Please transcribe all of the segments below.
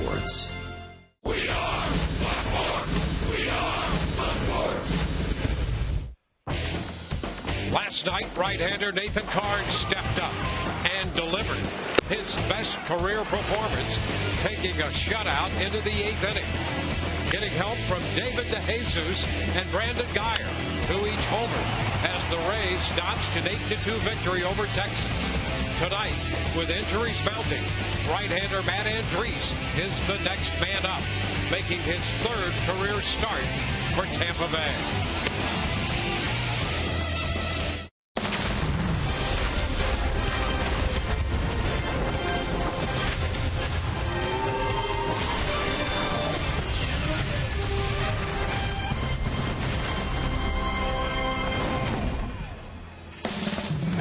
sports. We are Black Horse. We are Sun Force. Last night, right-hander Nathan Carnes stepped up and delivered his best career performance, taking a shutout into the 8th inning. Getting help from David DeJesus and Brandon Guyer, who each homered as the Rays notched an 8-2 victory over Texas. Tonight, with injuries mounting, right-hander Matt Andriese is the next man up, making his 3rd career start for Tampa Bay.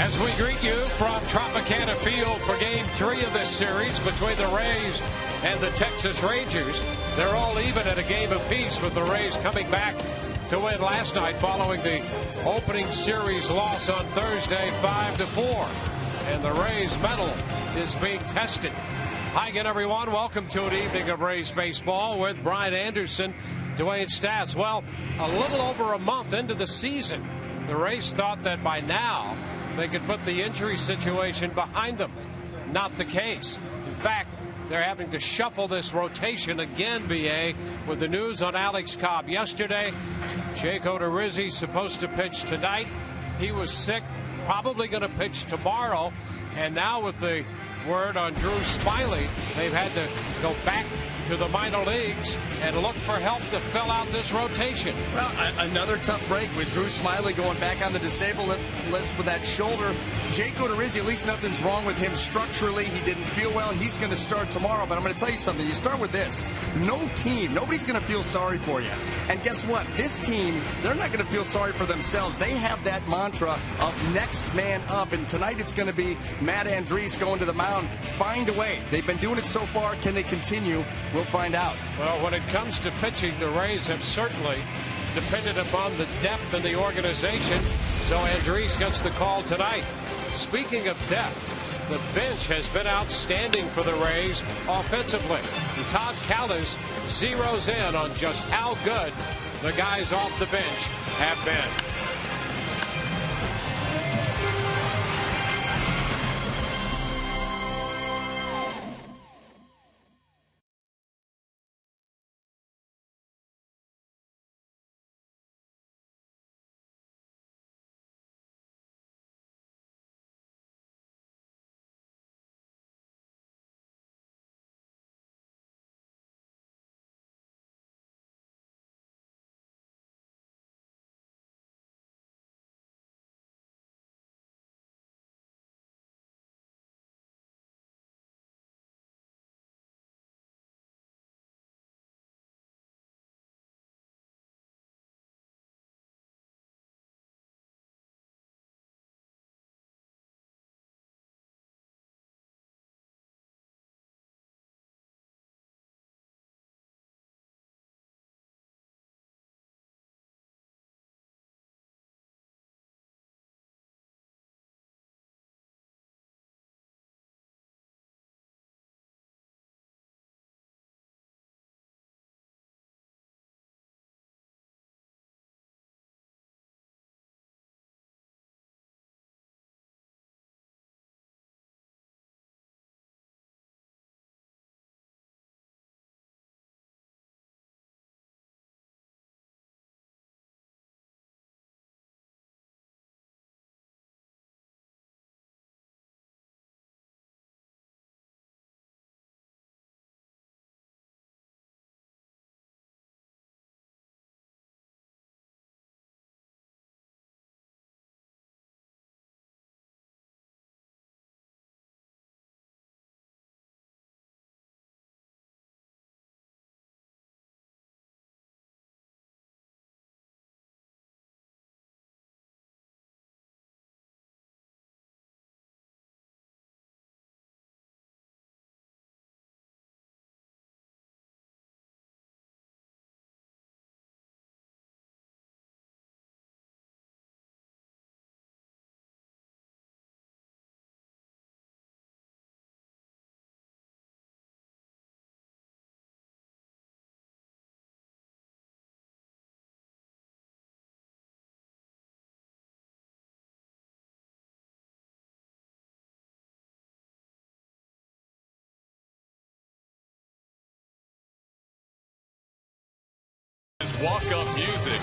As we greet you from Tropicana Field for Game 3 of this series between the Rays and the Texas Rangers. They're all even at a game apiece, with the Rays coming back to win last night following the opening series loss on Thursday 5-4. And the Rays' mettle is being tested. Hi again, everyone. Welcome to an evening of Rays baseball with Brian Anderson, Dwayne Stats. Well, a little over a month into the season, the Rays thought that by now they could put the injury situation behind them. Not the case. In fact, they're having to shuffle this rotation again, BA, with the news on Alex Cobb yesterday. Jake Odorizzi supposed to pitch tonight. He was sick, probably going to pitch tomorrow. And now with the word on Drew Smyly, they've had to go back to the minor leagues and look for help to fill out this rotation. Well, another tough break with Drew Smyly going back on the disabled list with that shoulder. Jake Odorizzi, at least nothing's wrong with him structurally. He didn't feel well. He's going to start tomorrow. But I'm going to tell you something. You start with this. Nobody's going to feel sorry for you. And guess what? This team, they're not going to feel sorry for themselves. They have that mantra of next man up. And tonight it's going to be Matt Andriese going to the mound. Find a way. They've been doing it so far. Can they continue? We'll find out. Well, when it comes to pitching, the Rays have certainly depended upon the depth in the organization. So Andriese gets the call tonight. Speaking of depth, the bench has been outstanding for the Rays offensively. And Todd Callis zeroes in on just how good the guys off the bench have been. walk-up music.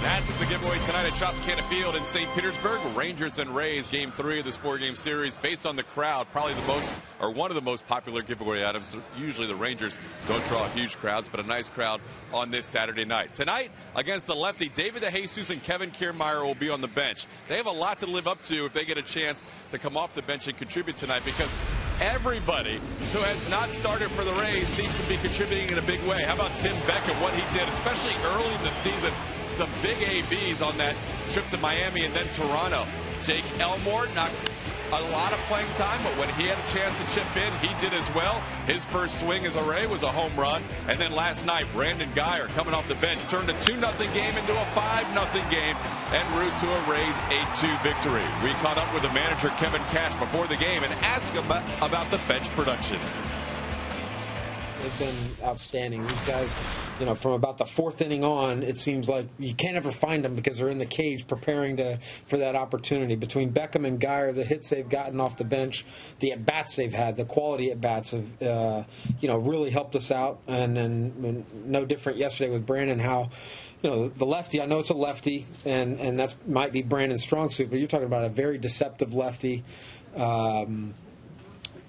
That's the giveaway tonight at Tropicana Field in St. Petersburg. Rangers and Rays, Game 3 of this 4-game series. Based on the crowd, probably the most, or one of the most popular giveaway items. Usually the Rangers don't draw huge crowds, but a nice crowd on this Saturday night. Tonight, against the lefty, David DeJesus and Kevin Kiermaier will be on the bench. They have a lot to live up to if they get a chance to come off the bench and contribute tonight, because everybody who has not started for the Rays seems to be contributing in a big way. How about Tim Beckham, what he did, especially early in the season? Some big ABs on that trip to Miami and then Toronto. Jake Elmore, not a lot of playing time, but when he had a chance to chip in, he did as well. His first swing as a Ray was a home run. And then last night, Brandon Guyer, coming off the bench, turned a 2-0 game into a 5-0 game en route to a Rays 8-2 victory. We caught up with the manager, Kevin Cash, before the game and asked him about the bench production. They've been outstanding. These guys, you know, from about the 4th inning on, it seems like you can't ever find them because they're in the cage preparing for that opportunity. Between Beckham and Guyer, the hits they've gotten off the bench, the at-bats they've had, the quality at-bats have, really helped us out. And no different yesterday with Brandon, how, the lefty, I know it's a lefty, and that might be Brandon's strong suit, but you're talking about a very deceptive lefty.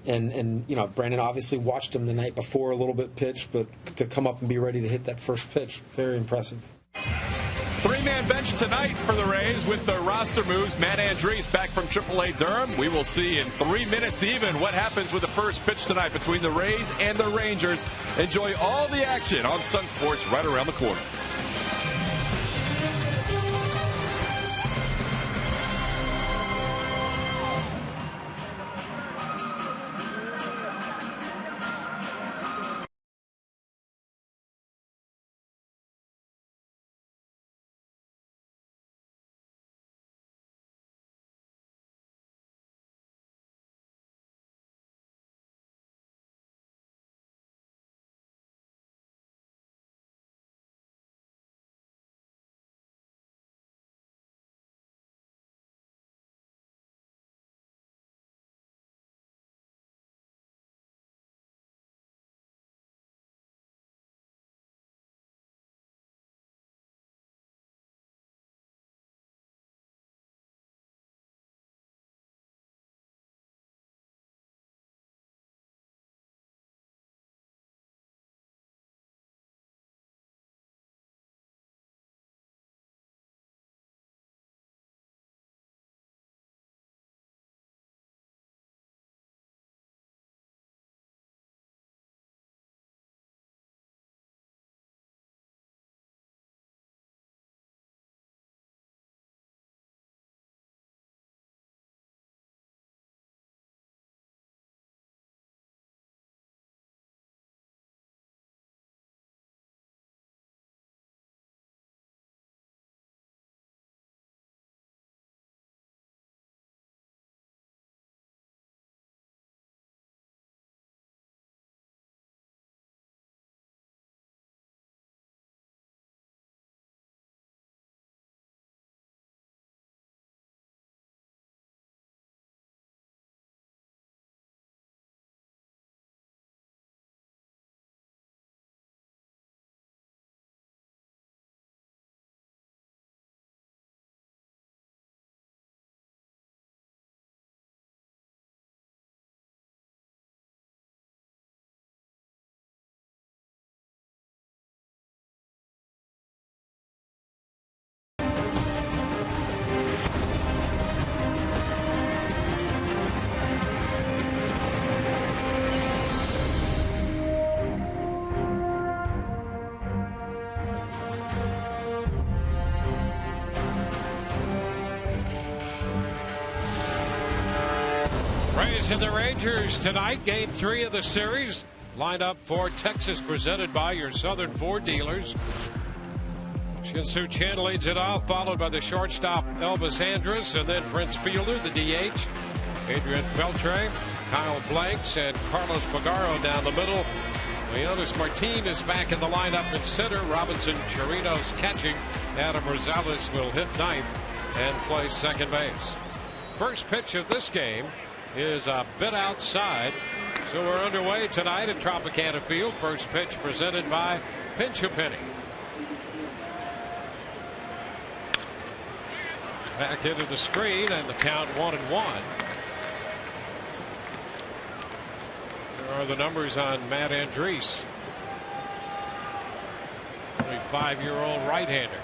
And Brandon obviously watched him the night before a little bit pitch, but to come up and be ready to hit that first pitch, very impressive. 3-man bench tonight for the Rays with the roster moves. Matt Andriese back from AAA Durham. We will see in 3 minutes even what happens with the first pitch tonight between the Rays and the Rangers. Enjoy all the action on Sun Sports right around the corner. Rays and the Rangers tonight, Game 3 of the series. Lined up for Texas, presented by your Southern Ford dealers. SHIN-SOO Chen leads it off, followed by the shortstop Elvis Andrus, and then Prince Fielder, the DH, Adrian Beltre, Kyle Blanks, and Carlos Pagaro down the middle. Leonys Martin is back in the lineup in center. Robinson Chirinos catching. Adam Rosales will hit ninth and play second base. First pitch of this game is a bit outside. So we're underway tonight at Tropicana Field. First pitch presented by Pinch a Penny. Back into the screen, and the count 1-1. There are the numbers on Matt Andriese. 25-year-old right-hander.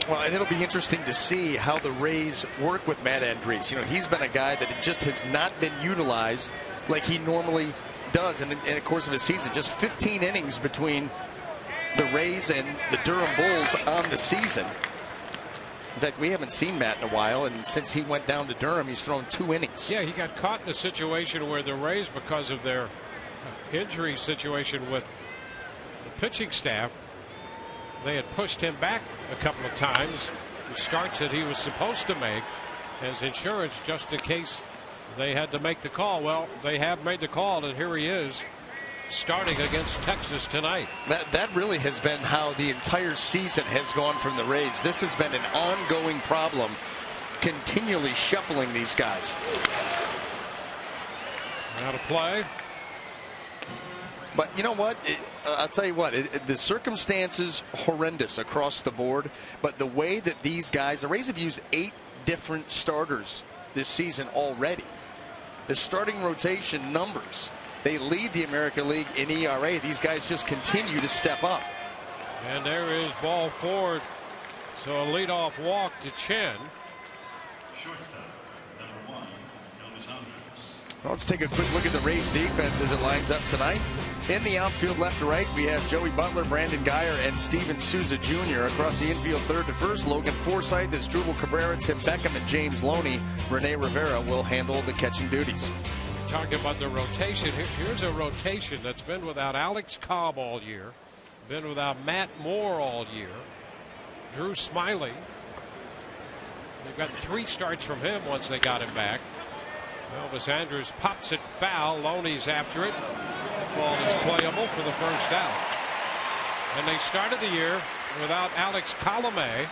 Well, and it'll be interesting to see how the Rays work with Matt Andriese. You know, he's been a guy that just has not been utilized like he normally does in the course of his season. Just 15 innings between the Rays and the Durham Bulls on the season. In fact, we haven't seen Matt in a while, and since he went down to Durham, he's thrown 2 innings. Yeah, he got caught in a situation where the Rays, because of their injury situation with the pitching staff, they had pushed him back a couple of times. The starts that he was supposed to make as insurance, just in case they had to make the call. Well, they have made the call, and here he is, starting against Texas tonight. That really has been how the entire season has gone from the Rays. This has been an ongoing problem, continually shuffling these guys. Now to play. But you know what? I'll tell you what, the circumstances horrendous across the board, but the way that these guys, the Rays have used 8 different starters this season already. The starting rotation numbers, they lead the American League in ERA. These guys just continue to step up. And there is ball forward. So a leadoff walk to Chen. Well, let's take a quick look at the Rays defense as it lines up tonight. In the outfield left to right, we have Joey Butler, Brandon Guyer, and Steven Souza Jr. Across the infield third to first, Logan Forsythe, Asdrubal Cabrera, Tim Beckham, and James Loney. Rene Rivera will handle the catching duties. Talking about the rotation, here's a rotation that's been without Alex Cobb all year, been without Matt Moore all year, Drew Smiley. They've got 3 starts from him once they got him back. Elvis Andrus pops it foul. Loney's after it. That ball is playable for the first out. And they started the year without Alex Colomé.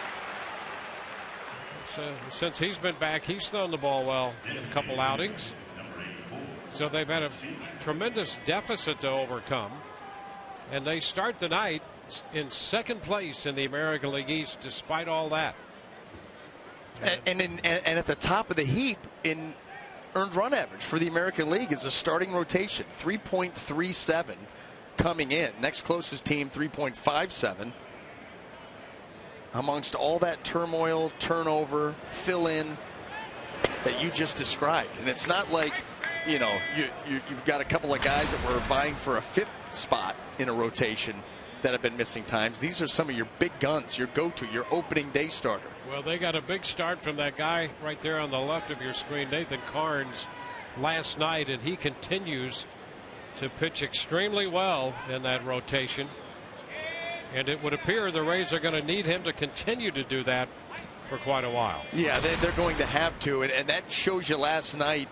Since he's been back, he's thrown the ball well in a couple outings. So they've had a tremendous deficit to overcome. And they start the night in second place in the American League East despite all that. And at the top of the heap in earned run average for the American League is a starting rotation, 3.37 coming in. Next closest team, 3.57. Amongst all that turmoil, turnover, fill in that you just described. And it's not like, you know, you've got a couple of guys that were vying for a 5th spot in a rotation that have been missing times. These are some of your big guns, your go-to, your opening day starter. Well, they got a big start from that guy right there on the left of your screen, Nathan Carnes, last night, and he continues to pitch extremely well in that rotation. And it would appear the Rays are going to need him to continue to do that for quite a while. Yeah, they're going to have to, and that shows you last night,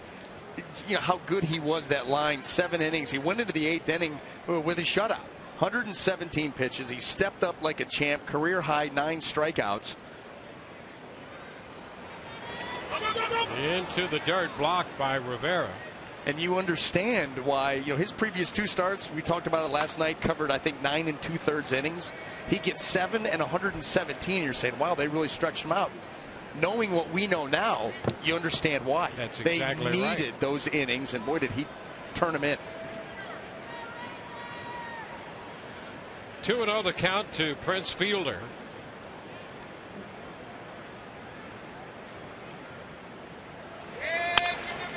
you know, how good he was. That line, 7 innings. He went into the 8th inning with a shutout. 117 pitches. He stepped up like a champ. Career high 9 strikeouts. Into the dirt, blocked by Rivera. And you understand why, you know, his previous 2 starts, we talked about it last night, covered I think 9 2/3 innings. He gets 7 and 117. You're saying, wow, they really stretched him out. Knowing what we know now, you understand why. That's exactly right. They needed those innings, and boy, did he turn them in. 2-0 the count to Prince Fielder.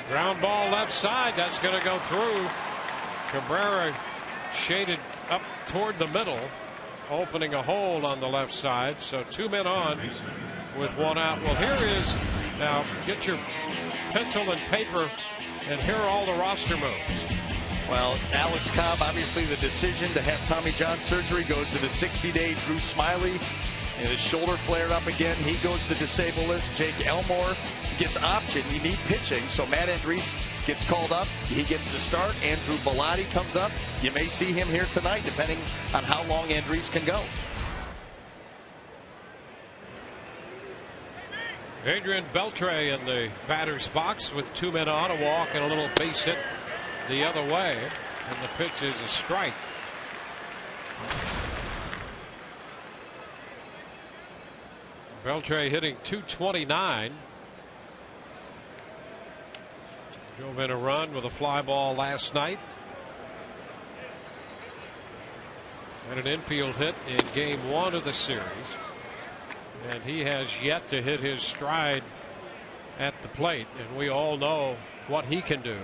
Ground ball left side. That's going to go through. Cabrera shaded up toward the middle, opening a hole on the left side. So 2 men on with 1 out. Well, here is, now get your pencil and paper, and here are all the roster moves. Well, Alex Cobb, obviously the decision to have Tommy John surgery goes to the 60-day. Drew Smiley, and his shoulder flared up again. He goes to the disabled list. Jake Elmore gets option. You need pitching, so Matt Andriese gets called up. He gets the start. Andrew Bellotti comes up. You may see him here tonight, depending on how long Andriese can go. Adrian Beltre in the batter's box with 2 men on, a walk and a little base hit the other way, and the pitch is a strike. Beltre hitting .229. Drove in a run with a fly ball last night. And an infield hit in game 1 of the series. And he has yet to hit his stride at the plate. And we all know what he can do.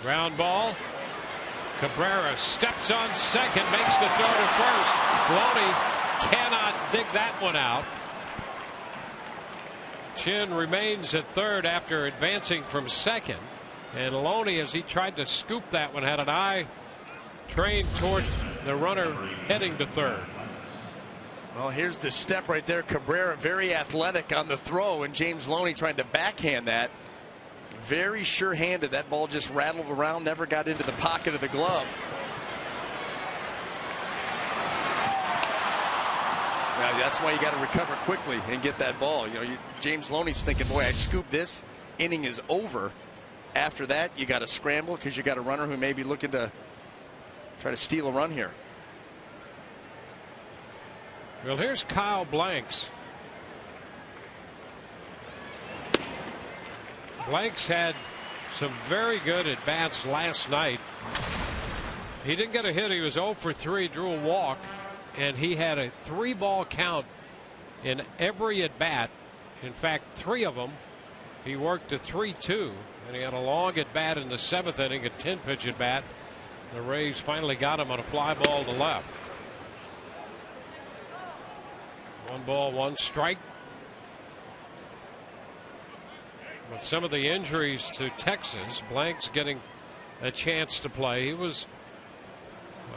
Ground ball. Cabrera steps on second, makes the throw to first. Loney cannot dig that one out. Shin remains at third after advancing from second. And Loney, as he tried to scoop that one, had an eye trained toward the runner heading to third. Well, here's the step right there. Cabrera very athletic on the throw, and James Loney trying to backhand that. Very sure-handed. That ball just rattled around, never got into the pocket of the glove. Now, that's why you got to recover quickly and get that ball. You know, James Loney's thinking, boy, I scooped this. Inning is over. After that, you got to scramble because you got a runner who may be looking to try to steal a run here. Well, here's Kyle Blanks. Blanks had some very good at bats last night. He didn't get a hit. He was 0 for 3, drew a walk, and he had a 3-ball count in every at bat. In fact, 3 of them he worked a 3-2, and he had a long at bat in the 7th inning, a 10-pitch at bat. The Rays finally got him on a fly ball to left. 1 ball, 1 strike. With some of the injuries to Texas, Blanks getting a chance to play. He was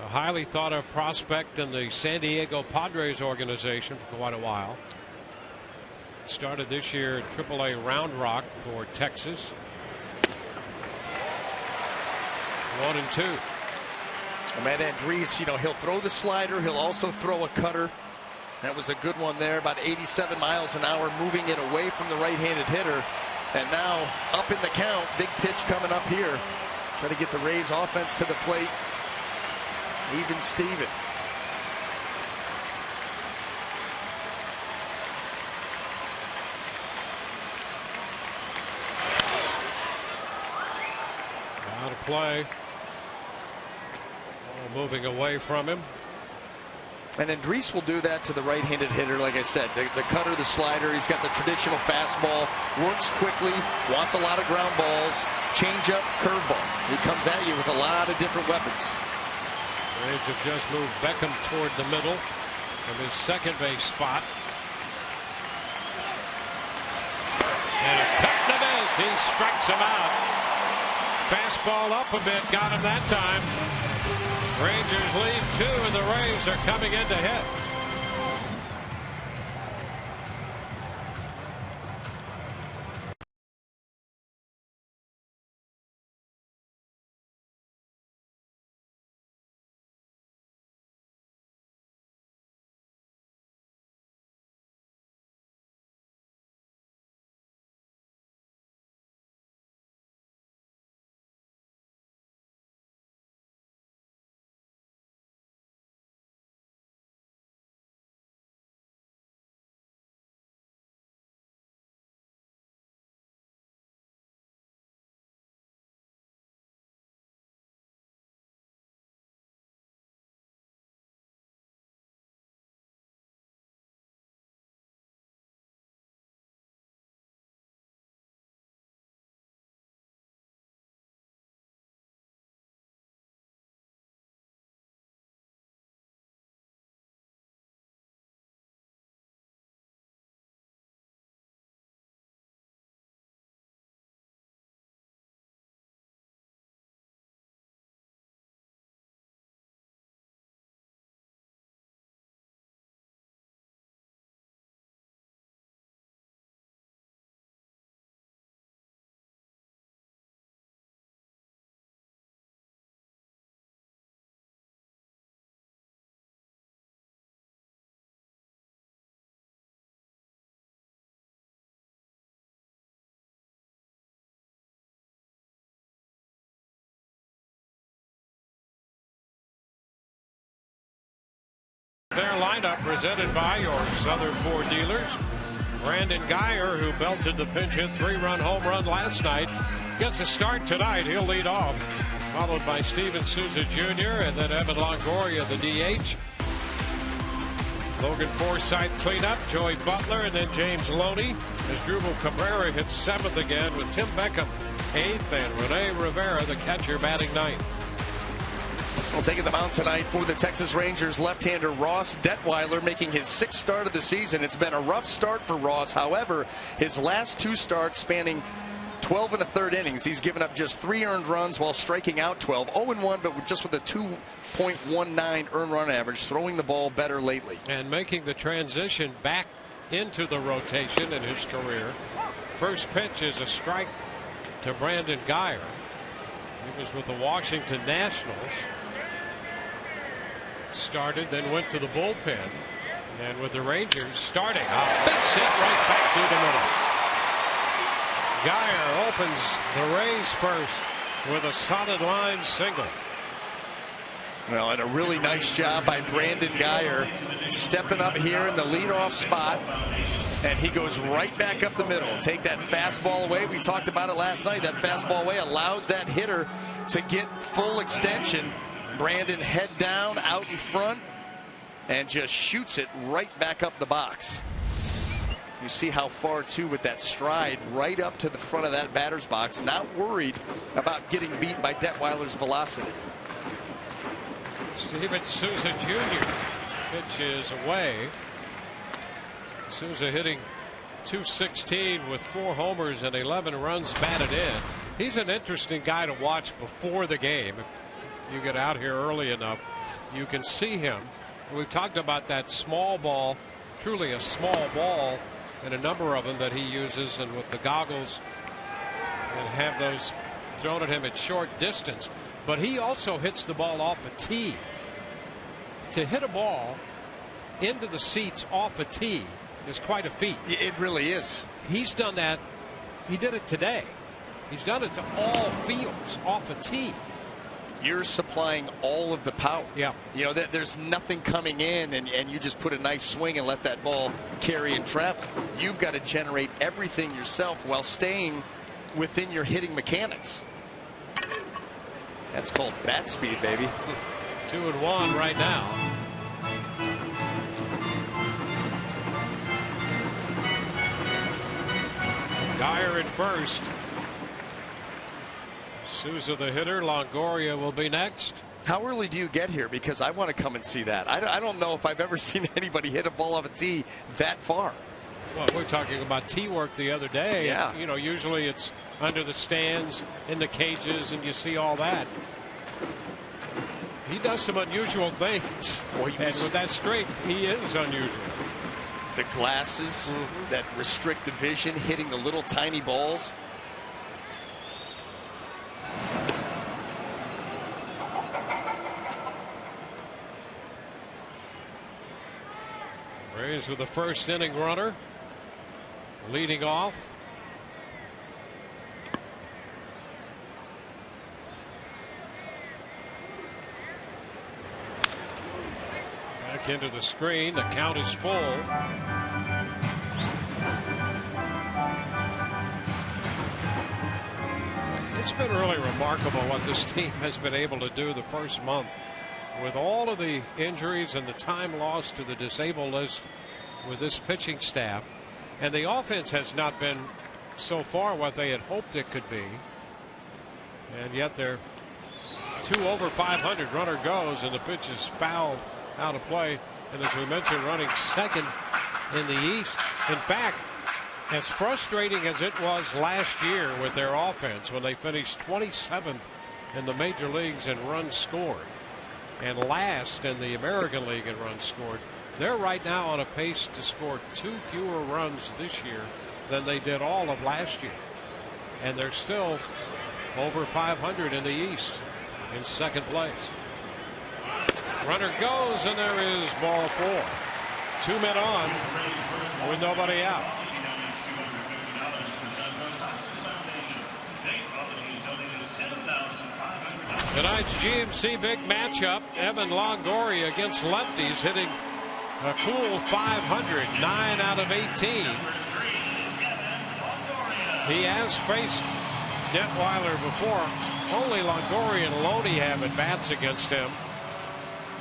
a highly thought of prospect in the San Diego Padres organization for quite a while. Started this year at AAA Round Rock for Texas. 1-2. Matt Andres, you know, he'll throw the slider. He'll also throw a cutter. That was a good one there, about 87 miles an hour, moving it away from the right-handed hitter. And now up in the count, big pitch coming up here. Try to get the Rays offense to the plate. Even Steven. Out of play. Moving away from him. And Andres will do that to the right-handed hitter. Like I said, the cutter, the slider. He's got the traditional fastball. Works quickly. Wants a lot of ground balls. Change-up, curveball. He comes at you with a lot of different weapons. Rays have just moved Beckham toward the middle of his second base spot. And a cut to this. He strikes him out. Fastball up a bit. Got him that time. Rangers lead 2, and the Rays are coming in to hit. Their lineup presented by your Southern Ford dealers. Brandon Guyer, who belted the pinch hit 3-run home run last night, gets a start tonight. He'll lead off, followed by SHIN-SOO Jr. and then Evan Longoria, the DH. Logan Forsythe cleanup, Joey Butler, and then James Loney as Drupal Cabrera hits 7th again with Tim Beckham 8th and Rene Rivera, the catcher, batting 9th. Well, taking the mound tonight for the Texas Rangers, left-hander Ross Detweiler making his 6th start of the season. It's been a rough start for Ross. However, his last 2 starts spanning 12 1/3 innings. He's given up just 3 earned runs while striking out 12. 0-1, but just with a 2.19 earned run average, throwing the ball better lately. And making the transition back into the rotation in his career. First pitch is a strike to Brandon Guyer. He was with the Washington Nationals. Started, then went to the bullpen. And with the Rangers starting, a base hit right back through the middle. Guyer opens the Rays first with a solid line single. Well, and a really nice job by Brandon Guyer stepping up here in the leadoff spot. And he goes right back up the middle. Take that fastball away. We talked about it last night. That fastball away allows that hitter to get full extension. Brandon head down out in front and just shoots it right back up the box. You see how far, too, with that stride right up to the front of that batter's box. Not worried about getting beat by Detweiler's velocity. Steven Souza Jr. pitches away. Souza hitting .216 with 4 homers and 11 runs batted in. He's an interesting guy to watch before the game. If you get out here early enough, you can see him. We've talked about that small ball, truly a small ball, and a number of them that he uses, and with the goggles, and have those thrown at him at short distance. But he also hits the ball off a tee. To hit a ball into the seats off a tee is quite a feat. It really is. He's done that. He did it today. He's done it to all fields off a tee. You're supplying all of the power. Yeah. You know, there's nothing coming in, and you just put a nice swing and let that ball carry and travel. You've got to generate everything yourself while staying within your hitting mechanics. That's called bat speed, baby. 2-1 right now. Guyer at first. Souza the hitter. Longoria will be next. How early do you get here? Because I want to come and see that. I don't know if I've ever seen anybody hit a ball off a tee that far. Well, we're talking about tee work the other day. Yeah. And, you know, usually it's under the stands, in the cages, and you see all that. He does some unusual things. And with that strength, he is unusual. The glasses that restrict the vision, hitting the little tiny balls. Rays with the first inning runner leading off. Back into the screen. The count is full. It's been really remarkable what this team has been able to do the first month. With all of the injuries and the time lost to the disabled list with this pitching staff, and the offense has not been so far what they had hoped it could be, and yet they're 2 over 500. Runner goes, and the pitch is fouled out of play, and as we mentioned, running second in the East. In fact, as frustrating as it was last year with their offense when they finished 27th in the major leagues in runs scored and last in the American League in runs scored, they're right now on a pace to score 2 fewer runs this year than they did all of last year. And they're still over 500 in the East in second place. Runner goes, and there is ball 4. 2 men on with nobody out. Tonight's GMC big matchup, Evan Longoria against lefties, hitting A cool 500, 9 out of 18. He has faced Detweiler before. Only Longoria and LONGORIA have at-bats against him.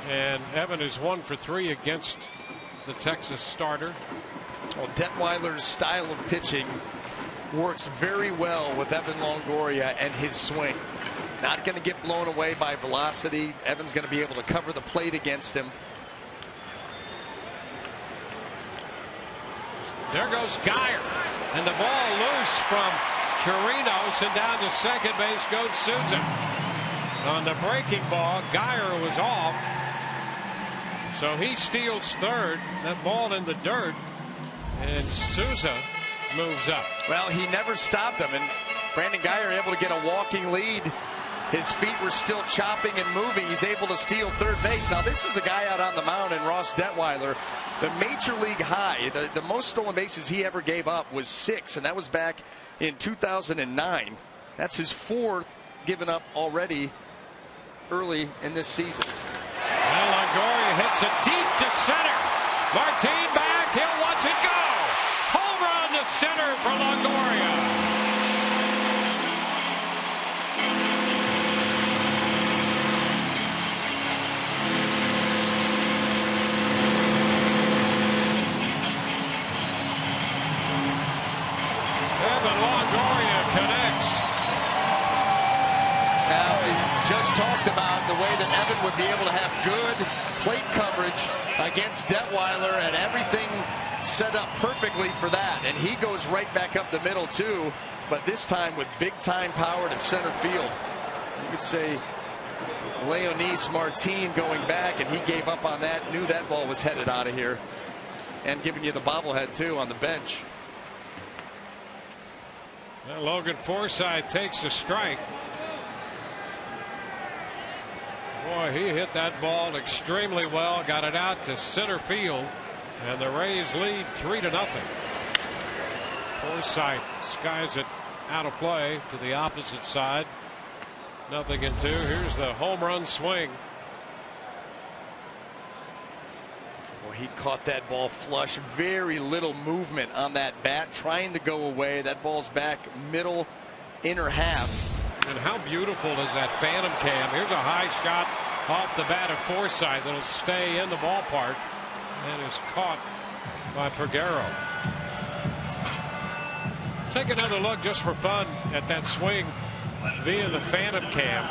And Evan is 1 for 3 against the Texas starter. Well, Detweiler's style of pitching works very well with Evan Longoria and his swing. Not going to get blown away by velocity. Evan's going to be able to cover the plate against him. There goes Geyer, and the ball loose from Chirinos, and down to second base goes Souza. On the breaking ball, Geyer was off, so he steals third. That ball in the dirt, and Souza moves up. Well, he never stopped him, and Brandon Geyer able to get a walking lead. His feet were still chopping and moving. He's able to steal third base. Now, this is a guy out on the mound in Ross Detweiler. The major league high, the most stolen bases he ever gave up was 6, and that was back in 2009. That's his 4th given up already early in this season. Well, Longoria hits it deep to center. Martin back. He'll watch it go. Home run to center for Longoria. Longoria connects. Now, we just talked about the way that Evan would be able to have good plate coverage against Detweiler, and everything set up perfectly for that. And he goes right back up the middle, too, but this time with big-time power to center field. You could say LEONYS Martin going back, and he gave up on that, knew that ball was headed out of here, and giving you the bobblehead, too, on the bench. Well, Logan Forsythe takes a strike. Boy, he hit that ball extremely well, got it out to center field, and the Rays lead 3-0. Forsythe skies it out of play to the opposite side. 0-2. Here's the home run swing. Well, he caught that ball flush. Very little movement on that bat, trying to go away. That ball's back middle, inner half. And how beautiful is that phantom cam? Here's a high shot off the bat of Forsythe that'll stay in the ballpark and is caught by Peguero. Take another look just for fun at that swing via the phantom cam.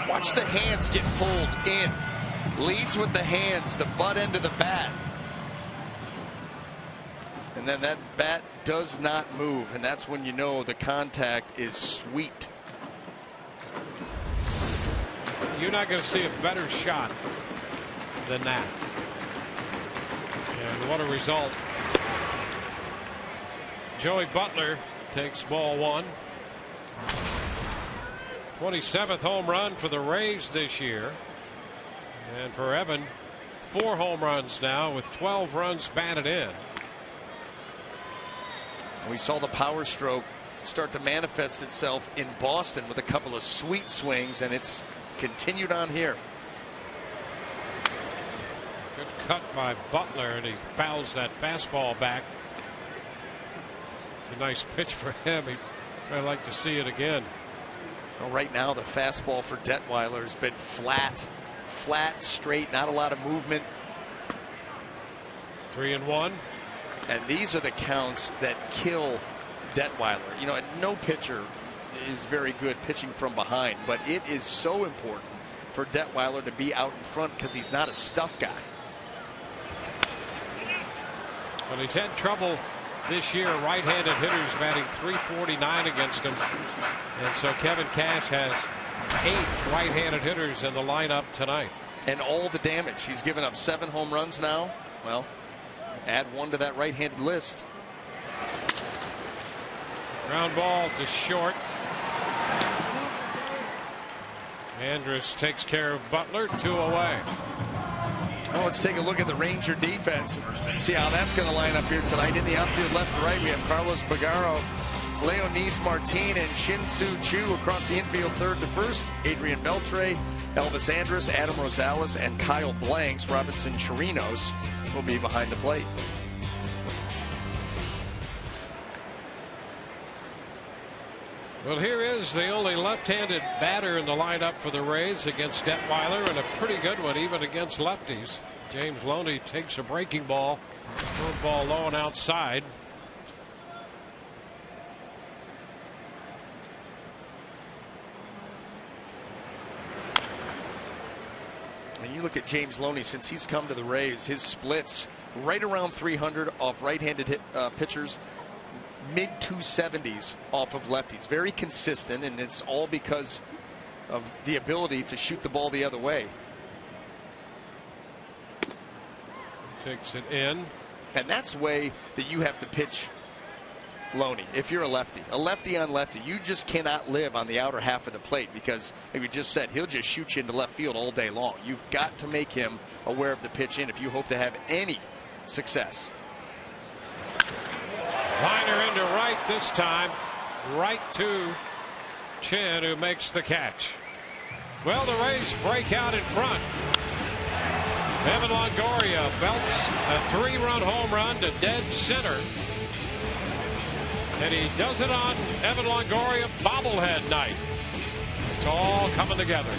Watch the hands get pulled in. Leads with the hands, the butt end of the bat. And then that bat does not move, and that's when you know the contact is sweet. You're not going to see a better shot than that. And what a result. Joey Butler takes ball 1. 27th home run for the Rays this year. And for Evan, 4 home runs now with 12 runs batted in. We saw the power stroke start to manifest itself in Boston with a couple of sweet swings, and it's continued on here. Good cut by Butler, and he fouls that fastball back. A nice pitch for him. I'd like to see it again. Well, right now the fastball for Detweiler has been flat, straight, not a lot of movement. 3-1. And these are the counts that kill Detweiler. You know, no pitcher is very good pitching from behind, but it is so important for Detweiler to be out in front because he's not a stuff guy. Well, he's had trouble this year. Right-handed hitters batting .349 against him, and so Kevin Cash has 8 right-handed hitters in the lineup tonight. And all the damage. He's given up 7 home runs now. Well, add 1 to that right-handed list. Ground ball to short. Andrus takes care of Butler. 2 away. Well, let's take a look at the Ranger defense. See how that's going to line up here tonight. In the outfield, left to right, we have Carlos Peguero, LEONYS Martin, and SHIN-SOO across the infield, third to first. ADRIAN BELTRE, Elvis Andrus, Adam Rosales, and Kyle Blanks. Robinson Chirinos will be behind the plate. Well, here is the only left-handed batter in the lineup for the Rays against Detweiler, and a pretty good one even against lefties. James Loney takes a breaking ball, curveball low and outside. And you look at James Loney, since he's come to the Rays, his splits right around 300 off right-handed pitchers, mid 270s off of lefties. Very consistent, and it's all because of the ability to shoot the ball the other way. Takes it in. And that's the way that you have to pitch Loney if you're a lefty on lefty. You just cannot live on the outer half of the plate, because like we just said, he'll just shoot you into left field all day long. You've got to make him aware of the pitch in if you hope to have any success. Liner into right this time, right to Chin, who makes the catch. Well, the Rays break out in front. Evan Longoria belts a 3-run home run to dead center. And he does it on Evan Longoria bobblehead night. It's all coming together.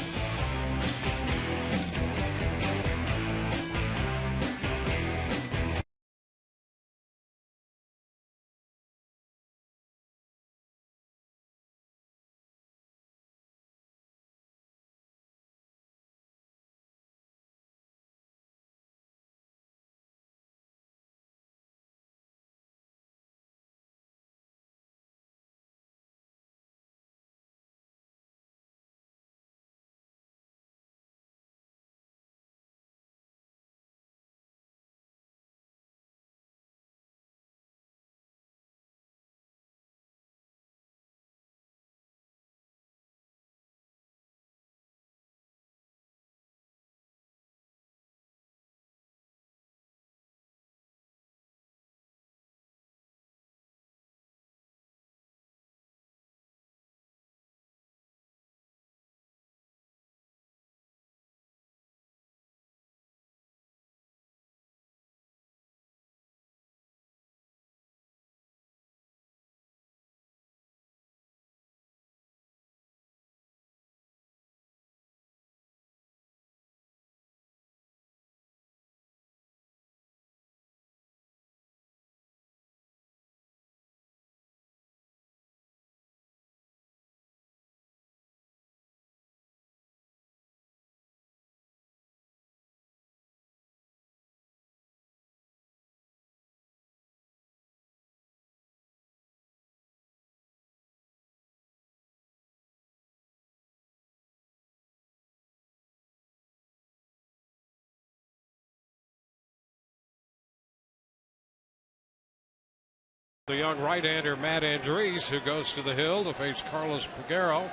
The young right-hander Matt Andriese, who goes to the hill to face Carlos Peguero.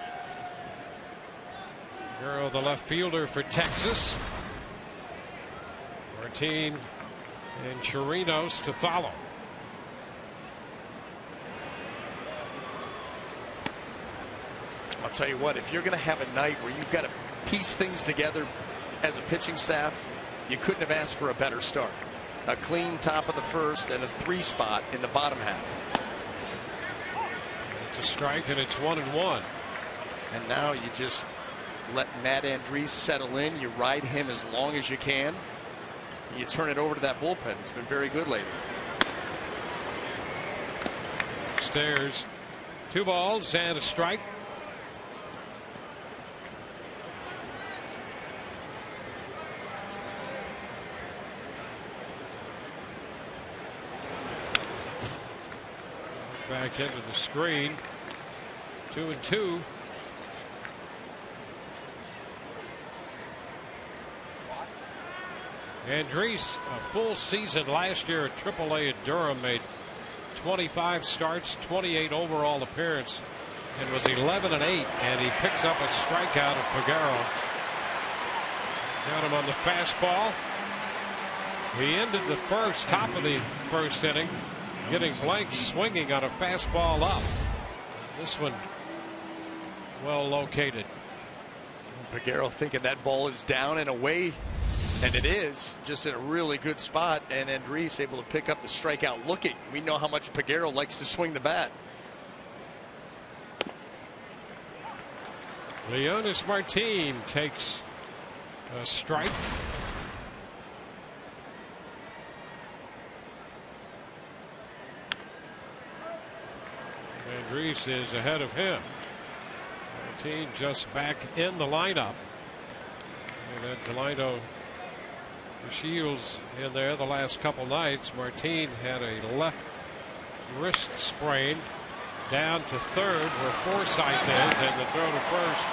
Peguero, the left fielder for Texas. Martin and Chirinos to follow. I'll tell you what, if you're going to have a night where you've got to piece things together as a pitching staff, you couldn't have asked for a better start. A clean top of the first and a 3 spot in the bottom half. It's a strike, and it's 1-1. And now you just let Matt Andriese settle in. You ride him as long as you can. You turn it over to that bullpen. It's been very good lately. Stairs. 2 balls and a strike. Back into the screen. 2-2. Andriese, a full season last year at AAA at Durham, made 25 starts, 28 overall appearance, and was 11-8. And he picks up a strikeout of Peguero. Got him on the fastball. He ended the top of the first inning, getting Blanks swinging on a fastball up. This one well located. Peguero thinking that ball is down and away, and it is, just in a really good spot, and Andriese able to pick up the strikeout looking. We know how much Peguero likes to swing the bat. Leonys Martin takes a strike. Andriese is ahead of him. Martin just back in the lineup. And then Delino Shields in there the last couple nights. Martin had a left wrist sprain. Down to third where Forsythe is, and the throw to first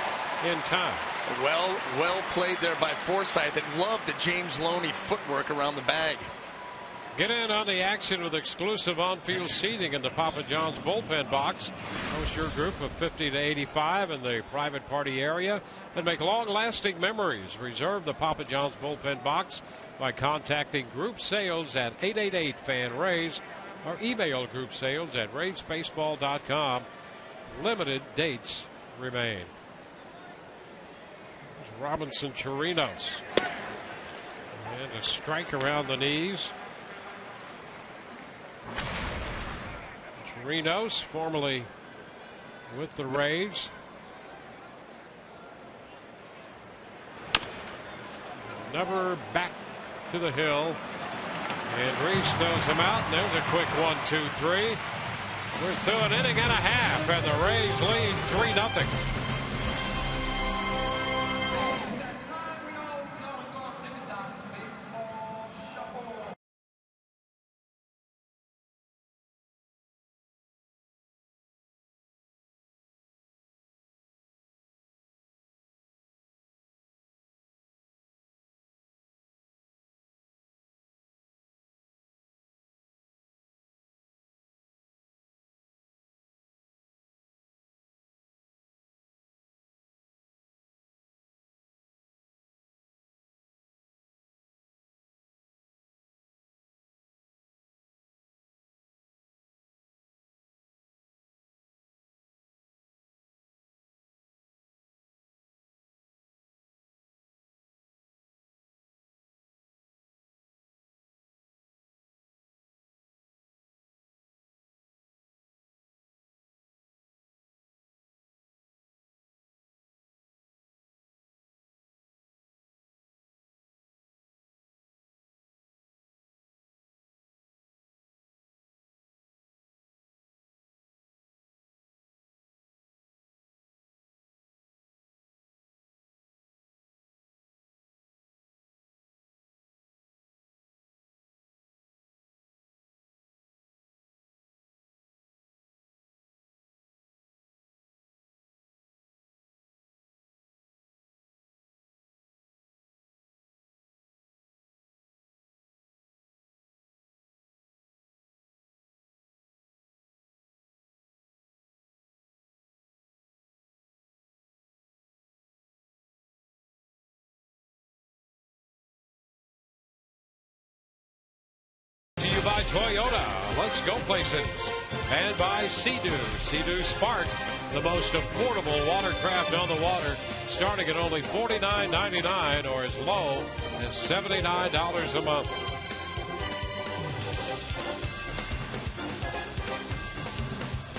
in time. Well played there by Forsythe, and loved the James Loney footwork around the bag. Get in on the action with exclusive on-field seating in the Papa John's bullpen box. Host your group of 50 to 85 in the private party area and make long-lasting memories. Reserve the Papa John's bullpen box by contacting Group Sales at 888-FAN-RAISE or email group sales at raisebaseball.com. Limited dates remain. There's Robinson Chirinos. And a strike around the knees. Chirinos, formerly with the Rays. Never back to the hill. Andriese throws him out, and there's a quick 1-2-3. We're through an inning and a half, and the Rays lead 3-0. By Toyota, let's go places. And by Sea-Doo. Sea-Doo Spark, the most affordable watercraft on the water, starting at only $49.99 or as low as $79 a month.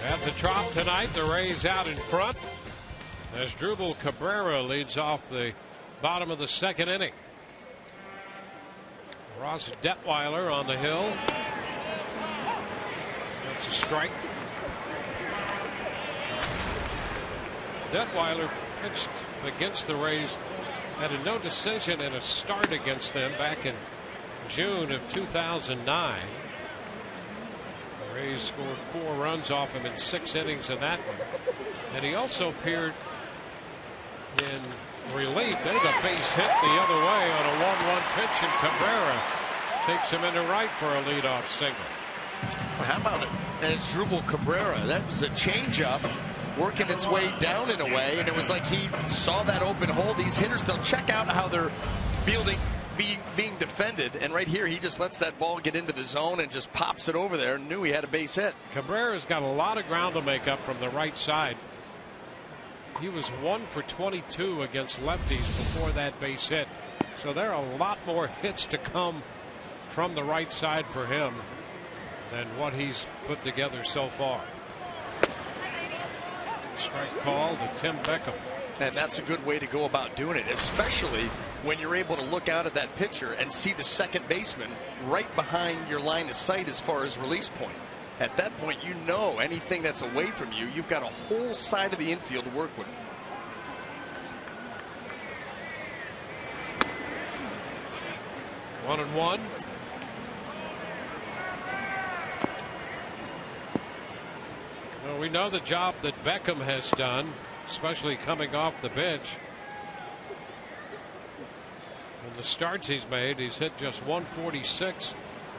At the Trop tonight, the Rays out in front as Drupal Cabrera leads off the bottom of the second inning. Ross Detweiler on the hill. That's a strike. Detweiler pitched against the Rays, had a no decision in a start against them back in June of 2009. The Rays scored 4 runs off him in 6 innings in that one. And he also appeared in relief. There's a base hit the other way on a 1-1 pitch, and Cabrera takes him into right for a leadoff single. Well, how about it? And it's Drupal Cabrera. That was a changeup working its way down in a way, and it was like he saw that open hole. These hitters, they'll check out how they're fielding, being defended, and right here he just lets that ball get into the zone and just pops it over there and knew he had a base hit. Cabrera's got a lot of ground to make up from the right side. he was 1 for 22 against lefties before that base hit. So there are a lot more hits to come from the right side for him than what he's put together so far. Strike call to Tim Beckham. And that's a good way to go about doing it, especially when you're able to look out at that pitcher and see the second baseman right behind your line of sight as far as release point. At that point, you know anything that's away from you, you've got a whole side of the infield to work with. One and one. Well, we know the job that Beckham has done, especially coming off the bench. In the starts he's made, he's hit just 146,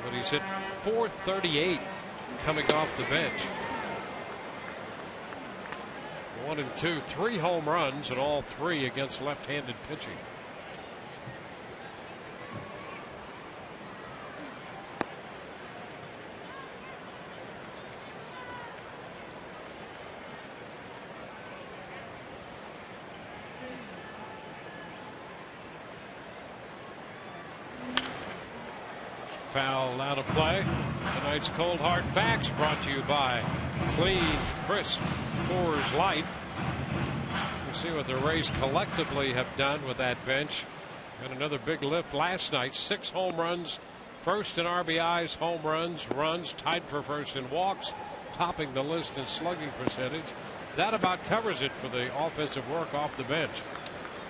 but he's hit 438 coming off the bench. 1 and 2, 3 home runs, and all 3 against left-handed pitching. Foul out of play. Tonight's Cold Hard Facts brought to you by Clean, Crisp, Coors Light. We'll see what the Rays collectively have done with that bench. And another big lift last night. 6 home runs, first in RBIs, home runs, tied for first in walks, topping the list in slugging percentage. That about covers it for the offensive work off the bench.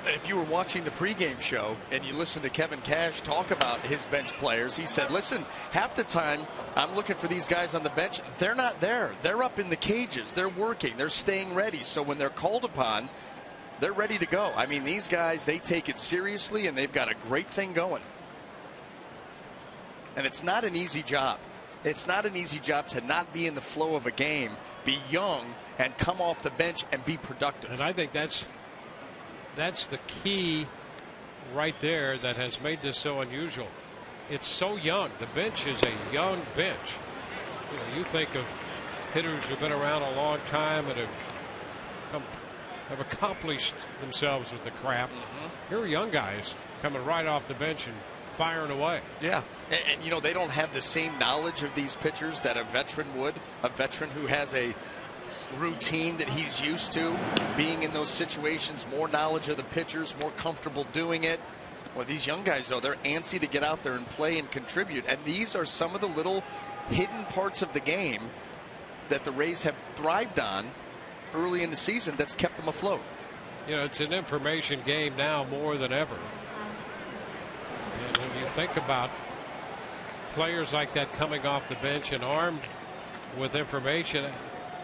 If you were watching the pregame show and you listened to Kevin Cash talk about his bench players, he said, listen, half the time I'm looking for these guys on the bench. They're not there. They're up in the cages. They're working. They're staying ready. So when they're called upon, they're ready to go. I mean, these guys, they take it seriously, and they've got a great thing going. And it's not an easy job. It's not an easy job to not be in the flow of a game, be young, and come off the bench and be productive. And I think that's the key right there that has made this so unusual. It's so young. The bench is a young bench. You know, you think of hitters who've been around a long time and have accomplished themselves with the craft. Here are young guys coming right off the bench and firing away. Yeah, and you know, they don't have the same knowledge of these pitchers that a veteran would. A veteran who has a routine that he's used to, being in those situations, more knowledge of the pitchers, more comfortable doing it. Well, these young guys, though, they're antsy to get out there and play and contribute. And these are some of the little hidden parts of the game that the Rays have thrived on early in the season that's kept them afloat. You know, it's an information game now more than ever. And when you think about players like that coming off the bench and armed with information,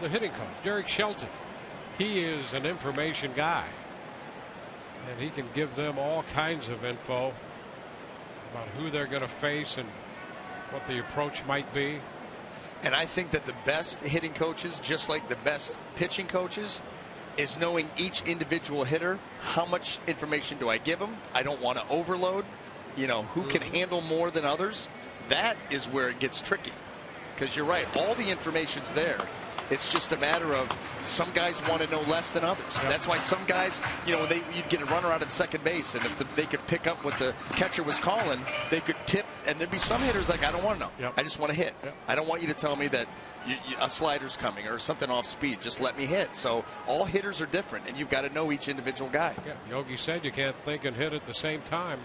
the hitting coach, Derek Shelton, he is an information guy. And he can give them all kinds of info about who they're going to face and what the approach might be. And I think that the best hitting coaches, just like the best pitching coaches, is knowing each individual hitter. How much information do I give them? I don't want to overload. You know, who can handle more than others? That is where it gets tricky. Because you're right, all the information's there. It's just a matter of some guys want to know less than others. Yep. That's why some guys, you know, when you'd get a runner out at second base, and if they could pick up what the catcher was calling, they could tip. And there'd be some hitters like, I don't want to know. Yep. I just want to hit. Yep. I don't want you to tell me that a slider's coming or something off speed. Just let me hit. So all hitters are different, and you've got to know each individual guy. Yeah, Yogi said you can't think and hit at the same time.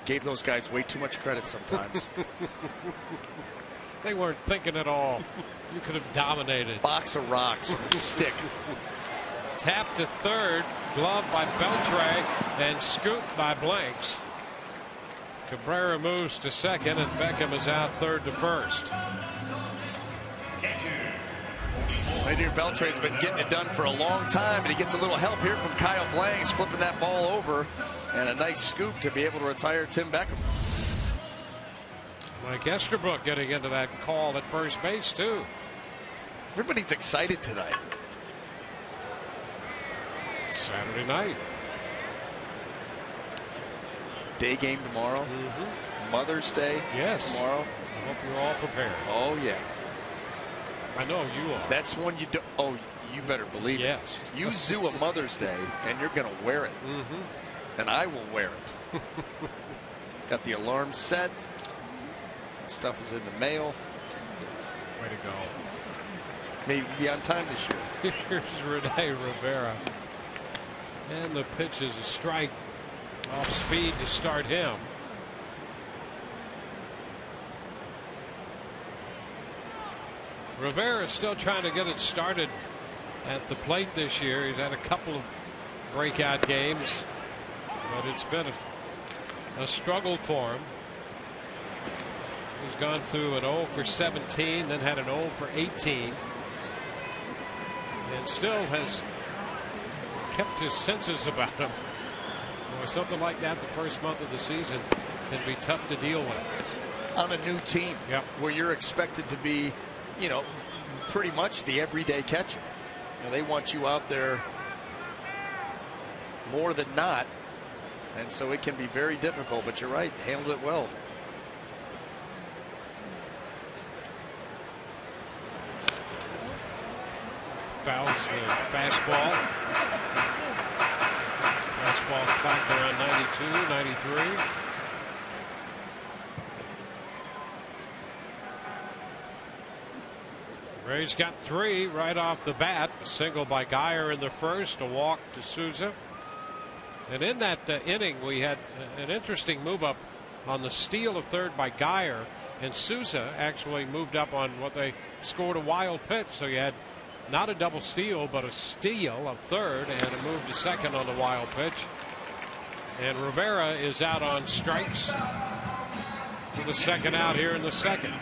Gave those guys way too much credit sometimes. They weren't thinking at all. You could have dominated. Box of rocks with a stick. Tap to third, glove by Beltre, and scoop by Blanks. Cabrera moves to second, and Beckham is out third to first. Right here, Beltre's been getting it done for a long time, and he gets a little help here from Kyle Blanks, flipping that ball over, and a nice scoop to be able to retire Tim Beckham. Mike Esterbrook getting into that call at first base, too. Everybody's excited tonight. Saturday night. Day game tomorrow. Mother's Day yes. tomorrow. I hope you're all prepared. Oh, yeah. I know you are. That's one you do. Oh, you better believe it. Yes. You zoo a Mother's Day, and you're going to wear it. And I will wear it. Got the alarm set. Stuff is in the mail. Way to go. Maybe be on time this year. Here's Rene Rivera. And the pitch is a strike. Off speed to start him. Rivera is still trying to get it started at the plate this year. He's had a couple of breakout games, but it's been a struggle for him. He's gone through an 0 for 17, then had an 0 for 18, and still has kept his senses about him. Or something like that the first month of the season can be tough to deal with. On a new team, where you're expected to be, you know, pretty much the everyday catcher. You know, they want you out there more than not, and so it can be very difficult. But you're right, handled it well. Fouls the fastball. Fastball clocked around 92, 93. Rays got 3 right off the bat. A single by Geyer in the first, a walk to Souza. And in that inning, we had an interesting move up on the steal of third by Geyer, and Souza actually moved up on what they scored a wild pitch. So you had not a double steal, but a steal of third and a move to second on the wild pitch. And Rivera is out on strikes for the second out here in the second.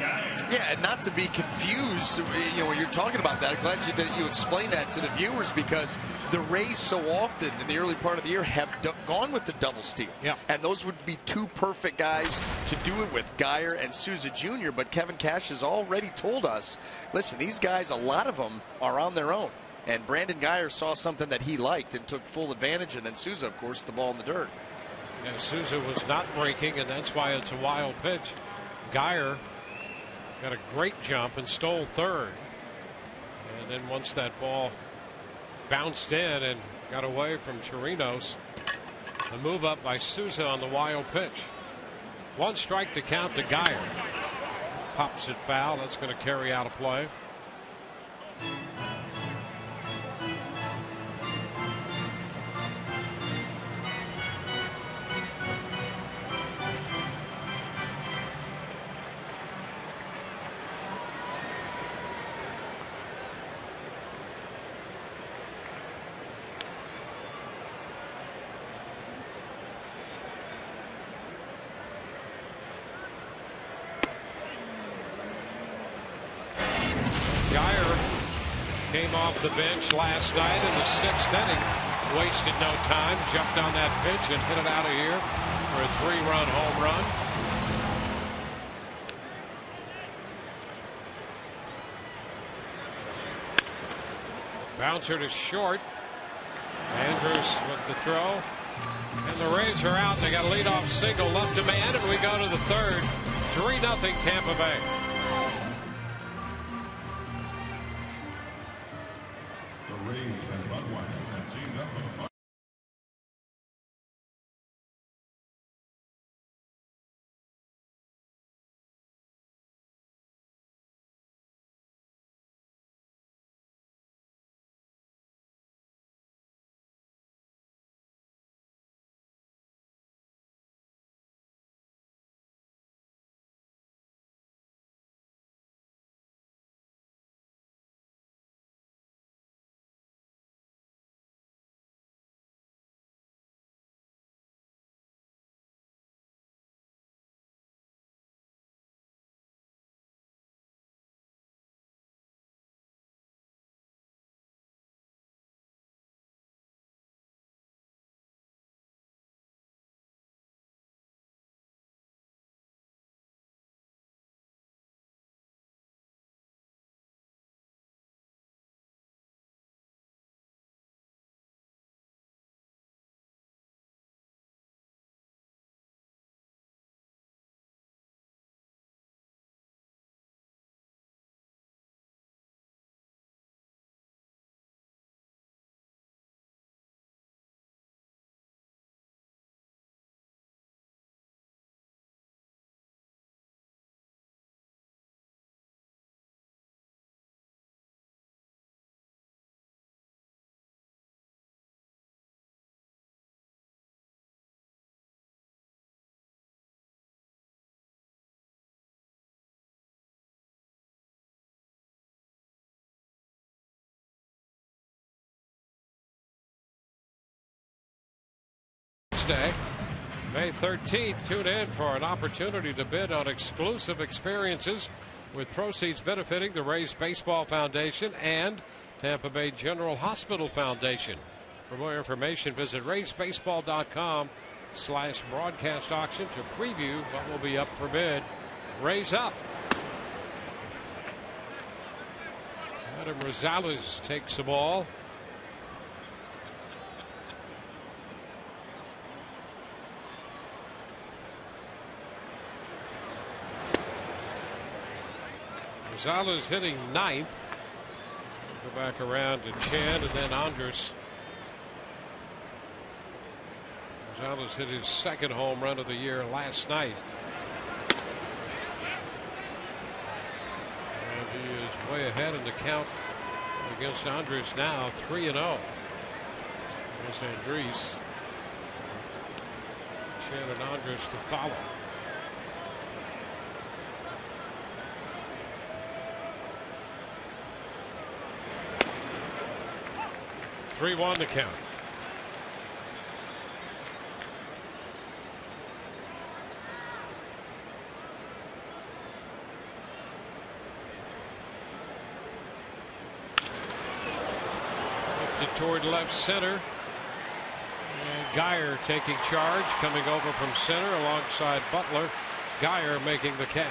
Yeah, and not to be confused, you know, when you're talking about that, I'm glad that you explained that to the viewers, because the Rays so often in the early part of the year have gone with the double steal. Yeah. And those would be 2 perfect guys to do it with, Geyer and Souza Jr. But Kevin Cash has already told us, listen, these guys, a lot of them are on their own. And Brandon Geyer saw something that he liked and took full advantage. And then Souza, of course, the ball in the dirt. Yeah, Souza was not breaking, and that's why it's a wild pitch. Geyer got a great jump and stole third. And then once that ball bounced in and got away from Chirinos, the move up by Souza on the wild pitch. 1 strike to count to Geyer. Pops it foul. That's going to carry out a play. Came off the bench last night in the 6th inning. Wasted no time. Jumped on that pitch and hit it out of here for a 3-run home run. Bouncer to short. Andrews with the throw. And the Rays are out. They got a leadoff single left to man, and we go to the 3rd. 3-0 Tampa Bay. Thursday, May 13th. Tune in for an opportunity to bid on exclusive experiences with proceeds benefiting the Rays Baseball Foundation and Tampa Bay General Hospital Foundation. For more information, visit raysbaseball.com/broadcast auction to preview what will be up for bid. Rays up. Adam Rosales takes the ball. Rosales hitting ninth. Go back around to Chan and then Andrus. Rosales hit his second home run of the year last night. And he is way ahead in the count against Andrus now, 3-0. There's Andrus. Chan and Andrus to follow. 3-1 to count. Lifted toward left center. And Geyer taking charge, coming over from center alongside Butler. Geyer making the catch.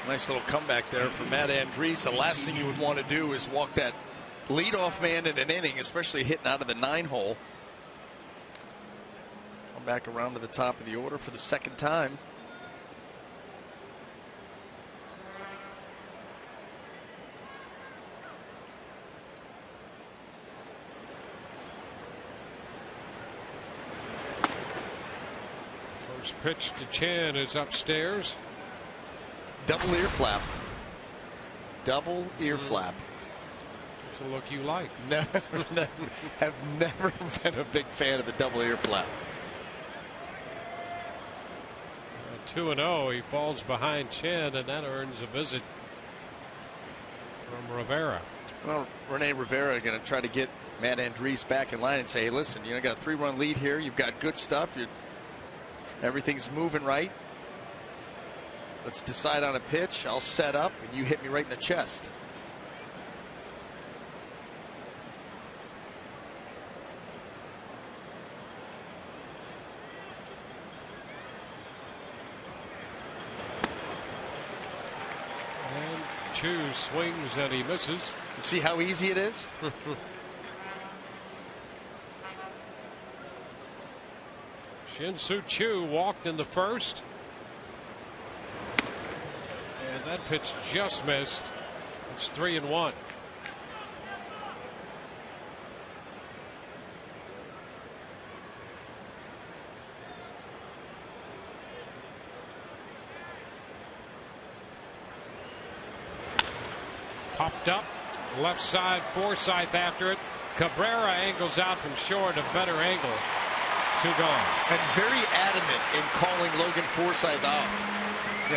Nice little comeback there for Matt Andriese. The last thing you would want to do is walk that leadoff man in an inning, especially hitting out of the 9-hole. Come back around to the top of the order for the second time. First pitch to Chan is upstairs. Double ear flap. Double ear flap. It's a look you like. Have never been a big fan of the double ear flap. 2-0. He falls behind Chan, and that earns a visit from Rivera. Well, Rene Rivera going to try to get Matt Andriese back in line and say, hey, listen, you got a 3-run lead here. You've got good stuff. Everything's moving right. Let's decide on a pitch. I'll set up, and you hit me right in the chest. CHOO swings and he misses. See how easy it is? SHIN-SOO CHOO walked in the first. And that pitch just missed. It's 3-1. Popped up, left side, Forsythe after it. Cabrera angles out from short, a better angle. 2 gone. And very adamant in calling Logan Forsythe off.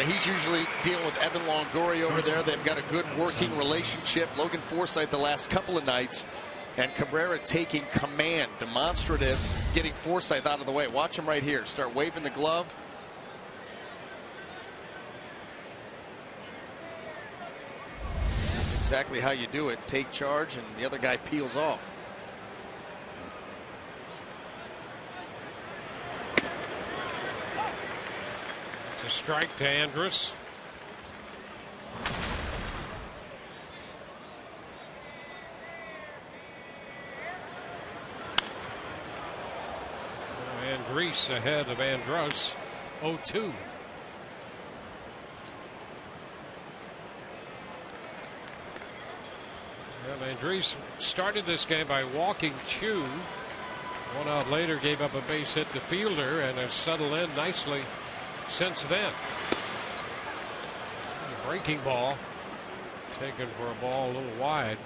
He's usually dealing with Evan Longoria over there. They've got a good working relationship. Logan Forsythe the last couple of nights. And Cabrera taking command, demonstrative, getting Forsythe out of the way. Watch him right here. Start waving the glove. Exactly how you do it. Take charge, and the other guy peels off. It's a strike to Andrus. Andrus ahead of Andrus. 0-2. Andrus started this game by walking CHOO. 1 out later, gave up a base hit to Fielder and has settled in nicely since then. A breaking ball taken for a ball a little wide.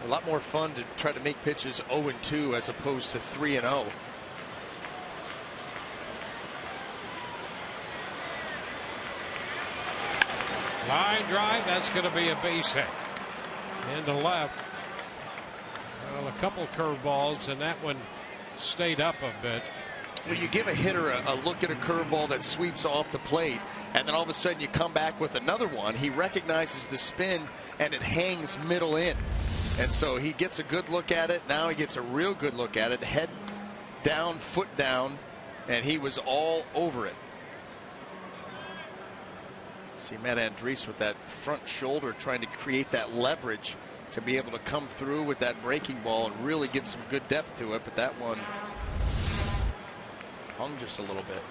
A lot more fun to try to make pitches 0-2 as opposed to 3-0. Line drive, that's going to be a base hit. Into left. Well, a couple curveballs, and that one stayed up a bit. Well, you give a hitter a look at a curveball that sweeps off the plate, and then all of a sudden you come back with another one. He recognizes the spin, and it hangs middle in. And so he gets a good look at it. Now he gets a real good look at it. Head down, foot down, and he was all over it. See Matt Andriese with that front shoulder trying to create that leverage to be able to come through with that breaking ball and really get some good depth to it, but that one hung just a little bit.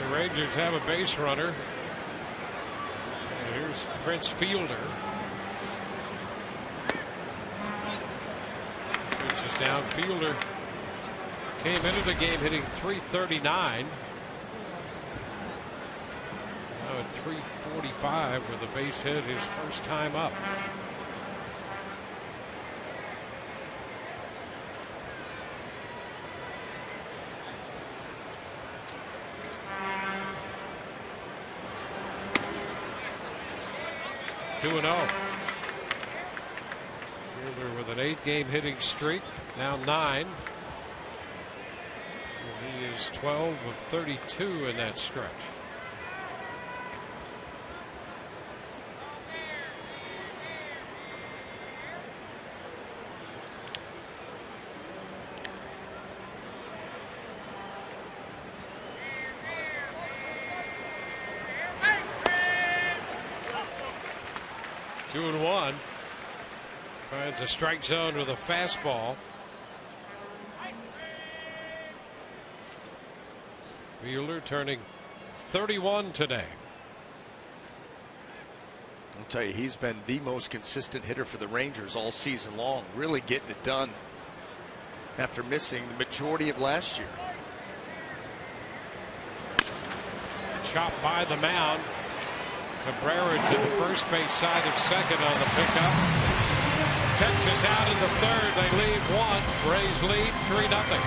The Rangers have a base runner. And here's Prince Fielder. Pitches down. Fielder came into the game hitting .339. Now at .345 with a base hit his first time up. Two and 0. Fielder with an 8-game hitting streak, now 9. And he is 12 of 32 in that stretch. Two and 1. Finds a strike zone with a fastball. Fielder turning 31 today. I'll tell you, he's been the most consistent hitter for the Rangers all season long, really getting it done after missing the majority of last year. Chopped by the mound. Cabrera to the first base side of second on the pickup. Texas out in the third. They leave one. Rays lead 3-0.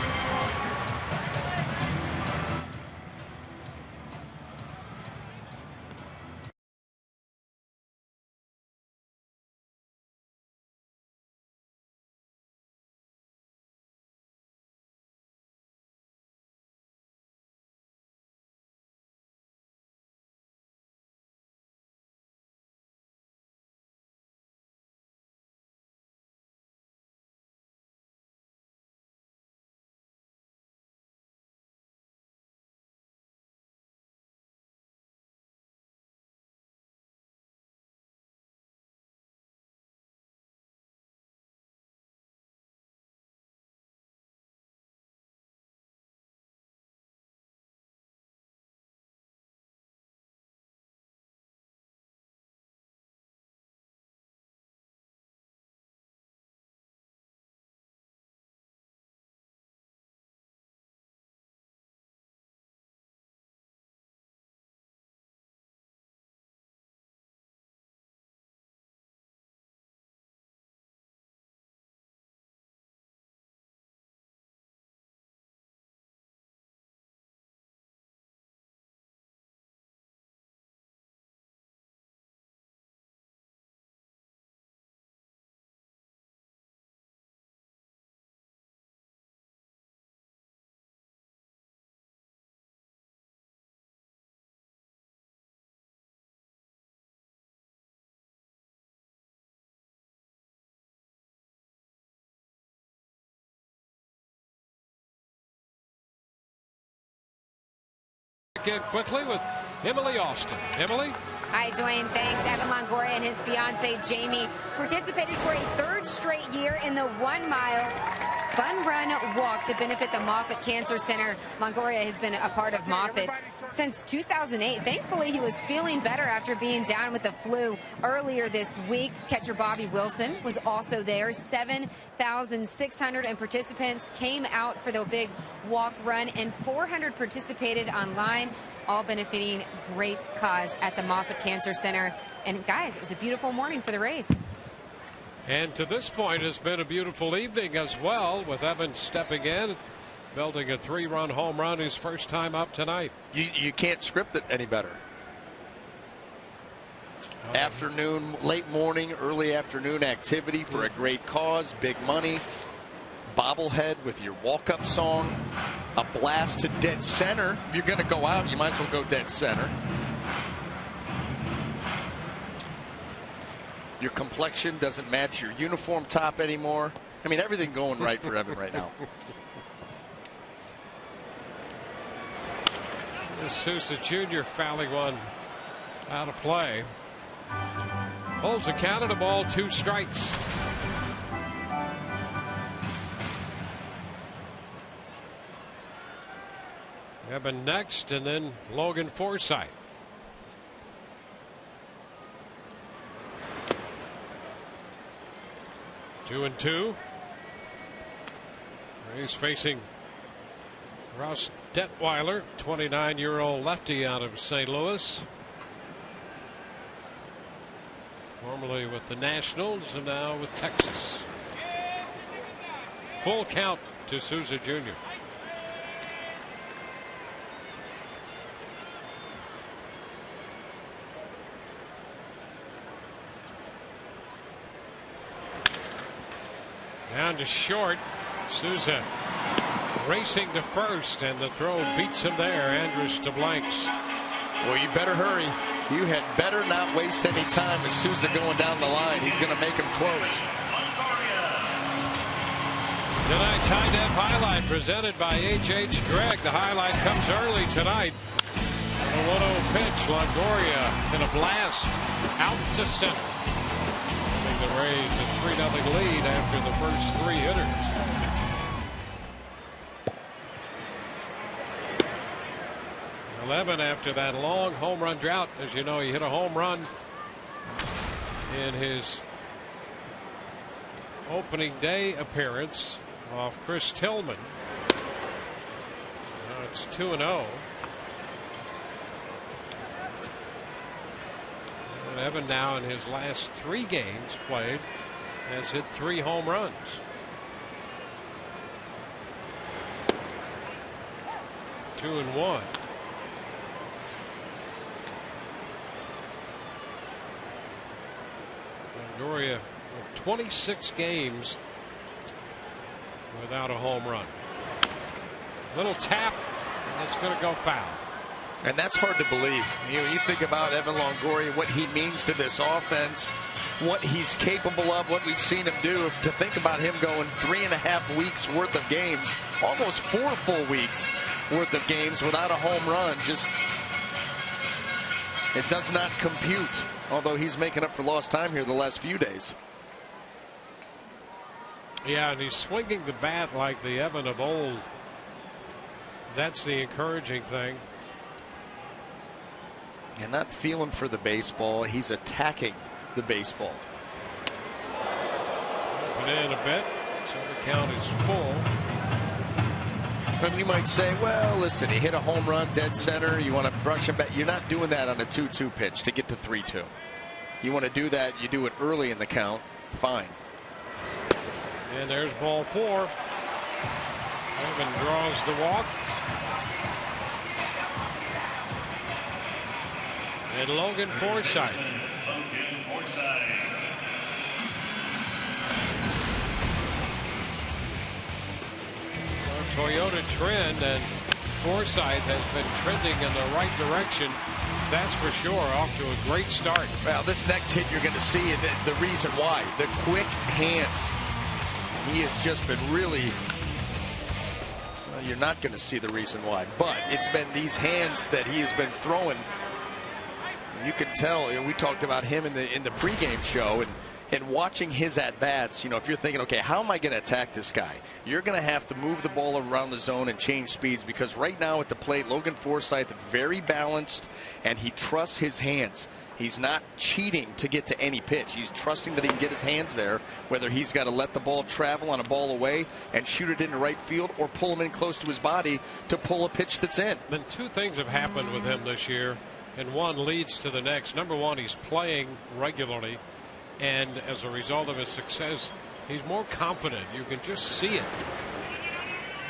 Again quickly with Emily Austin. Emily? Hi, Dwayne. Thanks. Evan Longoria and his fiancee, Jamie, participated for a third straight year in the 1-mile Fun Run Walk to benefit the Moffitt Cancer Center. Longoria has been a part of Moffitt since 2008. Thankfully, he was feeling better after being down with the flu earlier this week. Catcher Bobby Wilson was also there. 7,600 participants came out for the big walk run, and 400 participated online, all benefiting great cause at the Moffitt Cancer Center. And guys, it was a beautiful morning for the race. And to this point, it's been a beautiful evening as well, with Evans stepping in, belting a 3-run home run his first time up tonight. You can't script it any better. afternoon, late morning, early afternoon activity for a great cause, big money. Bobblehead with your walk-up song, a blast to dead center. If you're going to go out, you might as well go dead center. Your complexion doesn't match your uniform top anymore. I mean, everything going right for Evan right now. Sousa Jr. fouling one out of play. Holds the count of the ball, 2 strikes. Evan next, and then Logan Forsythe. Two and two. He's facing Ross Detweiler, 29-year-old lefty out of St. Louis. Formerly with the Nationals and now with Texas. Full count to Sousa Jr. Down to short. Sousa racing to first, and the throw beats him there. Andrus to blanks. Well, you better hurry. You had better not waste any time with Sousa going down the line. He's going to make him close. Tonight's High Def Highlight presented by H.H. Gregg. The highlight comes early tonight. A 1-0 pitch. Longoria in a blast out to center. The Rays a 3-0 lead after the first 3 hitters. After that long home run drought. As you know, he hit a home run in his opening day appearance off Chris Tillman. Now it's 2-0. And Evan now in his last 3 games played has hit 3 home runs. Two and one. Longoria 26 games without a home run. Little tap, and it's going to go foul. And that's hard to believe. You think about Evan Longoria, what he means to this offense, what he's capable of, what we've seen him do. To think about him going 3.5 weeks worth of games, almost 4 full weeks worth of games without a home run, just it does not compute. Although he's making up for lost time here the last few days. Yeah, and he's swinging the bat like the Evan of old. That's the encouraging thing. And not feeling for the baseball. He's attacking the baseball. Put in a bit, so the count is full. And you might say, well, listen, he hit a home run dead center. You want to brush him back. You're not doing that on a 2-2 pitch to get to 3-2. You want to do that, you do it early in the count. Fine. And there's ball 4. Evan draws the walk. And Logan Forsythe. Toyota trend, and Forsythe has been trending in the right direction. That's for sure. Off to a great start. Well, this next hit you're going to see the reason why. The quick hands. He has just been really. Well, you're not going to see the reason why, but it's been these hands that he has been throwing. You can tell. We talked about him in the pregame show, and watching his at-bats, if you're thinking, okay, how am I going to attack this guy? You're going to have to move the ball around the zone and change speeds, because right now at the plate, Logan Forsythe is very balanced, and he trusts his hands. He's not cheating to get to any pitch. He's trusting that he can get his hands there, whether he's got to let the ball travel on a ball away and shoot it into right field, or pull him in close to his body to pull a pitch that's in. Then 2 things have happened with him this year, and one leads to the next. Number one, he's playing regularly. And as a result of his success, he's more confident. You can just see it.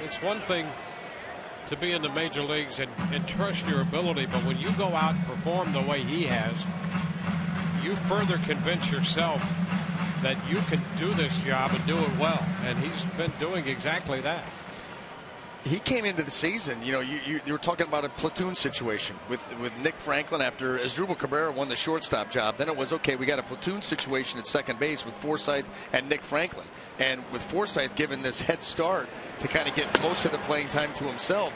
It's one thing to be in the major leagues and trust your ability, but when you go out and perform the way he has, you further convince yourself that you can do this job and do it well. And he's been doing exactly that. He came into the season, you were talking about a platoon situation with Nick Franklin after Asdrubal Cabrera won the shortstop job. Then it was, okay, we got a platoon situation at second base with Forsythe and Nick Franklin. And with Forsythe given this head start to kind of get most of the playing time to himself,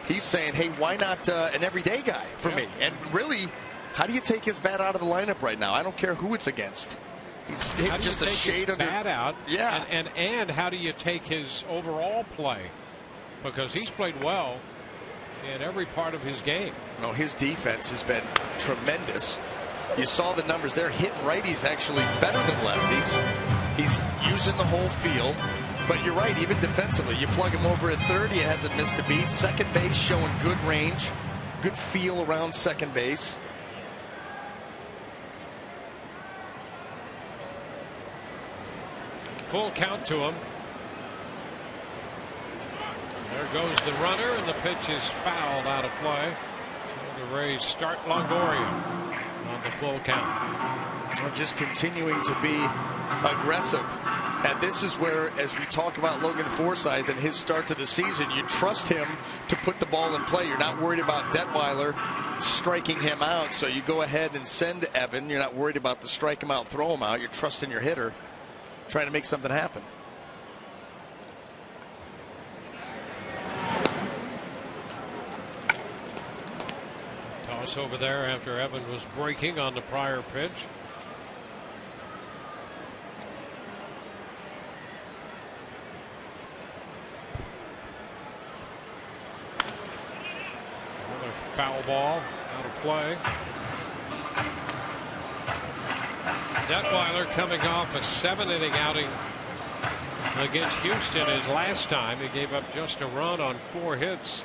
he's saying, hey, why not an everyday guy for me? And really, how do you take his bat out of the lineup right now? I don't care who it's against. He's how just do you a take shade his under. bat out? Yeah. And how do you take his overall play? Because he's played well in every part of his game. No, his defense has been tremendous. You saw the numbers there. Hitting righties actually better than lefties. He's using the whole field. But you're right, even defensively. You plug him over at third, he hasn't missed a beat. Second base showing good range, good feel around second base. Full count to him. There goes the runner, and the pitch is fouled out of play. So the Rays start Longoria on the full count. Well, just continuing to be aggressive. And this is where, as we talk about Logan Forsythe and his start to the season, you trust him to put the ball in play. You're not worried about Detweiler striking him out, so you go ahead and send Evan. You're not worried about the strike him out, throw him out. You're trusting your hitter, trying to make something happen. Toss over there after Evan was breaking on the prior pitch. Another foul ball out of play. Detweiler coming off a 7-inning outing against Houston his last time. He gave up just a run on 4 hits.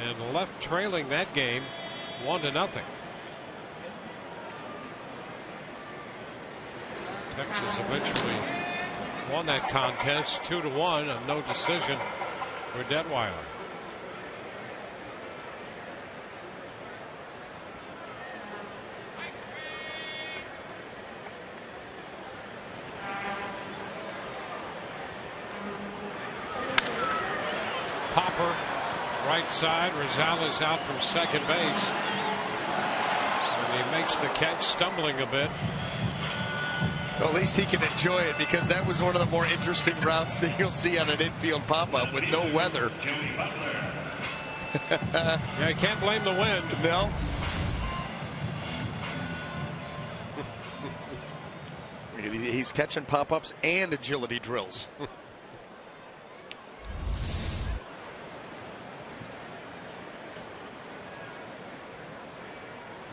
And left trailing that game 1-0. Texas eventually won that contest 2-1, a no decision for Detweiler. Popper, right side. Rosales out from second base. And he makes the catch, stumbling a bit. Well, at least he can enjoy it, because that was one of the more interesting routes that you'll see on an infield pop-up with no weather. Yeah, you can't blame the wind. No. He's catching pop-ups and agility drills.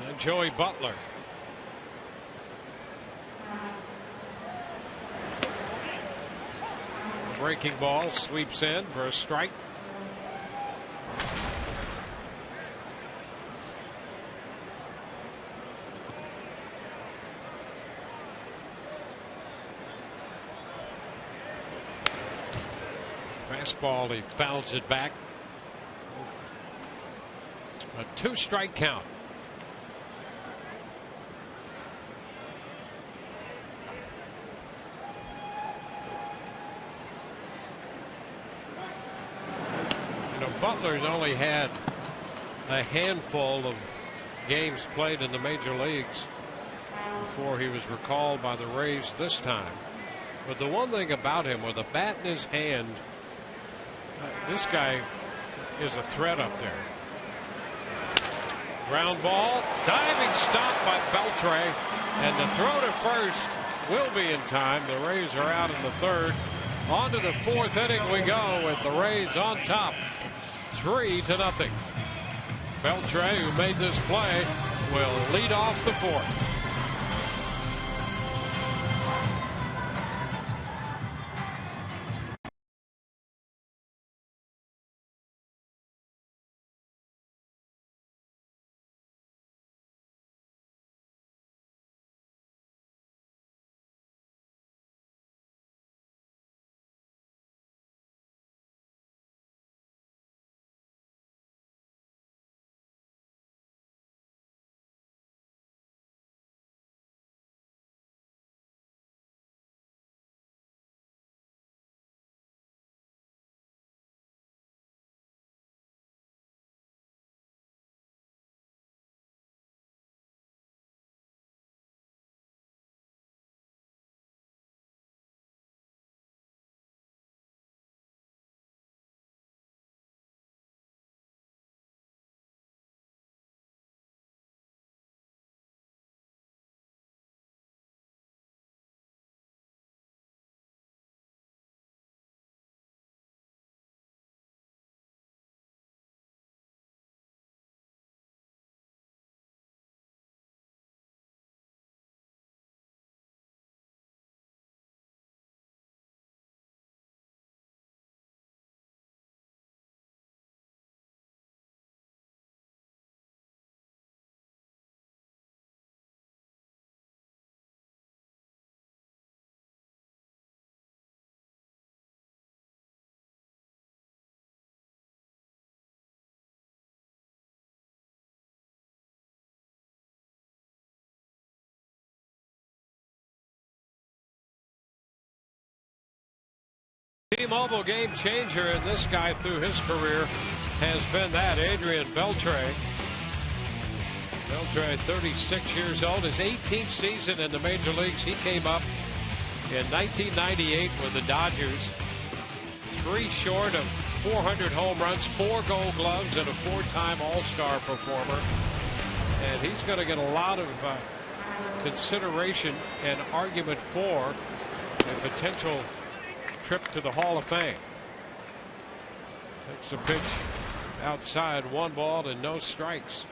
And Joey Butler. Breaking ball sweeps in for a strike. Fastball, he fouls it back. A 2-strike count. Butler's only had a handful of games played in the major leagues before he was recalled by the Rays this time. But the one thing about him, with a bat in his hand, this guy is a threat up there. Ground ball, diving stop by Beltre, and the throw to first will be in time. The Rays are out in the third. On to the fourth inning we go, with the Rays on top, 3-0. Beltre, who made this play, will lead off the fourth. T-Mobile game changer, and this guy through his career has been that. Adrian Beltre. Beltre, 36 years old, his 18th season in the major leagues. He came up in 1998 with the Dodgers. 3 short of 400 home runs, 4 Gold Gloves, and a 4-time All-Star performer. And he's going to get a lot of consideration and argument for a potential trip to the Hall of Fame. Takes a pitch outside, 1 ball and no strikes.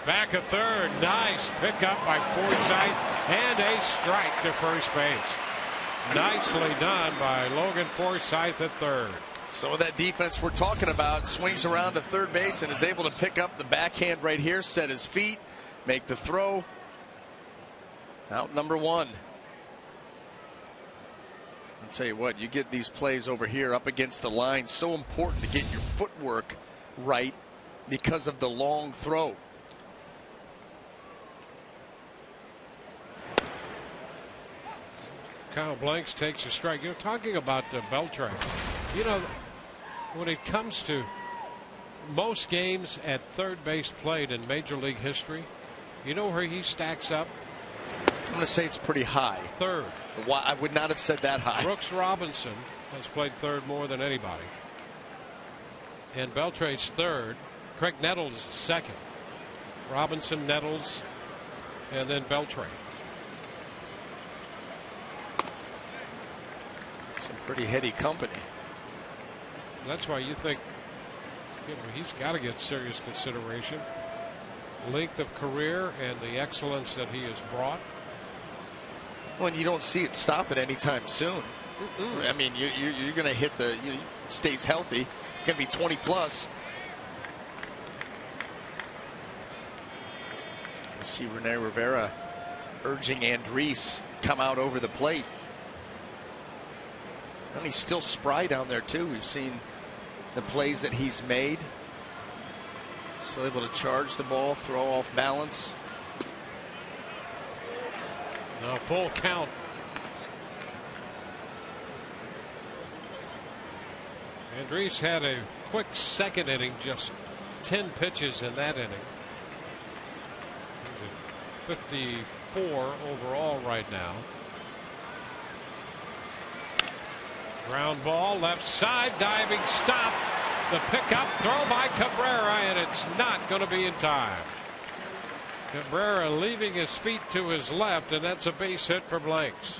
Back at third, nice pickup by Forsythe, and a strike to first base. Nicely done by Logan Forsythe at third. Some of that defense we're talking about, swings around to third base and is able to pick up the backhand right here, set his feet, make the throw. Out number 1. I'll tell you what, you get these plays over here up against the line, so important to get your footwork right because of the long throw. Kyle Blanks takes a strike. You're talking about Beltre. You know, when it comes to most games at third base played in Major League history, you know where he stacks up? I'm going to say it's pretty high. Third. I would not have said that high. Brooks Robinson has played third more than anybody. And Beltre's third. Craig Nettles second. Robinson, Nettles, and then Beltre. Some pretty heady company. That's why you think, you know, he's got to get serious consideration. Length of career and the excellence that he has brought. Well, and you don't see it stop at any time soon. I mean, you're going to hit the, stays healthy, going to be 20 plus. You see Rene Rivera urging Andriese come out over the plate. And he's still spry down there too. We've seen the plays that he's made. Still able to charge the ball, throw off balance. Now full count. Andriese had a quick second inning, just 10 pitches in that inning. He's at 54 overall right now. Ground ball, left side, diving stop. The pickup, throw by Cabrera, and it's not going to be in time. Cabrera leaving his feet to his left, and that's a base hit for Blanks.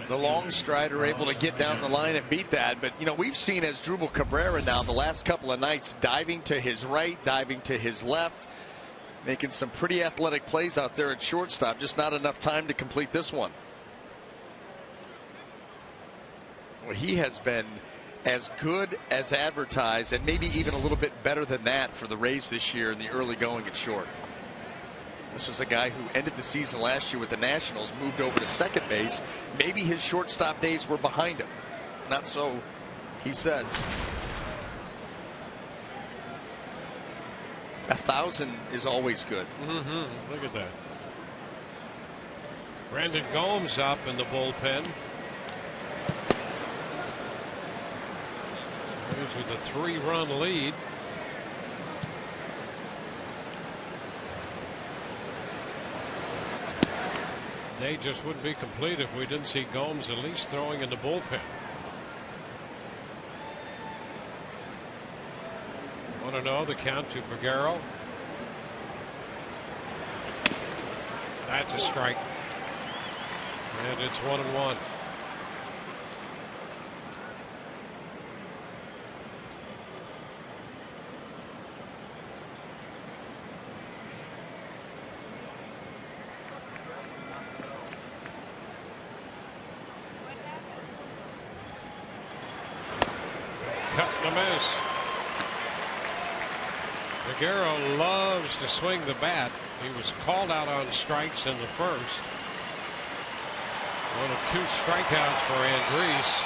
The long strider able to get down the line and beat that. But, we've seen Asdrubal Cabrera now the last couple of nights diving to his right, diving to his left, making some pretty athletic plays out there at shortstop. Just not enough time to complete this one. Well, he has been as good as advertised, and maybe even a little bit better than that for the Rays this year in the early going at short. This was a guy who ended the season last year with the Nationals, moved over to second base. Maybe his shortstop days were behind him. Not so, he says. 1,000 is always good. Look at that. Brandon Gomes up in the bullpen. With a 3-run lead. They just wouldn't be complete if we didn't see Gomes at least throwing in the bullpen. Want to know the count to Peguero? That's a strike. And it's 1-1. Cut and a miss. Peguero loves to swing the bat. He was called out on strikes in the first. 1 of 2 strikeouts for Andriese.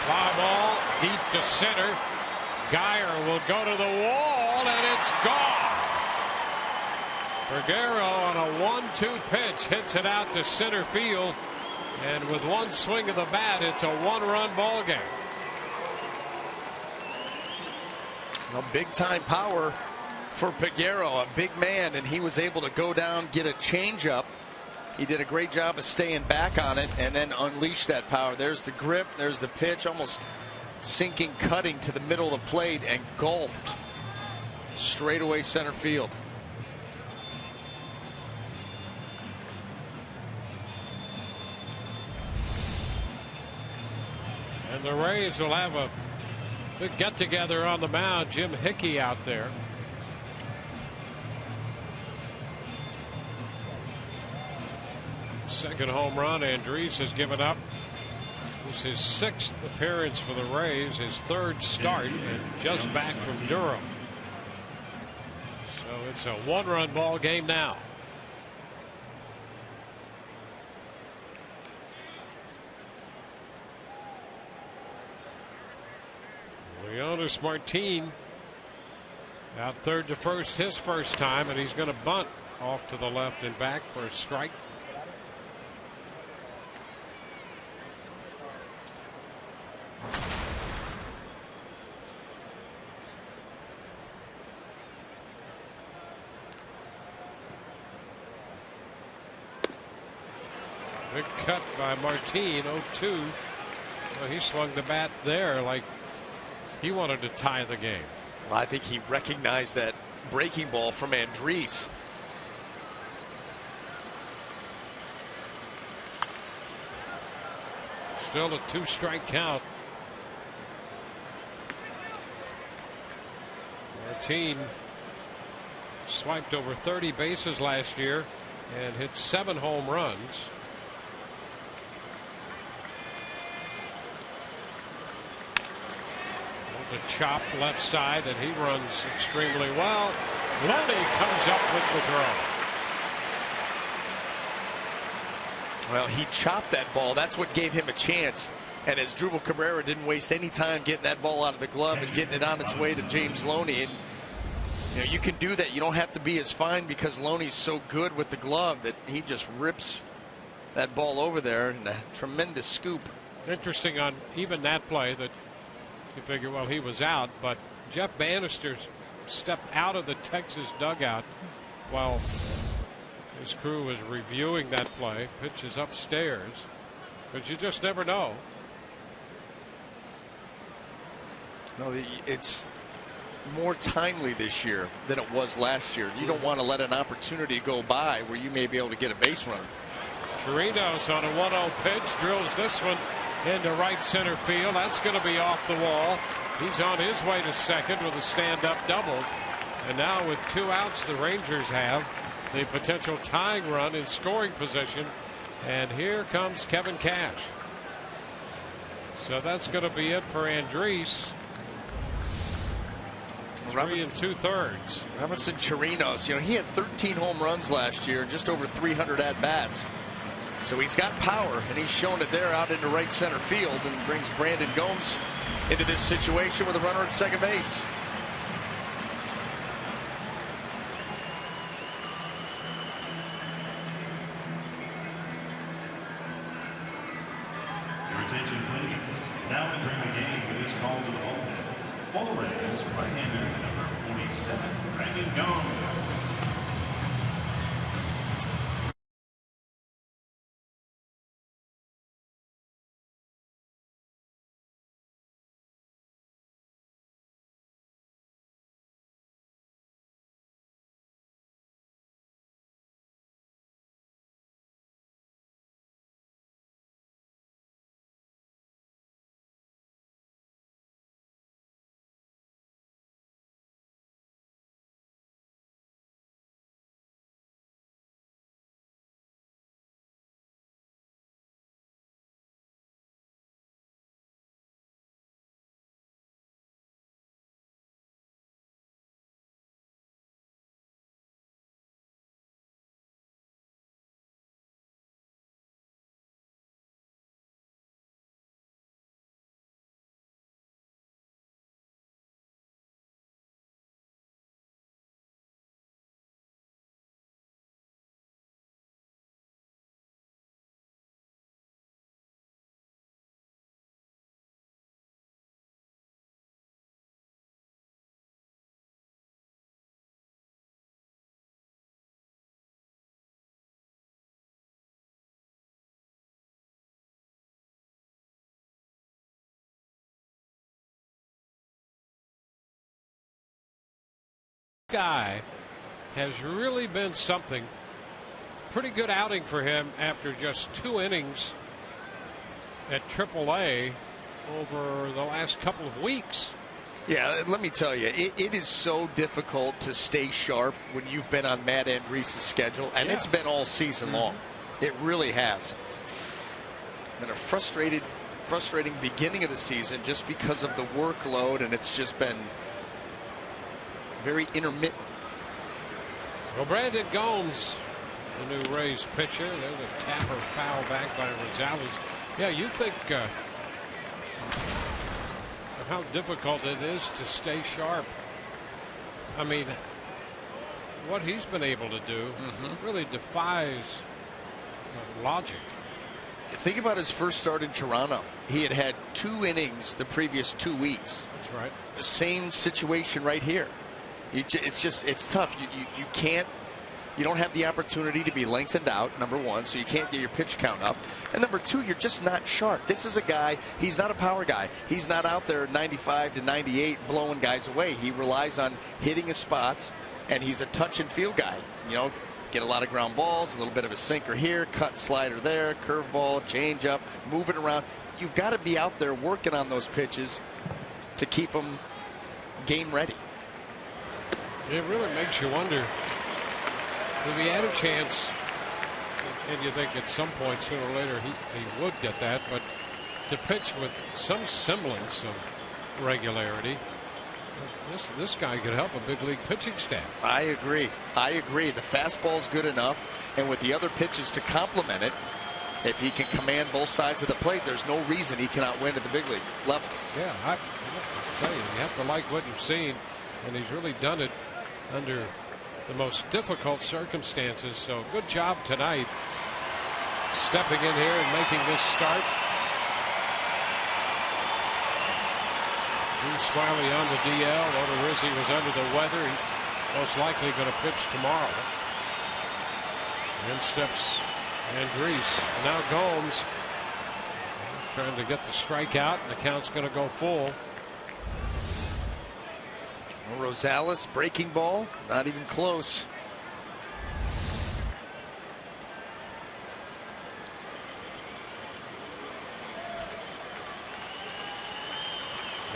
Fly to center. Geyer will go to the wall, and it's gone. Peguero on a 1-2 pitch hits it out to center field, and with one swing of the bat, it's a one-run ball game. Big time power for Peguero, a big man, and he was able to go down, get a changeup. He did a great job of staying back on it and then unleash that power. There's the grip, there's the pitch, almost sinking, cutting to the middle of the plate, and golfed straightaway center field. And the Rays will have a big get-together on the mound. Jim Hickey out there. Second home run Andriese has given up. This is his 6th appearance for the Rays, his 3rd start, and just back from Durham. So it's a one-run ball game now. Leonys Martin out third to first his first time, and he's going to bunt off to the left and back for a strike. Big cut by Martin, 0-2. Well, he swung the bat there like he wanted to tie the game. Well, I think he recognized that breaking ball from Andriese. Still a 2-strike count. Martin swiped over 30 bases last year and hit 7 home runs. The chop left side, and he runs extremely well. Loney comes up with the throw. Well, he chopped that ball. That's what gave him a chance. And as Drupal Cabrera didn't waste any time getting that ball out of the glove and getting it on its way to James Loney. And you can do that. You don't have to be as fine because Loney's so good with the glove that he just rips that ball over there in a tremendous scoop. Interesting on even that play that you figure, well, he was out, but Jeff Bannister stepped out of the Texas dugout while his crew was reviewing that play. Pitch is upstairs, but you just never know. No, it's more timely this year than it was last year. You don't want to let an opportunity go by where you may be able to get a base runner. Chirinos on a 1-0 pitch drills this one into right center field. That's going to be off the wall. He's on his way to second with a stand-up double. And now with 2 outs, the Rangers have the potential tying run in scoring position. And here comes Kevin Cash. So that's going to be it for Andriese. 3 2/3. Robinson Chirinos, he had 13 home runs last year, just over 300 at-bats. So he's got power, and he's shown it there out into right center field, and brings Brandon Gomes into this situation with a runner at second base. Your attention, please. Now entering the game with this call to the ballpark. Orioles right-hander number 47, Brandon Gomes. guy has really been something. Pretty good outing for him after just 2 innings at AAA over the last couple of weeks. Yeah, let me tell you, it is so difficult to stay sharp when you've been on Matt Andries's schedule, and it's been all season long. It really has. Been a frustrating beginning of the season just because of the workload, and it's just been very intermittent. Well, Brandon Gomes, the new Rays pitcher, there's a tapper foul back by Rosales. Yeah, you think how difficult it is to stay sharp. I mean, what he's been able to do really defies logic. Think about his first start in Toronto. He had had 2 innings the previous 2 weeks. That's right. The same situation right here. It's tough. You can't. You don't have the opportunity to be lengthened out, number one, so you can't get your pitch count up. And number 2, you're just not sharp. This is a guy, he's not a power guy. He's not out there 95 to 98 blowing guys away. He relies on hitting his spots, and he's a touch and feel guy. You know, get a lot of ground balls, a little bit of a sinker here, cut slider there, curveball, change up, move it around. You've got to be out there working on those pitches to keep them game ready. It really makes you wonder if he had a chance, and you think at some point sooner or later he would get that, but to pitch with some semblance of regularity, this guy could help a big league pitching staff. I agree. The fastball's good enough, and with the other pitches to complement it, if he can command both sides of the plate, there's no reason he cannot win at the big league level. Yeah, I tell you have to like what you've seen, and he's really done it under the most difficult circumstances. So good job tonight stepping in here and making this start. Drew Smiley on the DL. Odorizzi was under the weather. He's most likely going to pitch tomorrow. In steps Andriese. Now Gomes trying to get the strikeout, and the count's going to go full. Rosales breaking ball, not even close.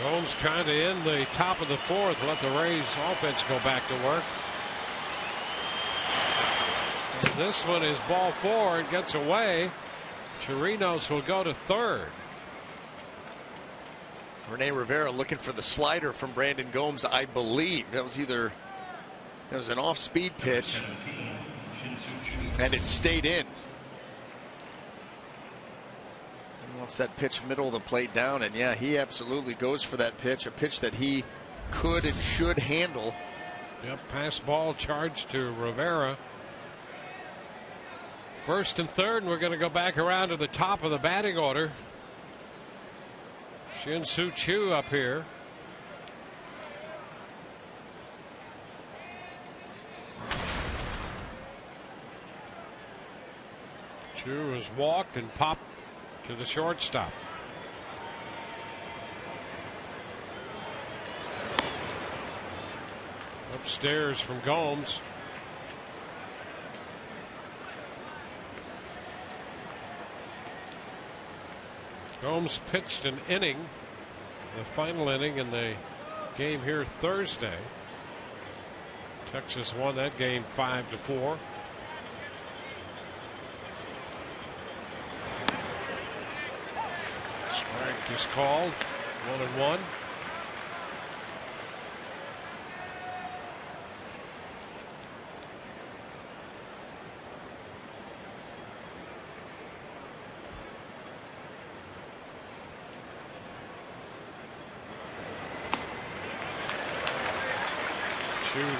Gomes trying to end the top of the 4th, let the Rays offense go back to work. And this one is ball 4 and gets away. Chirinos will go to 3rd. Rene Rivera looking for the slider from Brandon Gomes, I believe. That was an off-speed pitch, and it stayed in. He wants that pitch middle of the plate down, and yeah, he absolutely goes for that pitch, a pitch that he could and should handle. Yep, pass ball charged to Rivera. 1st and 3rd, and we're going to go back around to the top of the batting order. Shin-Soo Choo up here. Choo has walked and popped to the shortstop. Upstairs from Gomes. Gomes pitched an inning, the final inning in the game here Thursday. Texas won that game 5-4. Strike is called. 1-1.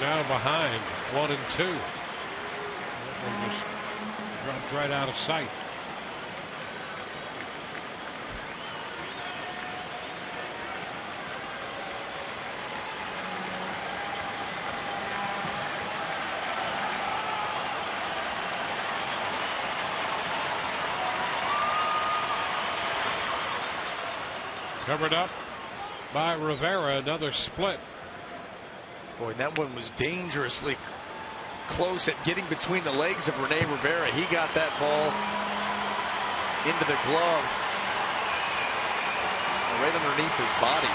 Now behind 1-2. That one just dropped right out of sight. Covered up by Rivera, another split. Boy, that one was dangerously close at getting between the legs of Rene Rivera. He got that ball into the glove, right underneath his body.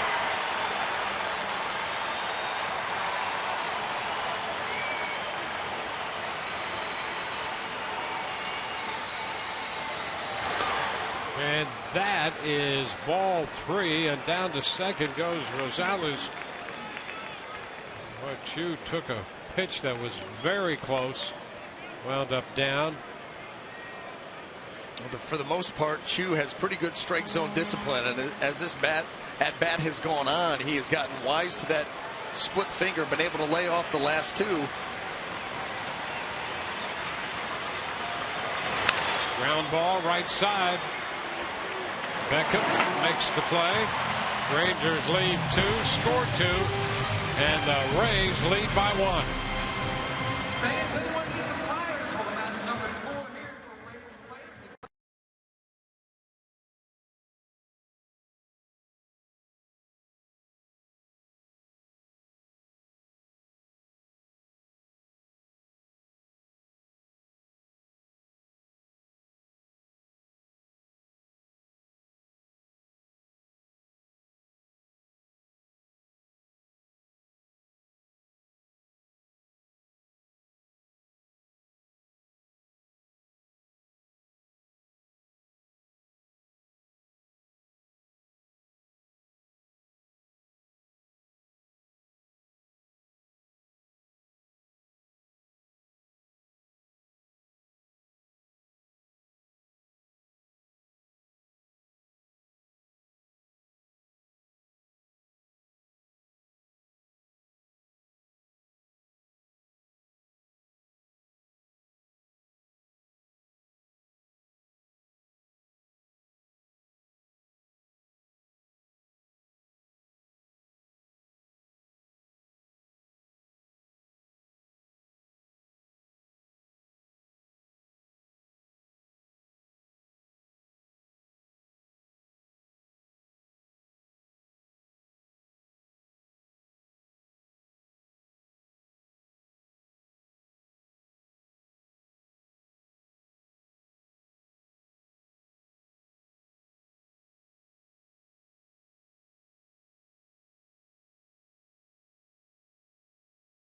And that is ball 3, and down to second goes Rosales. Well, CHOO took a pitch that was very close, wound up down. Well, for the most part, CHOO has pretty good strike zone discipline, and as this at bat has gone on, he has gotten wise to that split finger, been able to lay off the last 2. Ground ball right side. Beckham makes the play. Rangers lead 2, score 2, and the Rays lead by 1.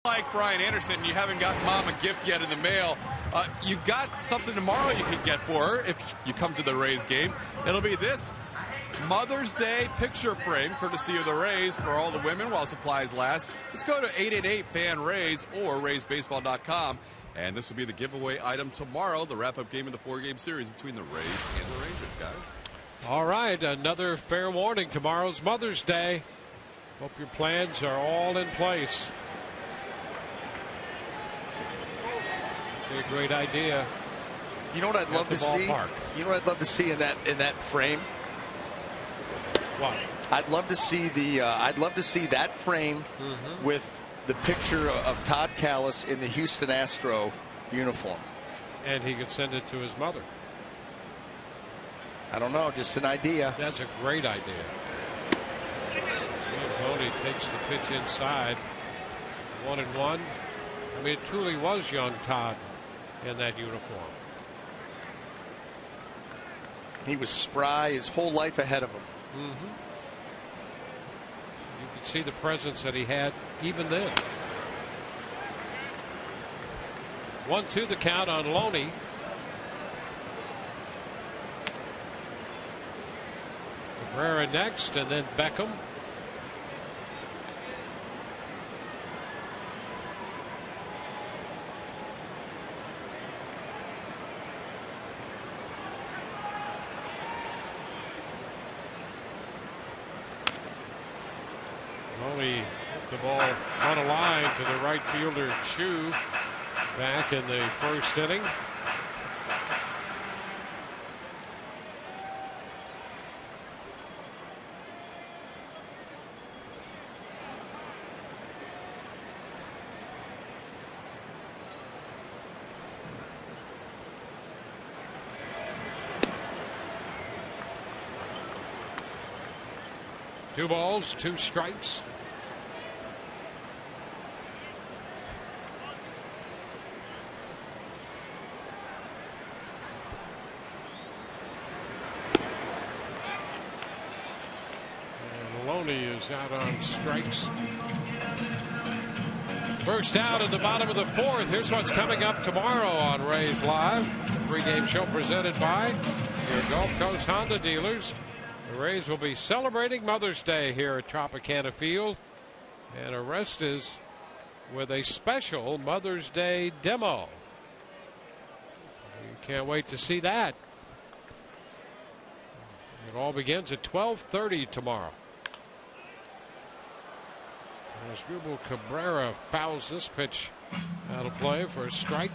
Like Brian Anderson, you haven't gotten Mom a gift yet in the mail. You got something tomorrow you can get for her if you come to the Rays game. It'll be this Mother's Day picture frame, courtesy of the Rays, for all the women while supplies last. Just go to 888-FAN-RAYS or RaysBaseball.com. And this will be the giveaway item tomorrow, the wrap-up game of the 4-game series between the Rays and the Rangers, guys. All right, another fair warning. Tomorrow's Mother's Day. Hope your plans are all in place. Be a great idea. You know what I'd love to see? You know what I'd love to see in that frame? What? I'd love to see that frame with the picture of Todd Callis in the Houston Astro uniform. And he could send it to his mother. I don't know, just an idea. That's a great idea. Tony takes the pitch inside. 1-1. I mean, it truly was young Todd in that uniform. He was spry, his whole life ahead of him. You could see the presence that he had even then. 1-2 the count on Loney. Cabrera next, and then Beckham. Loney put the ball on a line to the right fielder CHOO back in the first inning. Two balls, 2 strikes. Leone is out on strikes. First out at the bottom of the fourth. Here's what's coming up tomorrow on Rays Live. Pre-game show presented by your Gulf Coast Honda dealers. The Rays will be celebrating Mother's Day here at Tropicana Field. And Orestes with a special Mother's Day demo. You can't wait to see that. It all begins at 12:30 tomorrow. Asdrubal Cabrera fouls this pitch out of play for a strike.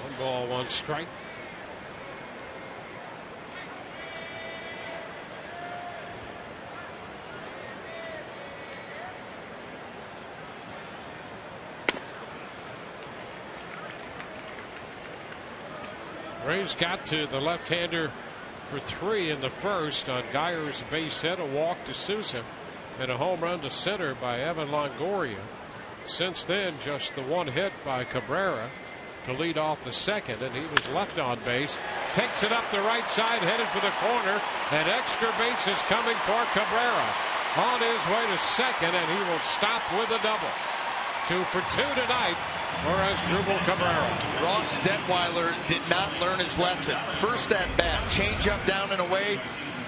One ball, one strike. Rays got to the left-hander for 3 in the first on Geyer's base hit, a walk to Sousa, and a home run to center by Evan Longoria. Since then, just the one hit by Cabrera to lead off the second, and he was left on base. Takes it up the right side, headed for the corner, and extra base is coming for Cabrera. On his way to second, and he will stop with a double. 2 for 2 tonight for Asdrubal Cabrera. Ross Detweiler did not learn his lesson. First at bat, change up down and away,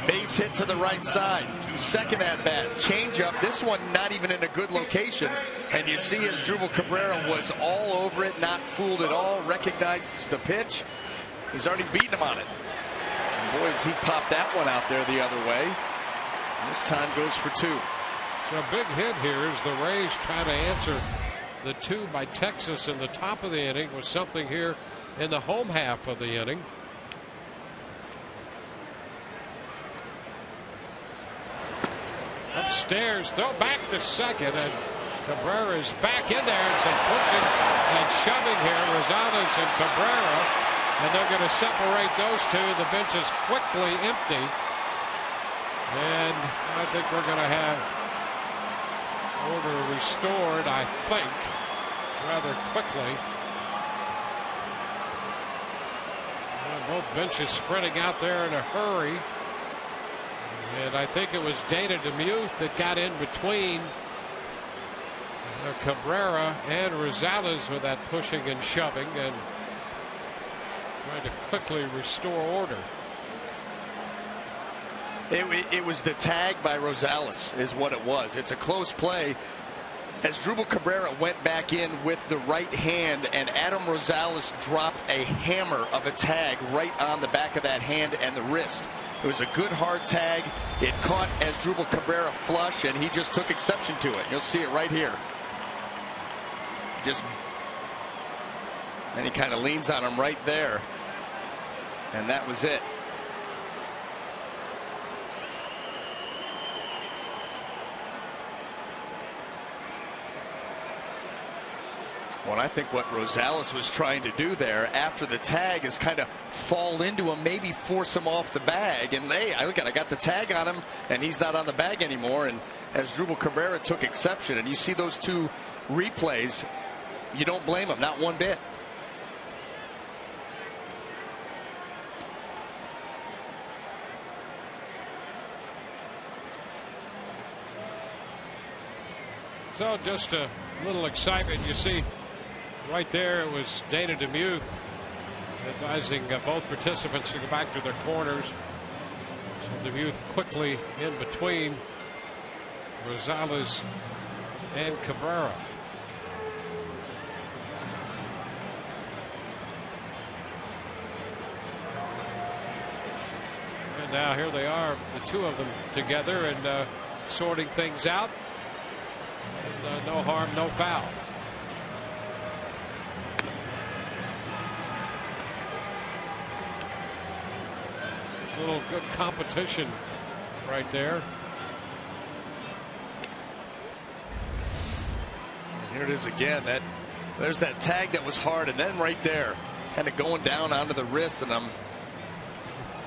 base hit to the right side. Second at bat, change up. This one not even in a good location. And you see Asdrubal Cabrera was all over it, not fooled at all, recognizes the pitch. He's already beaten him on it. And boys, he popped that one out there the other way. This time goes for 2. So a big hit here as the Rays try to answer the 2 by Texas in the top of the inning with something here in the home half of the inning. Upstairs, throw back to second, and Cabrera is back in there. And some pushing and shoving here, Rosales and Cabrera, and they're going to separate those 2. The bench is quickly empty, and I think we're going to have order restored, I think, rather quickly. Both benches spreading out there in a hurry. And I think it was Dana DeMuth that got in between Cabrera and Rosales with that pushing and shoving and trying to quickly restore order. It was the tag by Rosales is what it was. It's a close play. Asdrubal Cabrera went back in with the right hand, and Adam Rosales dropped a hammer of a tag right on the back of that hand and the wrist. It was a good hard tag. It caught Asdrubal Cabrera flush, and he just took exception to it. You'll see it right here. And he kind of leans on him right there, and that was it. Well, I think what Rosales was trying to do there after the tag is kind of fall into him, maybe force him off the bag. And hey, I got the tag on him, and he's not on the bag anymore. And Asdrubal Cabrera took exception. And you see those 2 replays, you don't blame him, not one bit. So just a little excitement. You see right there, it was Dana DeMuth advising both participants to go back to their corners. So DeMuth quickly in between Rosales and Cabrera. And now here they are, the 2 of them together and sorting things out. And, no harm, no foul. It's a little good competition right there. Here it is again. There's that tag that was hard, and then right there, kind of going down onto the wrist, and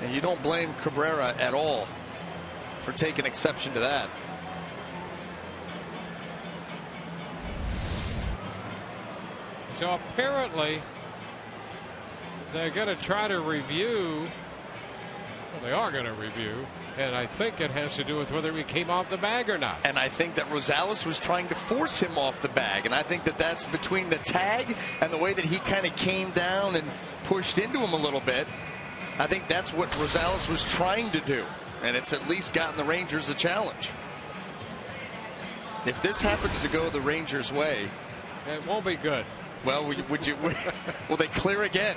And you don't blame Cabrera at all for taking exception to that. So apparently they're going to try to review. Well, they are going to review. And I think it has to do with whether he came off the bag or not. And I think that Rosales was trying to force him off the bag. And I think that that's between the tag and the way that he kind of came down and pushed into him a little bit. I think that's what Rosales was trying to do. And it's at least gotten the Rangers a challenge. If this happens to go the Rangers' way, it won't be good. Well, will they clear again?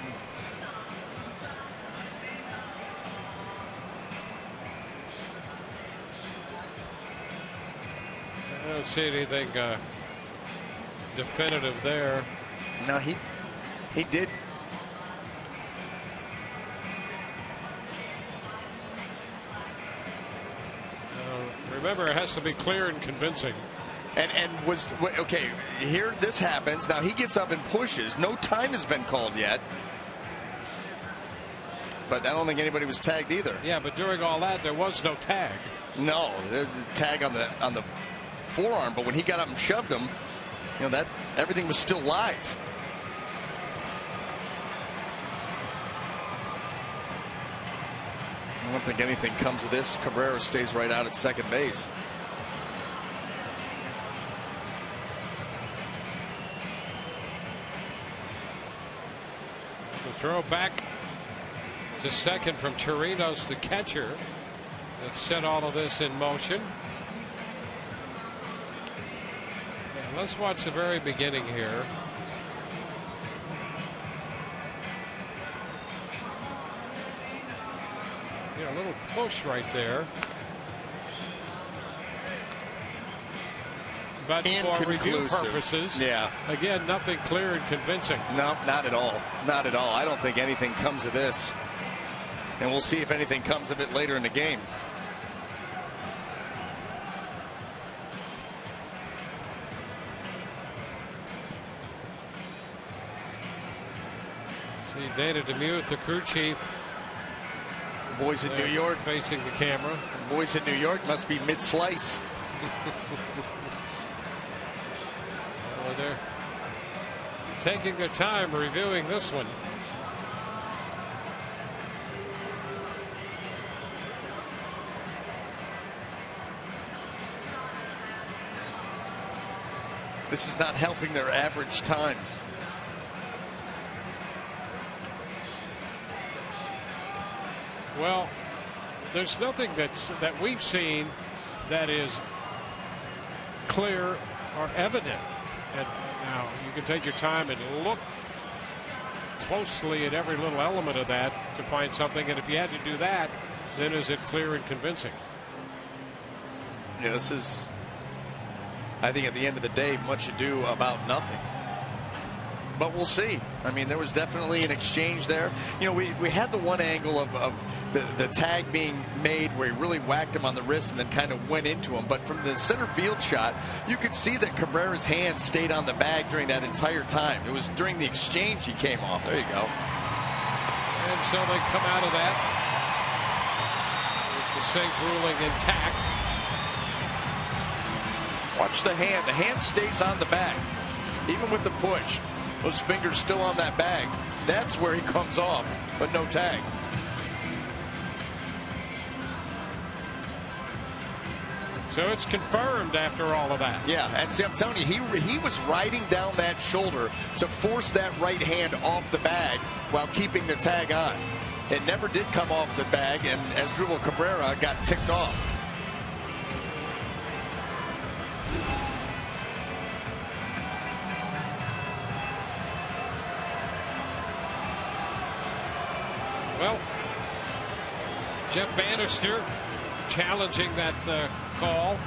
I don't see anything definitive there. No, he did. Remember, it has to be clear and convincing. And was okay. Here, this happens. Now he gets up and pushes. No time has been called yet. But I don't think anybody was tagged either. Yeah, but during all that, there was no tag. No, the tag on the forearm. But when he got up and shoved him, you know, that everything was still live. I don't think anything comes of this. Cabrera stays right out at second base. The throw back to second from Chirinos, the catcher, that set all of this in motion. And let's watch the very beginning here. Yeah, a little push right there. But for review purposes, yeah. Again, nothing clear and convincing. No, not at all. Not at all. I don't think anything comes of this. And we'll see if anything comes of it later in the game. See Dana DeMute, the crew chief. Boys in New York facing the camera. Boys in New York must be mid-slice. Well, they're taking their time reviewing this one. This is not helping their average time. Well, there's nothing that we've seen that is clear or evident. And now you can take your time and look closely at every little element of that to find something. And if you had to do that, then is it clear and convincing? Yeah, this is, I think at the end of the day, much ado about nothing. But we'll see. I mean, there was definitely an exchange there. You know, we had the one angle of the tag being made where he really whacked him on the wrist and then kind of went into him. But from the center field shot, you could see that Cabrera's hand stayed on the bag during that entire time. It was during the exchange he came off. There you go. And so they come out of that with the safe ruling intact. Watch the hand. The hand stays on the bag, even with the push. Those fingers still on that bag. That's where he comes off, but no tag. So it's confirmed after all of that. Yeah, and see, I'm telling you, he was riding down that shoulder to force that right hand off the bag while keeping the tag on. It never did come off the bag, and Asdrubal Cabrera got ticked off. Well, Jeff Bannister challenging that call.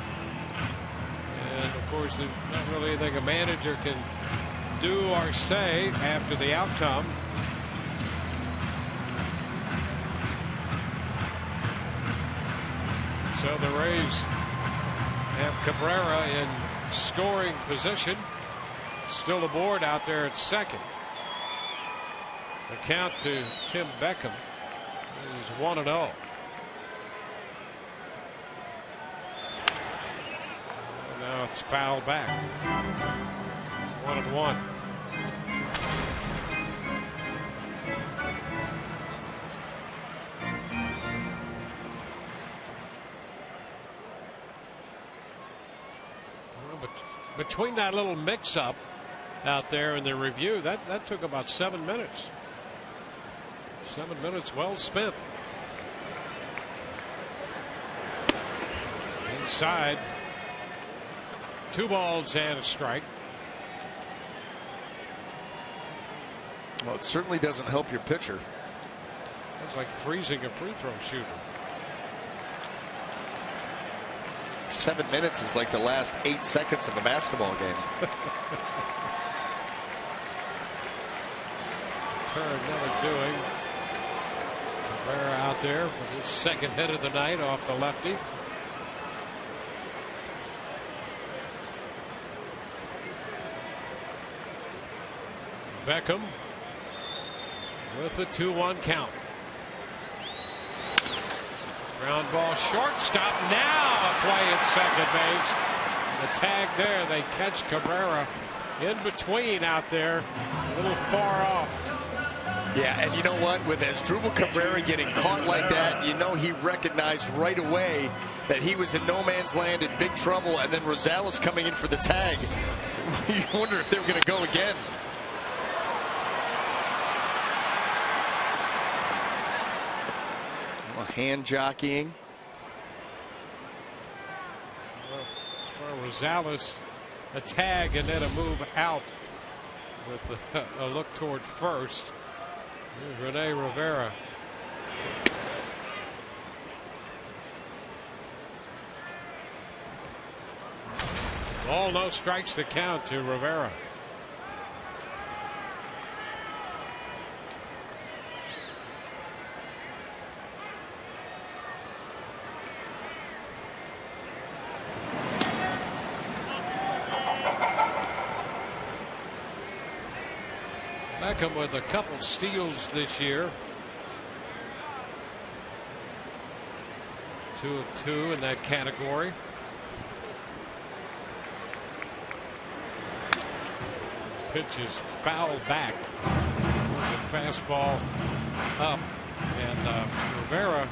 And, of course, there's not really anything a manager can do or say after the outcome. So the Rays have Cabrera in scoring position. Still aboard out there at second. The count to Tim Beckham. He's 1-0. Now it's fouled back. 1-1. Between that little mix-up out there in the review, that took about 7 minutes. 7 minutes well spent. Inside. 2 balls and a strike. Well, it certainly doesn't help your pitcher. It's like freezing a free throw shooter. 7 minutes is like the last 8 seconds of a basketball game. Turn never doing. Cabrera out there with his second hit of the night off the lefty. Beckham with the 2-1 count. Ground ball shortstop. Now a play at second base. The tag there. They catch Cabrera in between out there, a little far off. Yeah, and you know what? With Asdrubal Cabrera getting caught like that, you know he recognized right away that he was in no man's land, in big trouble, and then Rosales coming in for the tag. You wonder if they were going to go again. Hand jockeying. For Rosales, a tag and then a move out with a look toward first. Here's Rene Rivera. Ball, no strikes the count to Rivera. Beckham with a couple steals this year. 2 of 2 in that category. Pitch is fouled back. The fastball up, and Rivera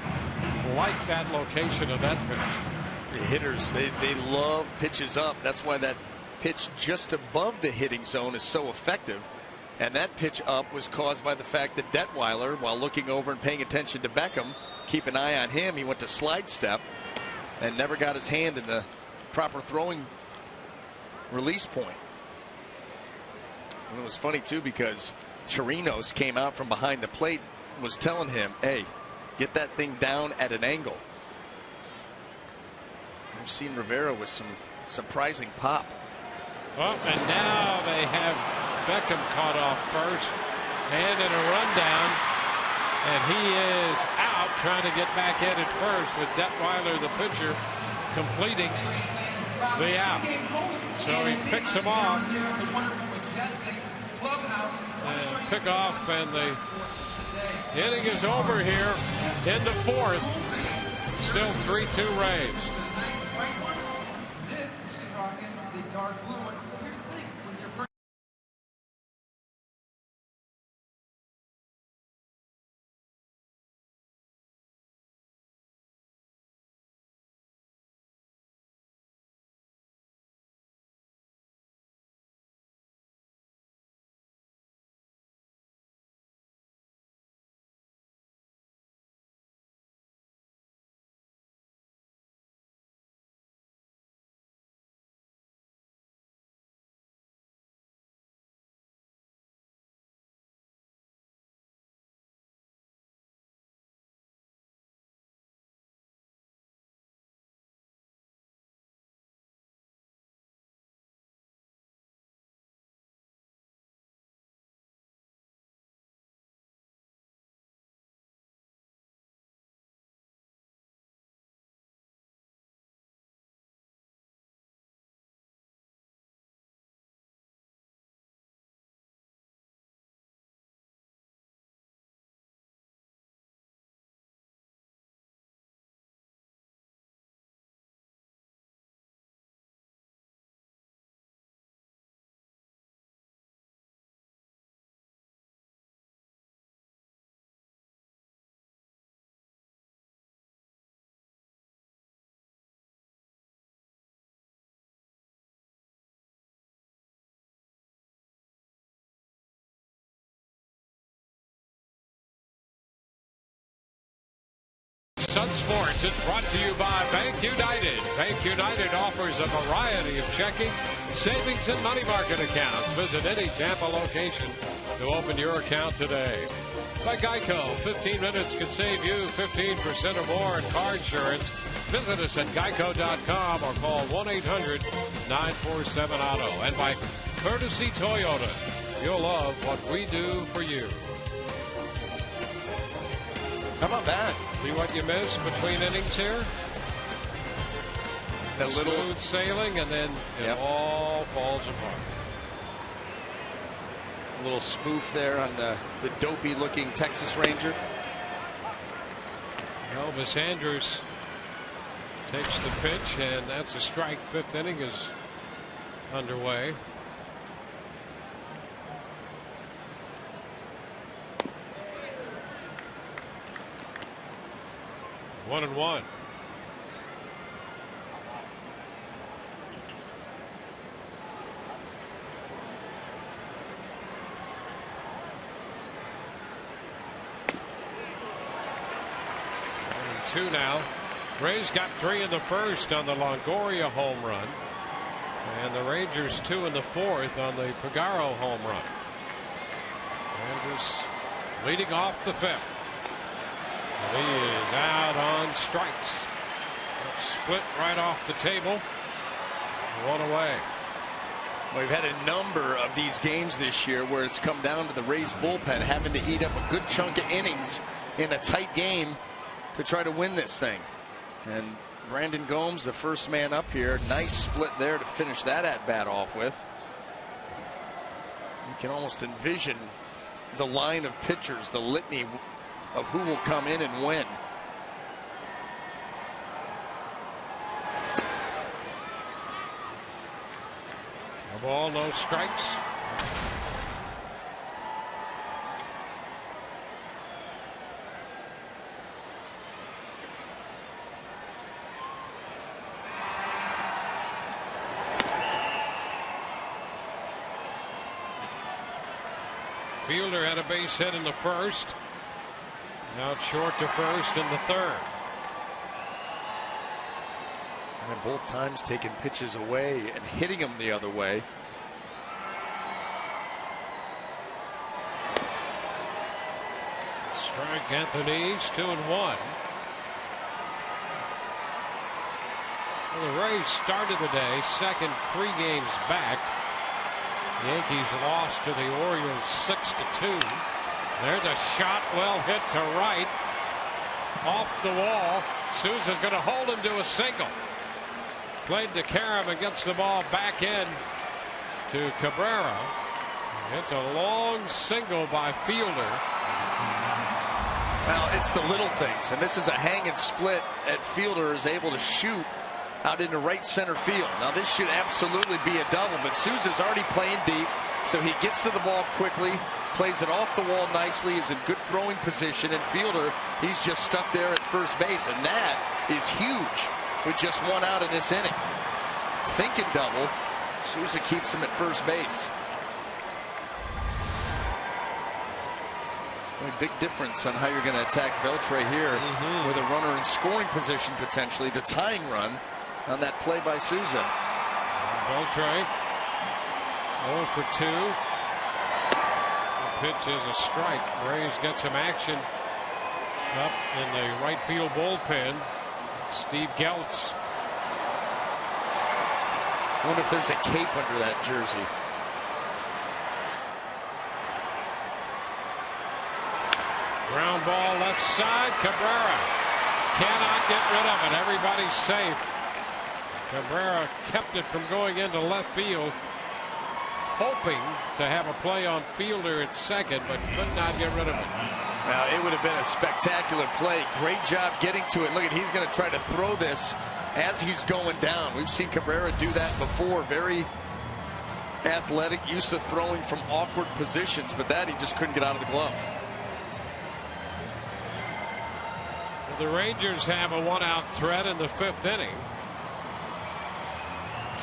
liked that location of that pitch. The hitters, they love pitches up. That's why that pitch just above the hitting zone is so effective. And that pitch up was caused by the fact that Detweiler, while looking over and paying attention to Beckham, keep an eye on him, he went to slide step and never got his hand in the proper throwing release point. And it was funny too, because Chirinos came out from behind the plate, was telling him, hey, get that thing down at an angle. We've seen Rivera with some surprising pop. Well, and now they have Beckham caught off first and in a rundown, and he is out trying to get back in at first with Detweiler, the pitcher, completing the out. So he picks him off and pick off, and the inning is over here in the 4th. Still 3-2 Rays. This is rocking the dark blue one. Sun Sports is brought to you by Bank United. Bank United offers a variety of checking, savings, and money market accounts. Visit any Tampa location to open your account today. By Geico, 15 minutes can save you 15% or more in car insurance. Visit us at geico.com or call 1-800-947-AUTO. And by Courtesy Toyota, you'll love what we do for you. How about that? See what you missed between innings here? That little smooth sailing, and then it all falls apart. A little spoof there on the dopey-looking Texas Ranger. Elvis Andrus takes the pitch, and that's a strike. Fifth inning is underway. One and one. Two now. Rays got 3 in the first on the Longoria home run, and the Rangers 2 in the fourth on the Pagaro home run. Andrus leading off the fifth. And he is out on strikes. Split right off the table. One away. Well, we've had a number of these games this year where it's come down to the Rays bullpen having to eat up a good chunk of innings in a tight game to try to win this thing. And Brandon Gomes, the first man up here. Nice split there to finish that at bat off with. You can almost envision the line of pitchers, the litany of who will come in and when. No ball, no strikes. Fielder had a base hit in the first. Out short to first in the third. And both times taking pitches away and hitting them the other way. Strike Anthony's 2-1. Well, the Rays started the day second 3 games back. The Yankees lost to the Orioles 6-2. There's a shot well hit to right. Off the wall. Sousa's going to hold him to a single. Played to Karam and gets the ball back in to Cabrera. It's a long single by Fielder. Well, it's the little things, and this is a hang and split that Fielder is able to shoot out into right center field. Now this should absolutely be a double, but Sousa's already playing deep, so he gets to the ball quickly, plays it off the wall nicely, is in good throwing position, and Fielder, he's just stuck there at first base, and that is huge with just 1 out in this inning. Thinking double, Sousa keeps him at first base. A big difference on how you're going to attack Beltre here with a runner in scoring position potentially, the tying run on that play by Sousa. Beltre 0 for 2. The pitch is a strike. Rays get some action up in the right field bullpen. Steve Geltz. Wonder if there's a cape under that jersey. Ground ball left side. Cabrera cannot get rid of it. Everybody's safe. Cabrera kept it from going into left field, hoping to have a play on Fielder at second, but could not get rid of it. Now, it would have been a spectacular play. Great job getting to it. Look at, he's going to try to throw this as he's going down. We've seen Cabrera do that before. Very athletic, used to throwing from awkward positions, but that he just couldn't get out of the glove. The Rangers have a 1-out threat in the 5th inning.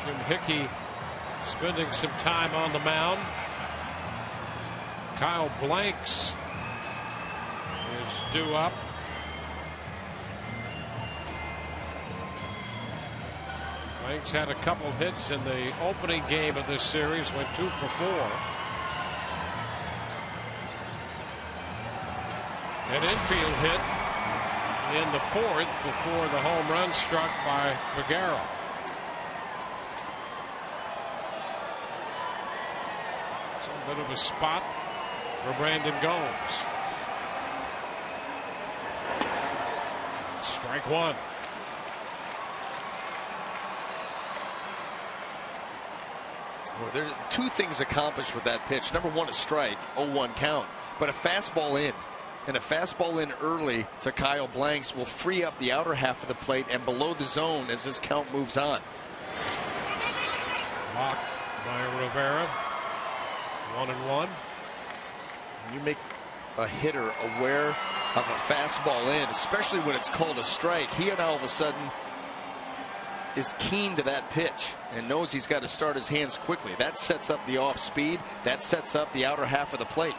Jim Hickey spending some time on the mound. Kyle Blanks is due up. Blanks had a couple hits in the opening game of this series, went 2 for 4. An infield hit in the 4th before the home run struck by Peguero. It's a bit of a spot for Brandon Gomes. Strike 1. Well, there are 2 things accomplished with that pitch. Number 1, a strike, 0-1 count, but a fastball in. And a fastball in early to Kyle Blanks will free up the outer half of the plate and below the zone as this count moves on. Blocked by Rivera. 1-1. You make a hitter aware of a fastball in, especially when it's called a strike. He now all of a sudden is keen to that pitch and knows he's got to start his hands quickly. That sets up the off speed. That sets up the outer half of the plate.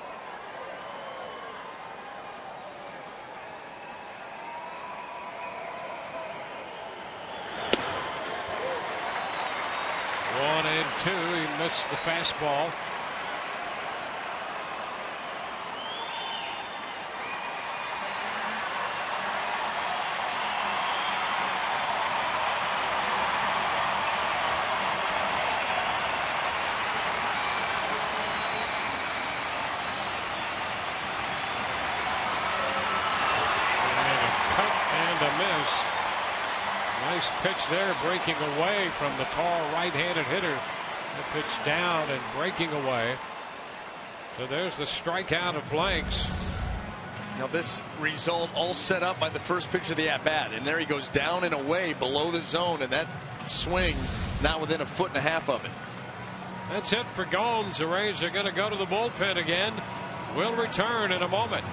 He missed the fastball. And a cut and a miss. Nice pitch there, breaking away from the tall right-handed hitter. The pitch down and breaking away. So there's the strikeout of Blanks. Now this result all set up by the first pitch of the at-bat, and there he goes down and away below the zone, and that swing not within 1.5 feet of it. That's it for Gomes. The Rays are going to go to the bullpen again. We'll return in a moment.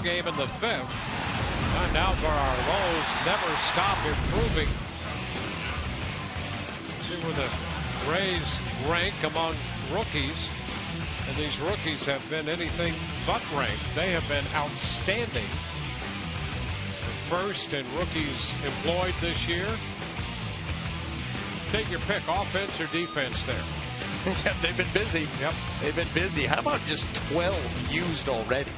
Game in the 5th. Time now for our Roles never stop improving. See where the Rays rank among rookies. And these rookies have been anything but ranked. They have been outstanding. First in rookies employed this year. Take your pick, offense or defense there. Yep, they've been busy. Yep. They've been busy. How about just 12 used already?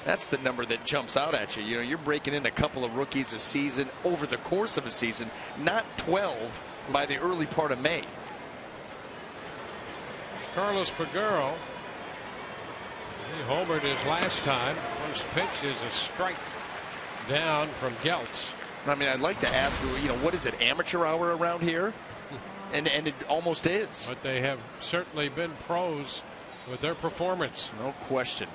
That's the number that jumps out at you. You know, you're breaking in a couple of rookies a season over the course of a season, not 12 by the early part of May. Carlos Peguero. He homered his last time. First pitch is a strike down from Geltz. I mean, I'd like to ask, you know, what is it, amateur hour around here? And it almost is. But they have certainly been pros with their performance. No question.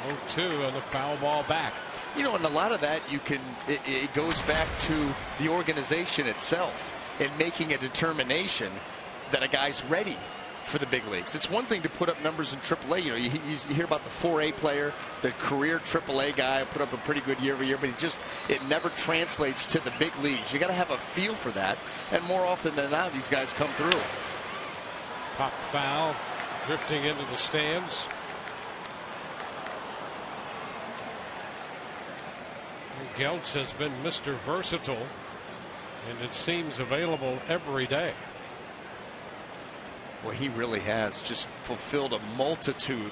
Oh, 2 on the foul ball back. You know, and a lot of that it goes back to the organization itself and making a determination that a guy's ready for the big leagues. It's one thing to put up numbers in AAA. You know, you hear about the 4A player, the career AAA guy, put up a pretty good year every year, but it never translates to the big leagues. You got to have a feel for that, and more often than not, these guys come through. Pop foul, drifting into the stands. Geltz has been Mr. Versatile, and it seems available every day. Well, he really has just fulfilled a multitude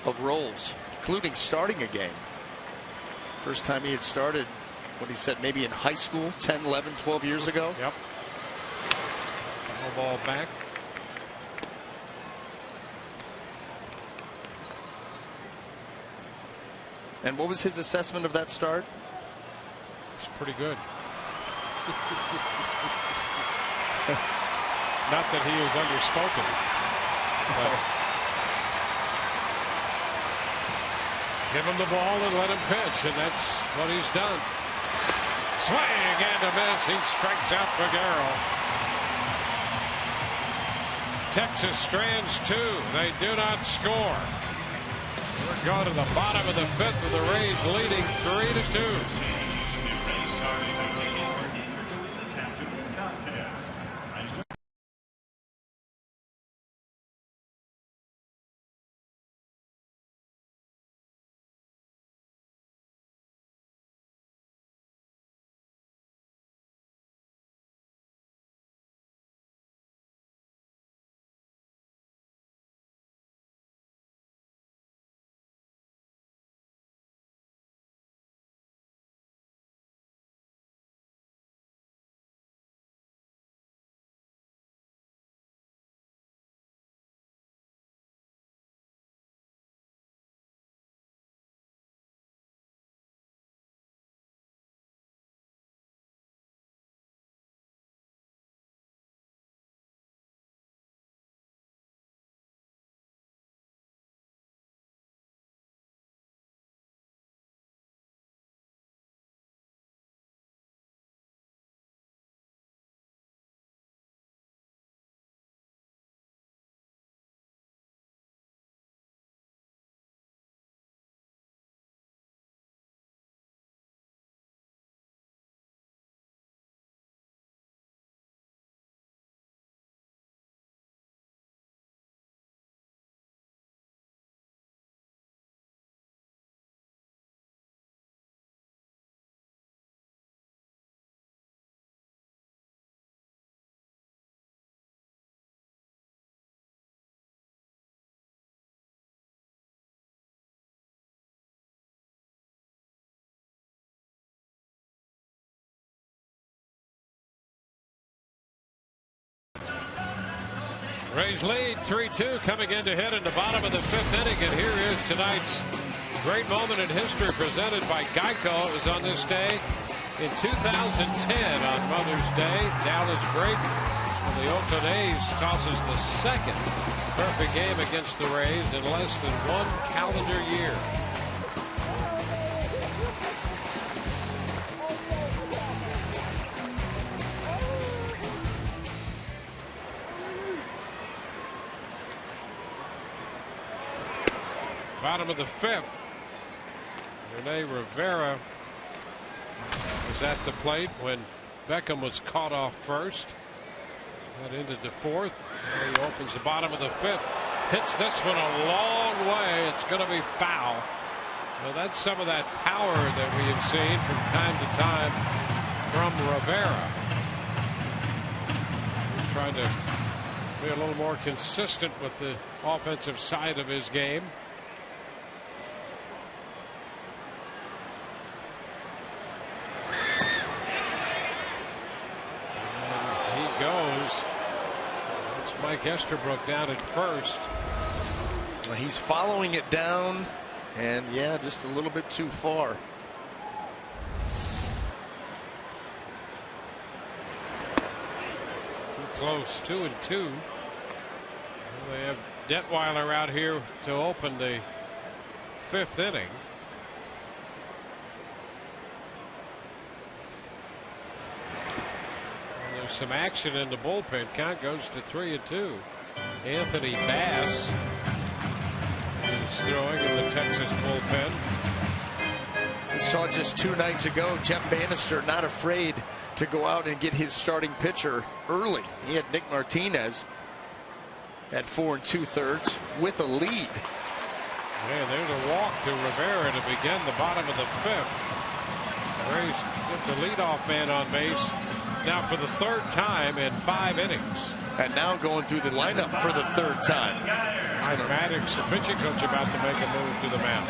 of roles, including starting a game. First time he had started, what he said, maybe in high school, 10, 11, 12 years ago. Yep. Foul ball back. And what was his assessment of that start? It's pretty good. Not that he was underspoken. Give him the ball and let him pitch, and that's what he's done. Swing and a miss. He strikes out Figueroa. Texas strands 2. They do not score. We're going to the bottom of the 5th with the Rays leading 3-2. Rays lead 3-2 coming in to hit in the bottom of the 5th inning, and here is tonight's great moment in history presented by Geico. It was on this day in 2010 on Mother's Day. Dallas break when the Oakland A's causes the 2nd perfect game against the Rays in less than 1 calendar year. Bottom of the 5th. Rene Rivera was at the plate when Beckham was caught off first. That ended the 4th. Now he opens the bottom of the 5th. Hits this one a long way. It's going to be foul. Well, that's some of that power that we have seen from time to time from Rivera. He's trying to be a little more consistent with the offensive side of his game. Goes. It's Mike Estabrook down at first. Well, he's following it down, and yeah, just a little bit too far. Too close. 2-2. They have Detweiler out here to open the 5th inning. some action in the bullpen. Count goes to 3-2. Anthony Bass is throwing in the Texas bullpen. We saw just 2 nights ago Jeff Bannister not afraid to go out and get his starting pitcher early. He had Nick Martinez at 4 2/3 with a lead. Man, there's a walk to Rivera to begin the bottom of the 5th. Rays get the leadoff man on base now for the 3rd time in 5 innings. And now going through the lineup for the 3rd time. Mike Maddox, the pitching coach, about to make a move to the mound.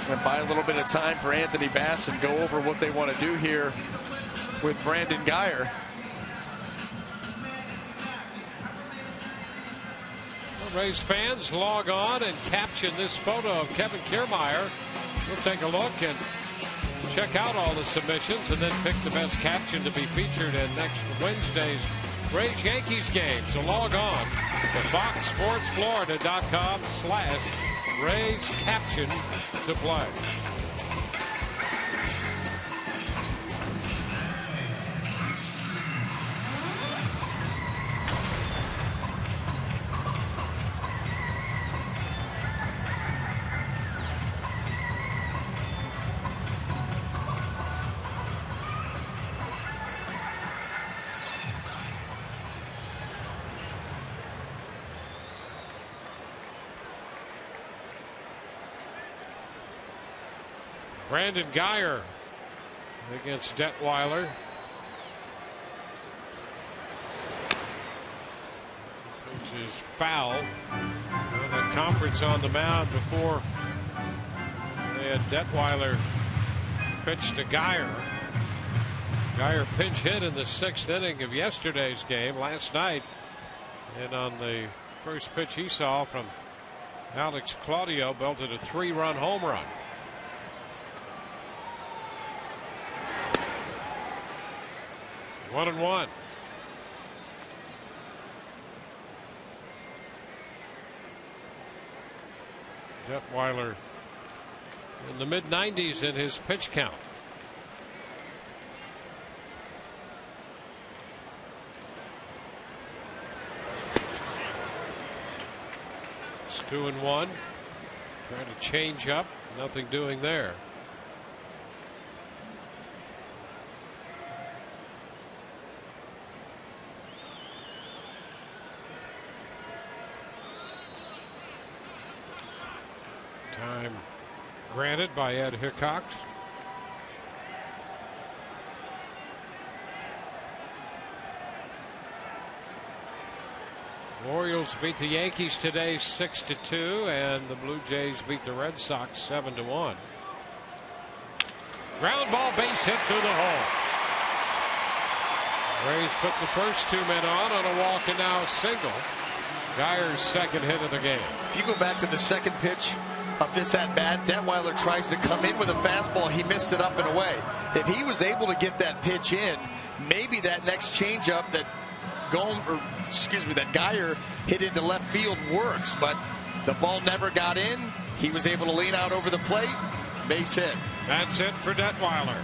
And buy a little bit of time for Anthony Bass and go over what they want to do here with Brandon Guyer. Rays fans, log on and caption this photo of Kevin Kiermaier. We'll take a look and check out all the submissions and then pick the best caption to be featured in next Wednesday's Rays-Yankees game. So log on to foxsportsflorida.com/Rays caption to play. Brandon Guyer against Detweiler. Which is foul. The conference on the mound before they had Detweiler pitch to Guyer. Guyer pinch hit in the 6th inning of yesterday's game last night. And on the first pitch he saw from Alex Claudio, belted a 3-run home run. 1-1. Detweiler in the mid-90s in his pitch count. It's 2-1. Trying to change up. Nothing doing there. Time granted by Ed Hickox. Orioles beat the Yankees today 6-2, and the Blue Jays beat the Red Sox 7-1. Ground ball, base hit through the hole. Rays put the first 2 men on a walk and now a single. Guyer's second hit of the game. If you go back to the second pitch of this at bat, Detweiler tries to come in with a fastball. He missed it up and away. If he was able to get that pitch in, maybe that next changeup that Guyer hit into left field works, but the ball never got in. He was able to lean out over the plate. Base hit. That's it for Detweiler.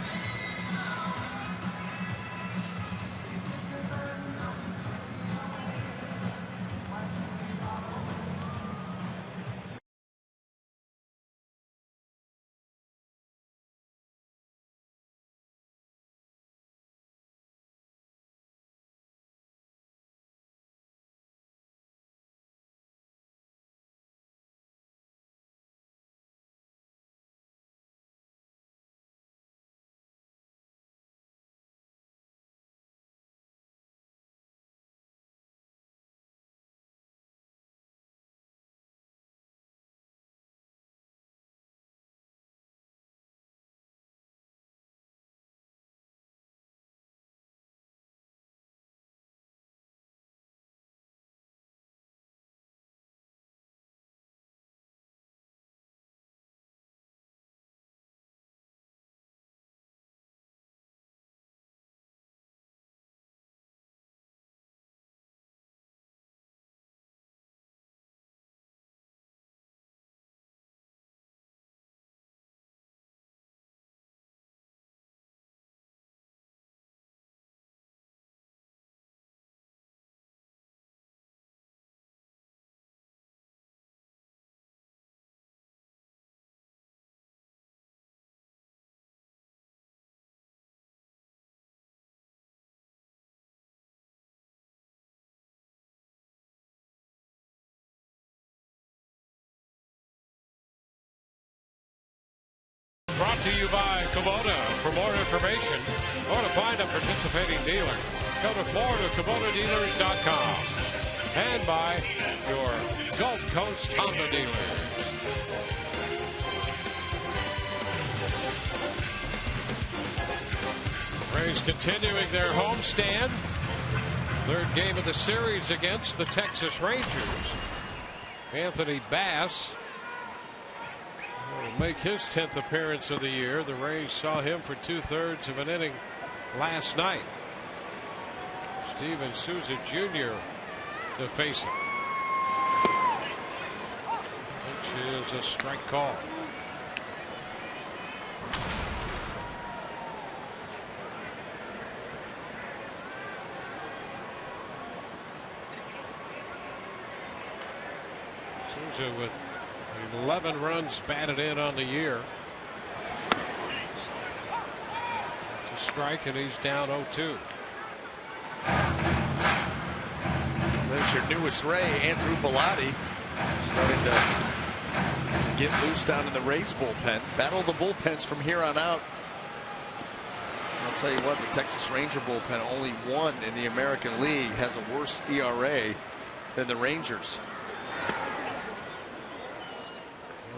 Brought to you by Kubota. For more information or to find a participating dealer, go to FloridaKubotaDealers.com. And by your Gulf Coast Honda dealers. Rays continuing their homestand. Third game of the series against the Texas Rangers. Anthony Bass will make his 10th appearance of the year. The Rays saw him for 2/3 of an inning last night. SHIN-SOO Jr. to face him, which is a strike call. SHIN-SOO with 11 runs batted in on the year. It's a strike, and he's down 0-2. There's your newest Ray, Andrew Bellotti, starting to get loose down in the Rays bullpen. Battle the bullpens from here on out. I'll tell you what, the Texas Ranger bullpen, only one in the American League, has a worse ERA than the Rangers.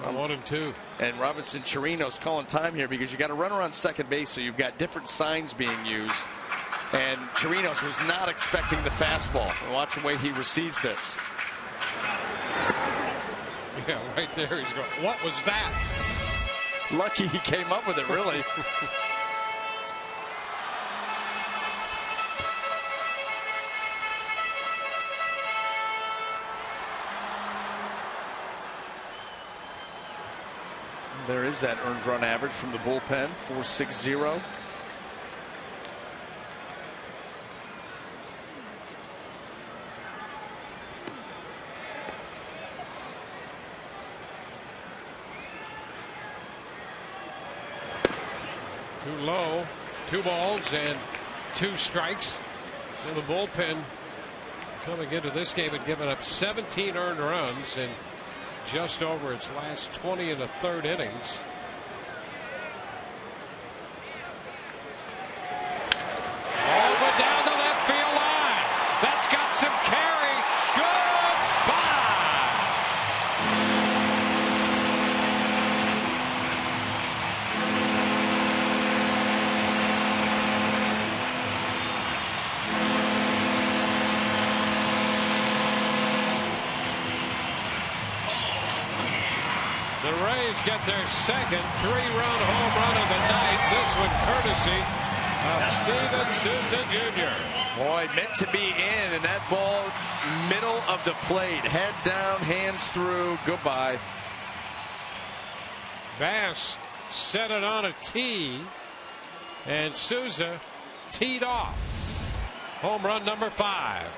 1-2. And Robinson Chirinos calling time here because you got a runner on second base, so you've got different signs being used. And Chirinos was not expecting the fastball. Watch the way he receives this. Yeah, right there he's going, what was that? Lucky he came up with it, really. There is that earned run average from the bullpen, 4.60. Too low. 2 balls and 2 strikes. And the bullpen coming into this game had given up 17 earned runs in just over its last 20 1/3 innings. Over down the left field line. That's got some carry. Goodbye. The Rays get their second 3-run home run of the night. This one courtesy of SHIN-SOO Jr. Boy, meant to be in, and that ball middle of the plate. Head down, hands through. Goodbye. Bass set it on a tee, and Souza teed off. Home run number 5.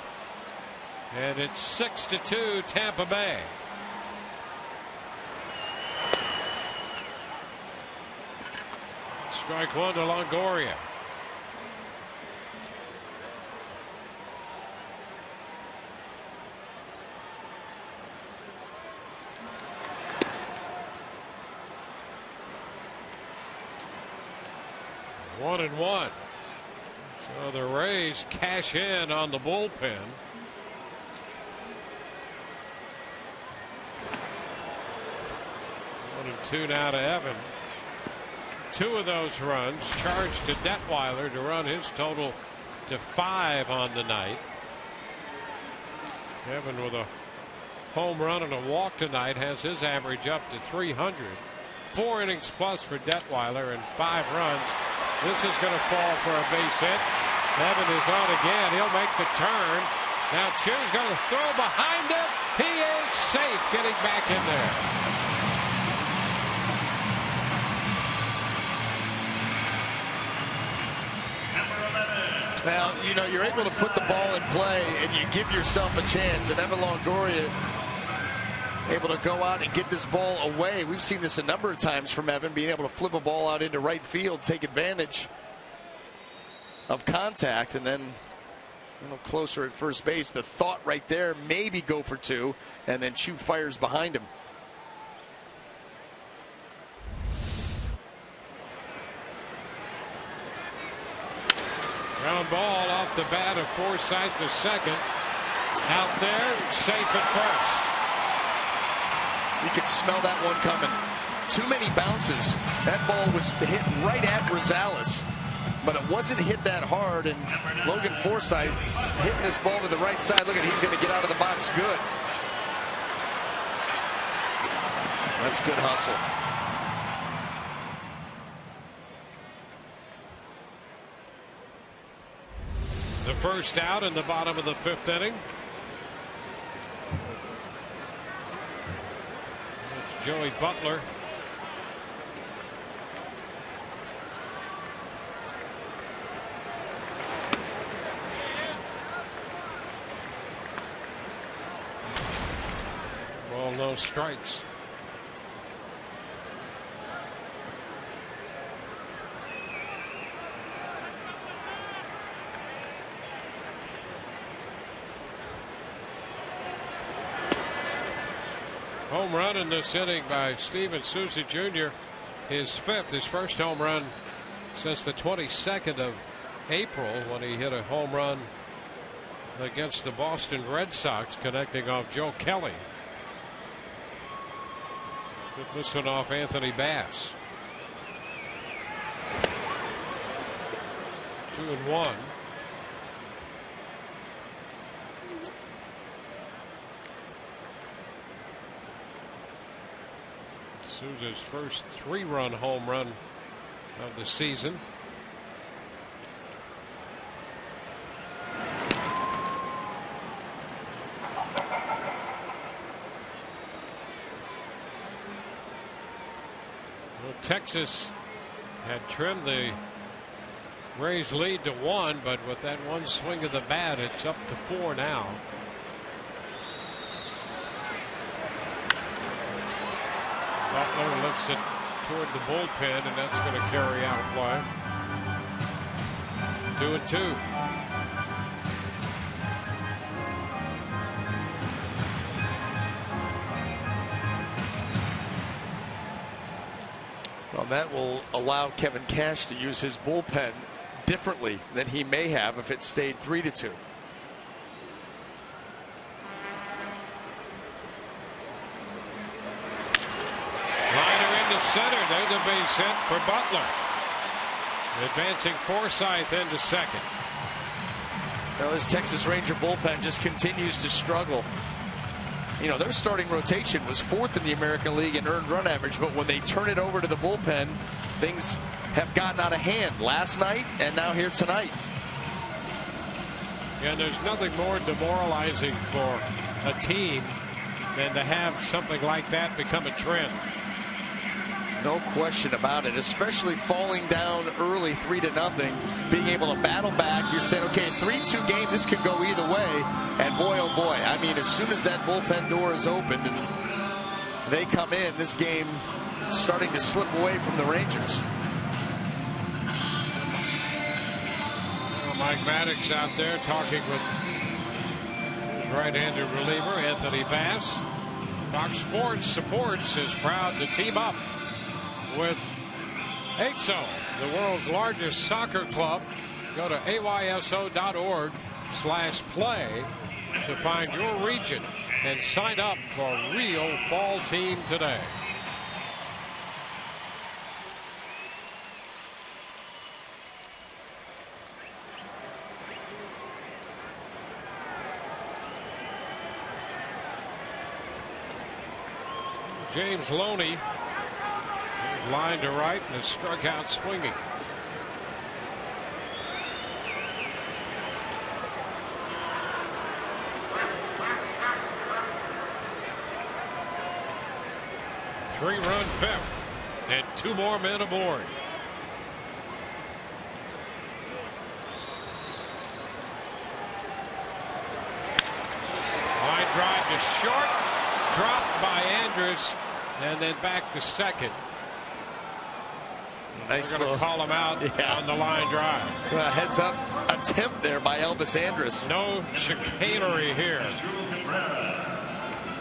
And it's 6-2 Tampa Bay. Strike 1 to Longoria. One and one. So the Rays cash in on the bullpen. One and two now to Evan. 2 of those runs charged to Detweiler to run his total to 5 on the night. Evan with a home run and a walk tonight has his average up to 300. 4 innings plus for Detweiler and 5 runs. This is going to fall for a base hit. Evan is on again. He'll make the turn. Now CHOO's going to throw behind him. He is safe getting back in there. Now, you know, you're able to put the ball in play and you give yourself a chance. And Evan Longoria able to go out and get this ball away. We've seen this a number of times from Evan, being able to flip a ball out into right field, take advantage of contact, and then a little closer at first base. The thought right there, maybe go for 2, and then CHOO fires behind him. Ground ball off the bat of Forsythe to second. Out there, safe at first. You could smell that one coming. Too many bounces. That ball was hit right at Rosales, but it wasn't hit that hard. And Logan Forsythe hitting this ball to the right side. Look at, he's going to get out of the box good. That's good hustle. The first out in the bottom of the 5th inning. That's Joey Butler. Ball, no strikes. Home run in this inning by SHIN-SOO Jr. His 5th, his first home run since the 22nd of April, when he hit a home run against the Boston Red Sox, connecting off Joe Kelly. Took this one off Anthony Bass. 2-1. Souza's first 3-run home run of the season. Well, Texas had trimmed the Rays' lead to 1, but with that one swing of the bat, it's up to 4 now. Butler lifts it toward the bullpen, and that's going to carry out play. 2-2. Well, that will allow Kevin Cash to use his bullpen differently than he may have if it stayed 3-2. Center, there's a base hit for Butler. Advancing Forsythe into second. Now this Texas Ranger bullpen just continues to struggle. You know, their starting rotation was 4th in the American League in earned run average, but when they turn it over to the bullpen, things have gotten out of hand last night and now here tonight. Yeah, there's nothing more demoralizing for a team than to have something like that become a trend. No question about it, especially falling down early 3-0, being able to battle back. You're saying, okay, 3-2 game, this could go either way. And boy, oh boy, I mean, as soon as that bullpen door is opened and they come in, this game starting to slip away from the Rangers. Well, Mike Maddox out there talking with his right-handed reliever, Anthony Bass. Fox Sports Supports is proud to team up with AYSO, the world's largest soccer club. Go to ayso.org/play to find your region and sign up for a real fall team today. James Loney line to right and is struck out swinging. Three-run 5th and 2 more men aboard. Line drive to short, dropped by Andrus, and then back to second. Nice. They're going to call him out on the line drive. Heads up attempt there by Elvis Andrus. No chicanery here.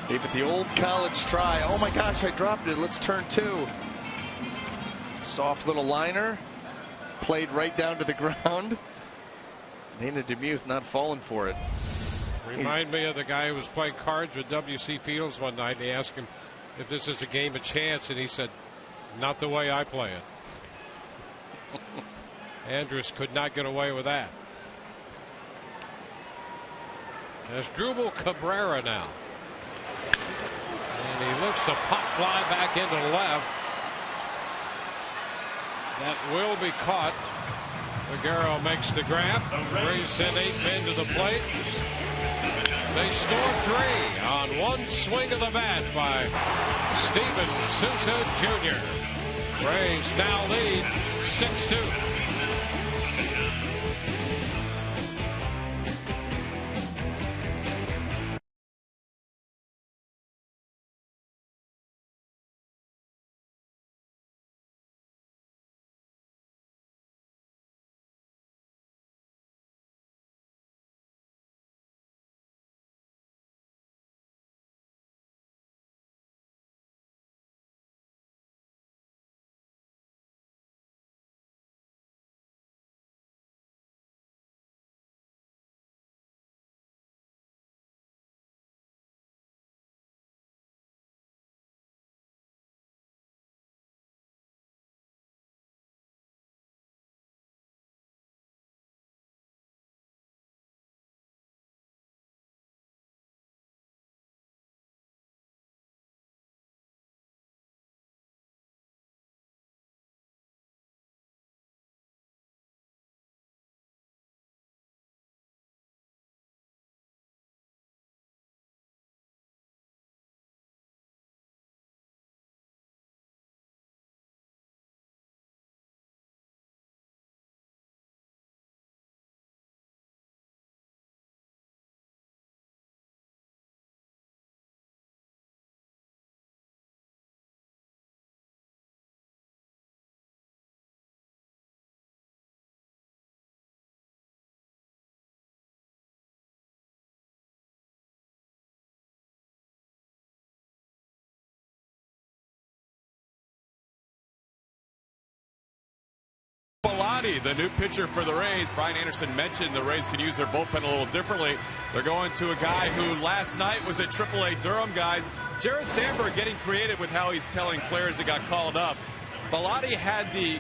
Gave it the old college try. Oh my gosh, I dropped it. Let's turn 2. Soft little liner. Played right down to the ground. Dana DeMuth not falling for it. Remind me of the guy who was playing cards with W.C. Fields one night. They asked him if this is a game of chance, and he said, "Not the way I play it." Andrus could not get away with that. There's Drupal Cabrera now. And he lifts a pop fly back into left. That will be caught. Figueroa makes the grab. Rays send 8 men to the plate. They score 3 on one swing of the bat by Steven Souza Jr. Rays now lead 6-2. The new pitcher for the Rays. Brian Anderson mentioned the Rays could use their bullpen a little differently. They're going to a guy who last night was at AAA Durham, guys. Jared Sandberg getting creative with how he's telling players that got called up. Bellotti had the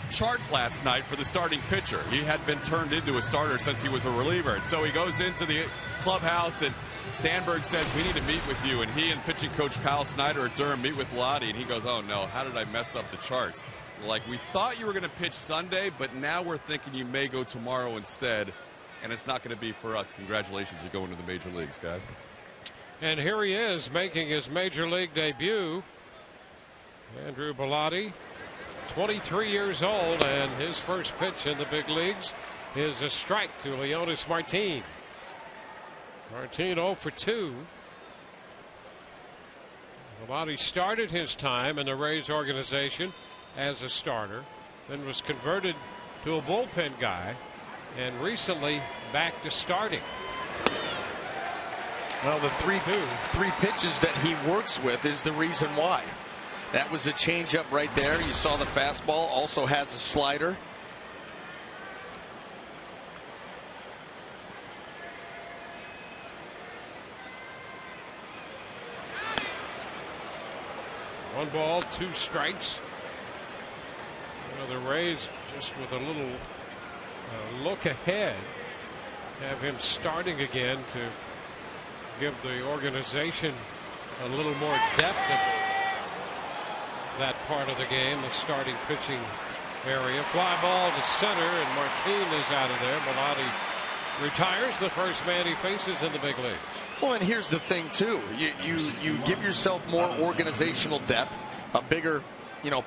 chart last night for the starting pitcher. He had been turned into a starter since he was a reliever. And so he goes into the clubhouse and Sandberg says, "We need to meet with you." And he and pitching coach Kyle Snyder at Durham meet with Bellotti. And he goes, "Oh no, how did I mess up the charts? Like, we thought you were going to pitch Sunday, but now we're thinking you may go tomorrow instead, and it's not going to be for us. Congratulations, you're going to the major leagues, guys." And here he is making his major league debut. Andrew Bellotti, 23 years old, and his first pitch in the big leagues is a strike to Leonys Martin. Martin 0 for 2. Bellotti started his time in the Rays organization as a starter, then was converted to a bullpen guy, and recently back to starting. Well, the three pitches that he works with is the reason why. That was a changeup right there. You saw the fastball, also has a slider. One ball, 2 strikes. The Rays, just with a little look ahead, have him starting again to give the organization a little more depth at that part of the game, the starting pitching area. Fly ball to center, and Martin is out of there. Bellotti retires, the first man he faces in the big leagues. Well, and here's the thing too, you give yourself more organizational depth, a bigger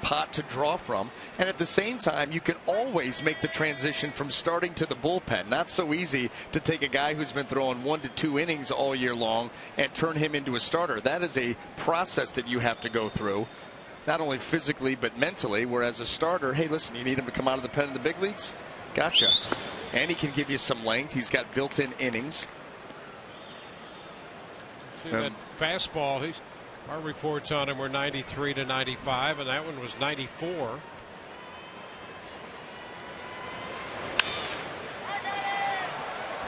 pot to draw from, and at the same time you can always make the transition from starting to the bullpen. Not so easy to take a guy who's been throwing 1 to 2 innings all year long and turn him into a starter. That is a process that you have to go through, not only physically but mentally, whereas a starter, hey listen, you need him to come out of the pen in the big leagues, gotcha. And he can give you some length. He's got built-in innings. See that fastball, our reports on him were 93 to 95, and that one was 94.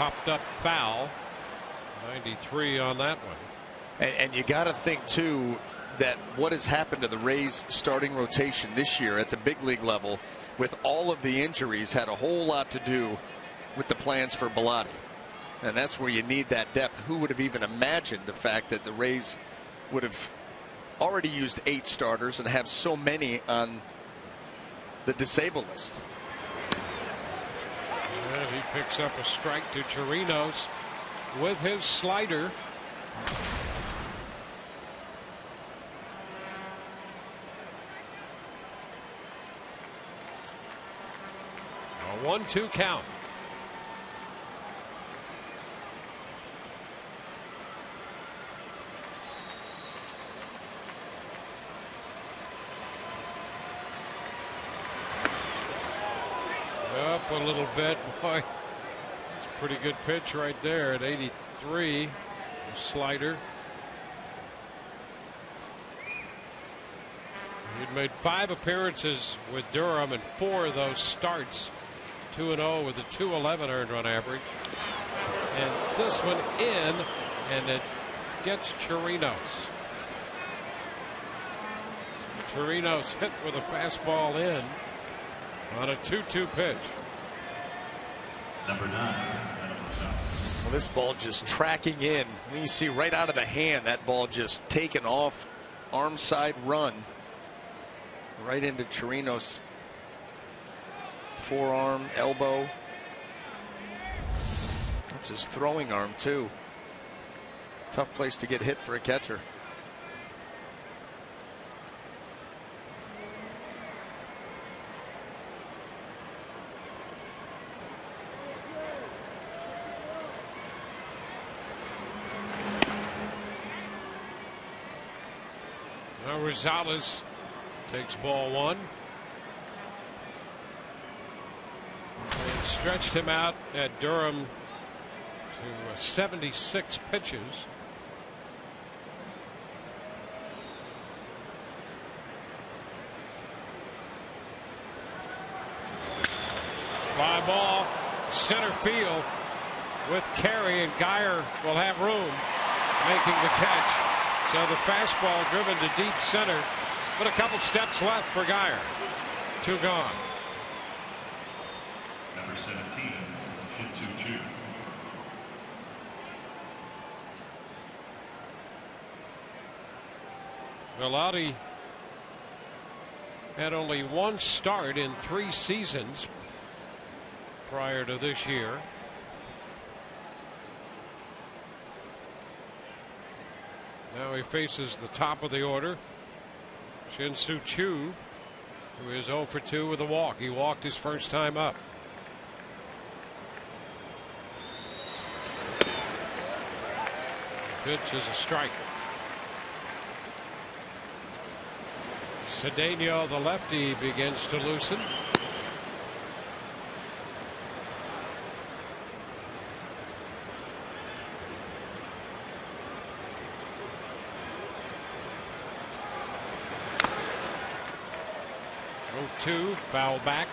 popped up foul. 93 on that one. And you got to think too that what has happened to the Rays starting rotation this year at the big league level with all of the injuries had a whole lot to do with the plans for Bellotti. And that's where you need that depth. Who would have even imagined the fact that the Rays would have already used 8 starters and have so many on the disabled list? And he picks up a strike to Chirinos with his slider. A 1-2 count. Up a little bit. Boy, it's a pretty good pitch right there at 83. A slider. He'd made 5 appearances with Durham and 4 of those starts. 2-0 with a 2.11 earned run average. And this one in, and it gets Chirinos. Chirinos hit with a fastball in on a 2-2 pitch. Number 9. Well, this ball just tracking in. You see right out of the hand, that ball just taken off, arm side run right into Chirinos' forearm, elbow. That's his throwing arm too. Tough place to get hit for a catcher. Now Rosales takes ball 1. And stretched him out at Durham to 76 pitches. Fly ball, center field with Carey, and Geyer will have room making the catch. So the fastball driven to deep center, but a couple steps left for Geyer. 2 gone. Number 17, SHIN-SOO. Bellotti had only 1 start in 3 seasons prior to this year. Now he faces the top of the order, Shin-Soo Choo, who is 0 for 2 with a walk. He walked his first time up. Pitch is a strike. Cedeno, the lefty, begins to loosen. Two, foul back.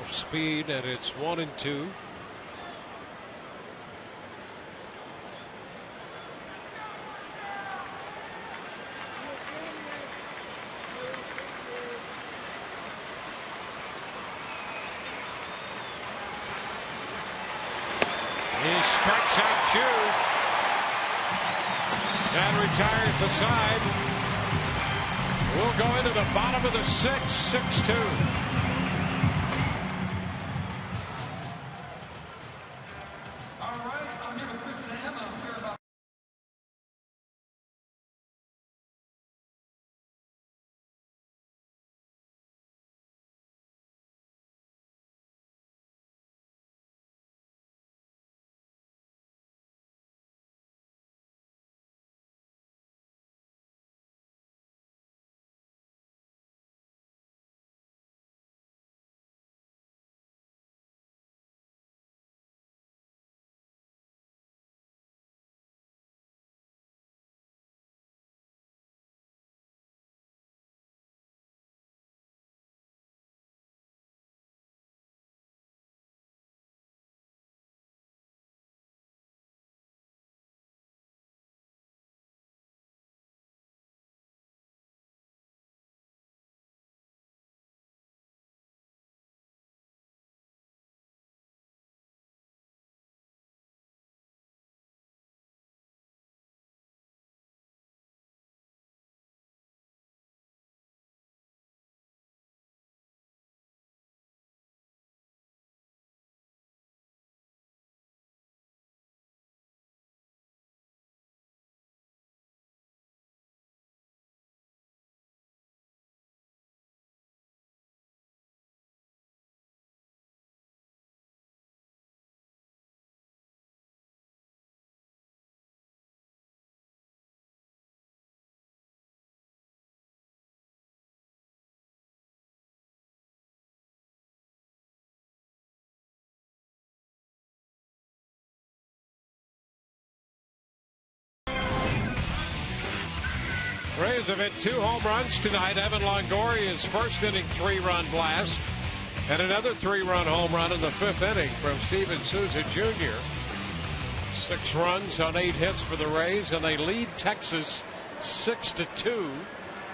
Speed, and it's 1-2. He strikes out Choo and retires the side. We'll go into the bottom of the 6th, 6-2. Rays have hit 2 home runs tonight. Evan Longoria's first inning 3-run blast, and another 3-run home run in the 5th inning from SHIN-SOO Jr. 6 runs on 8 hits for the Rays, and they lead Texas 6-2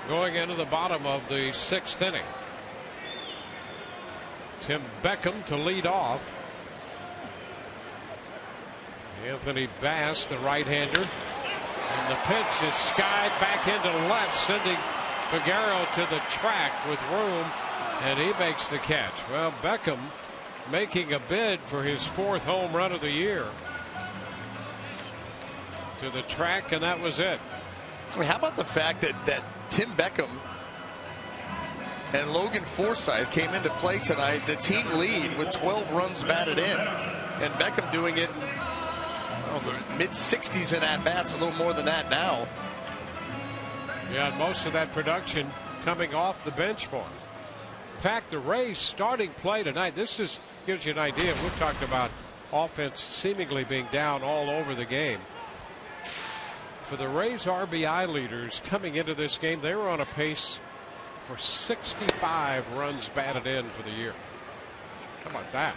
going into the bottom of the 6th inning. Tim Beckham to lead off. Anthony Bass, the right-hander. And the pitch is skied back into left, sending Figueroa to the track with room, and he makes the catch. Well, Beckham making a bid for his 4th home run of the year. To the track, and that was it. I mean, how about the fact that Tim Beckham and Logan Forsythe came into play tonight, the team lead with 12 runs batted in, and Beckham doing it the mid-60s in at-bats, a little more than that now. Yeah, and most of that production coming off the bench for him. In fact, the Rays starting play tonight, this gives you an idea. We've talked about offense seemingly being down all over the game. For the Rays RBI leaders coming into this game, they were on a pace for 65 runs batted in for the year. How about that?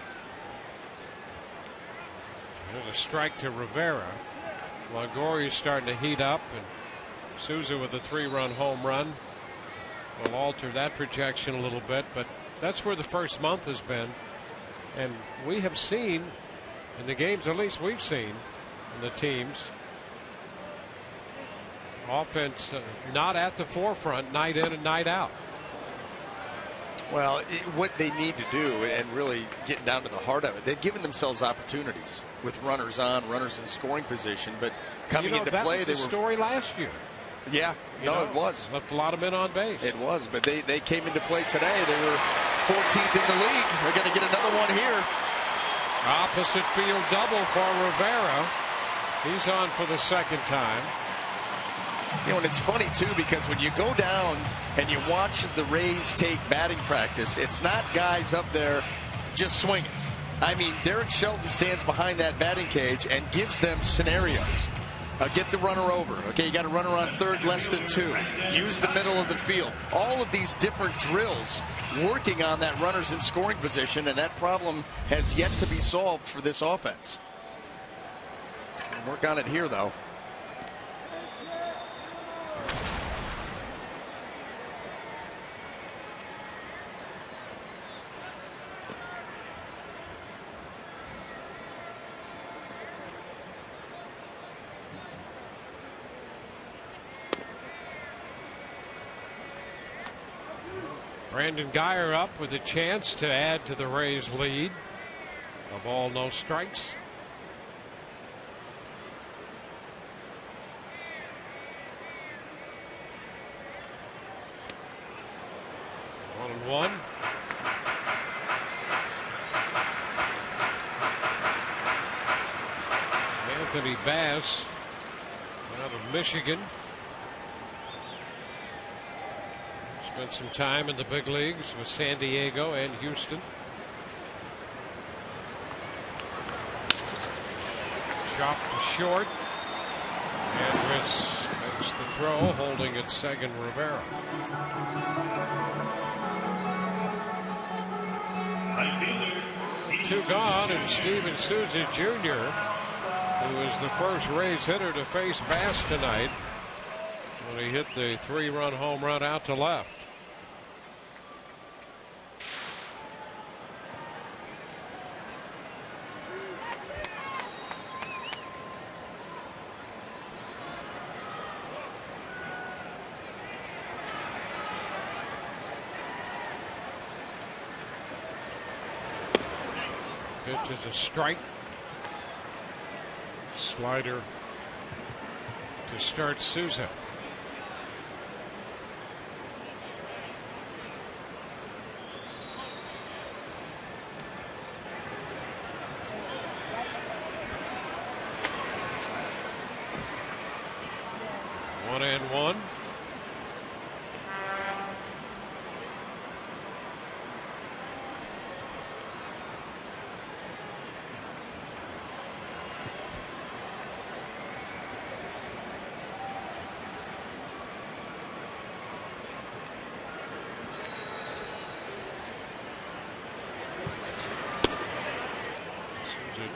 There's a strike to Rivera. Longoria starting to heat up, and Souza with a 3-run home run will alter that projection a little bit, but that's where the first month has been. And we have seen in the games, at least we've seen in the teams, offense not at the forefront night in and night out. Well, what they need to do, and really getting down to the heart of it, they've given themselves opportunities with runners on, runners in scoring position, but coming into that play, was they the were story last year. Yeah, it was. Left a lot of men on base. It was, but they came into play today. They were 14th in the league. They're going to get another one here. Opposite field double for Rivera. He's on for the 2nd time. You know, and it's funny, too, because when you go down and you watch the Rays take batting practice, it's not guys up there just swinging. I mean, Derek Shelton stands behind that batting cage and gives them scenarios. Get the runner over. Okay, you got a runner on 3rd, less than 2. Use the middle of the field. All of these different drills working on that runners in scoring position, and that problem has yet to be solved for this offense. Work on it here, though. Brandon Guyer up with a chance to add to the Rays' lead. A ball, no strikes. One and one. Anthony Bass out of Michigan. Spent some time in the big leagues with San Diego and Houston. Chopped to short. Andrus makes the throw, holding at second Rivera. Two gone, and Steven Souza Jr., who was the first Rays hitter to face Bass tonight when he hit the 3-run home run out to left. Pitch is a strike. Slider to start Souza. One and one.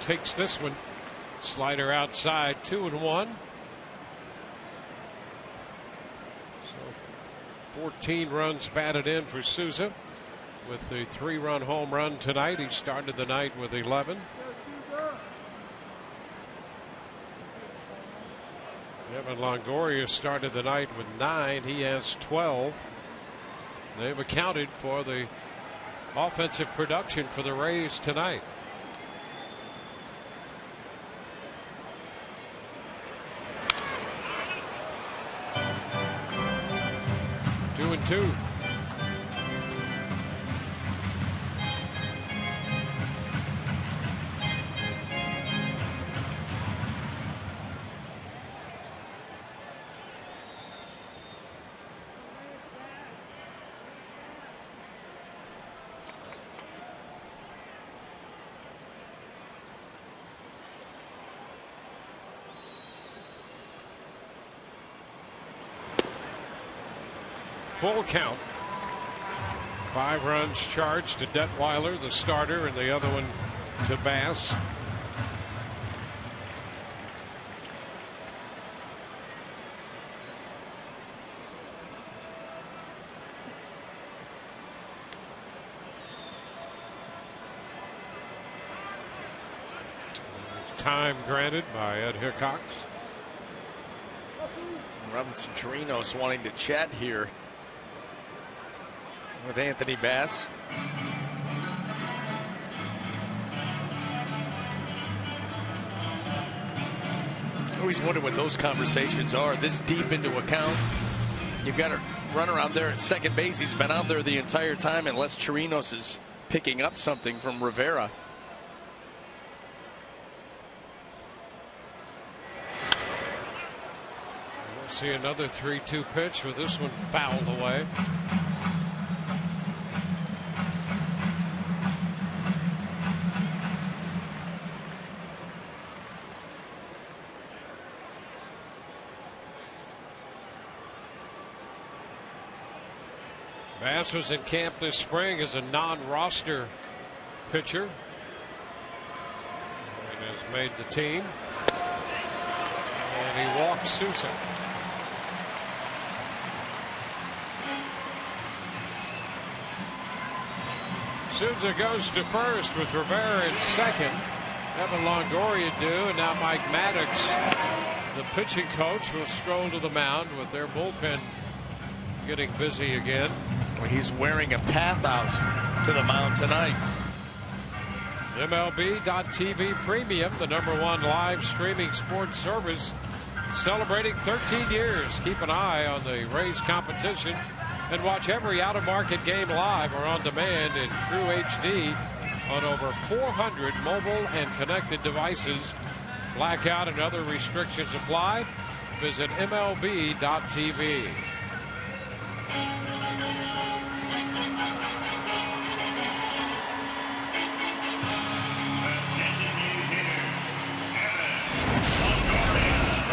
takes this one. Slider outside, 2-1. So 14 runs batted in for Souza with the 3-run home run tonight. He started the night with 11. Evan Longoria started the night with 9. He has 12. They've accounted for the offensive production for the Rays tonight. Two and two. Full count. 5 runs charged to Detweiler, the starter, and the other one to Bass. Time granted by Ed Hickox. Robinson Chirinos wanting to chat here with Anthony Bass. I always wonder what those conversations are this deep into account. You've got a runner out there at second base. He's been out there the entire time unless Chirinos is picking up something from Rivera. We'll see another 3-2 pitch with this one fouled away. Bass was in camp this spring as a non-roster pitcher and has made the team. And he walks Souza. Souza goes to first with Rivera in second. Evan Longoria do, and now Mike Maddox, the pitching coach, will stroll to the mound with their bullpen getting busy again. Well, he's wearing a path out to the mound tonight. MLB.TV Premium, the #1 live streaming sports service, celebrating 13 years. Keep an eye on the Rays competition and watch every out-of-market game live or on demand in true HD on over 400 mobile and connected devices. Blackout and other restrictions apply. Visit MLB.TV.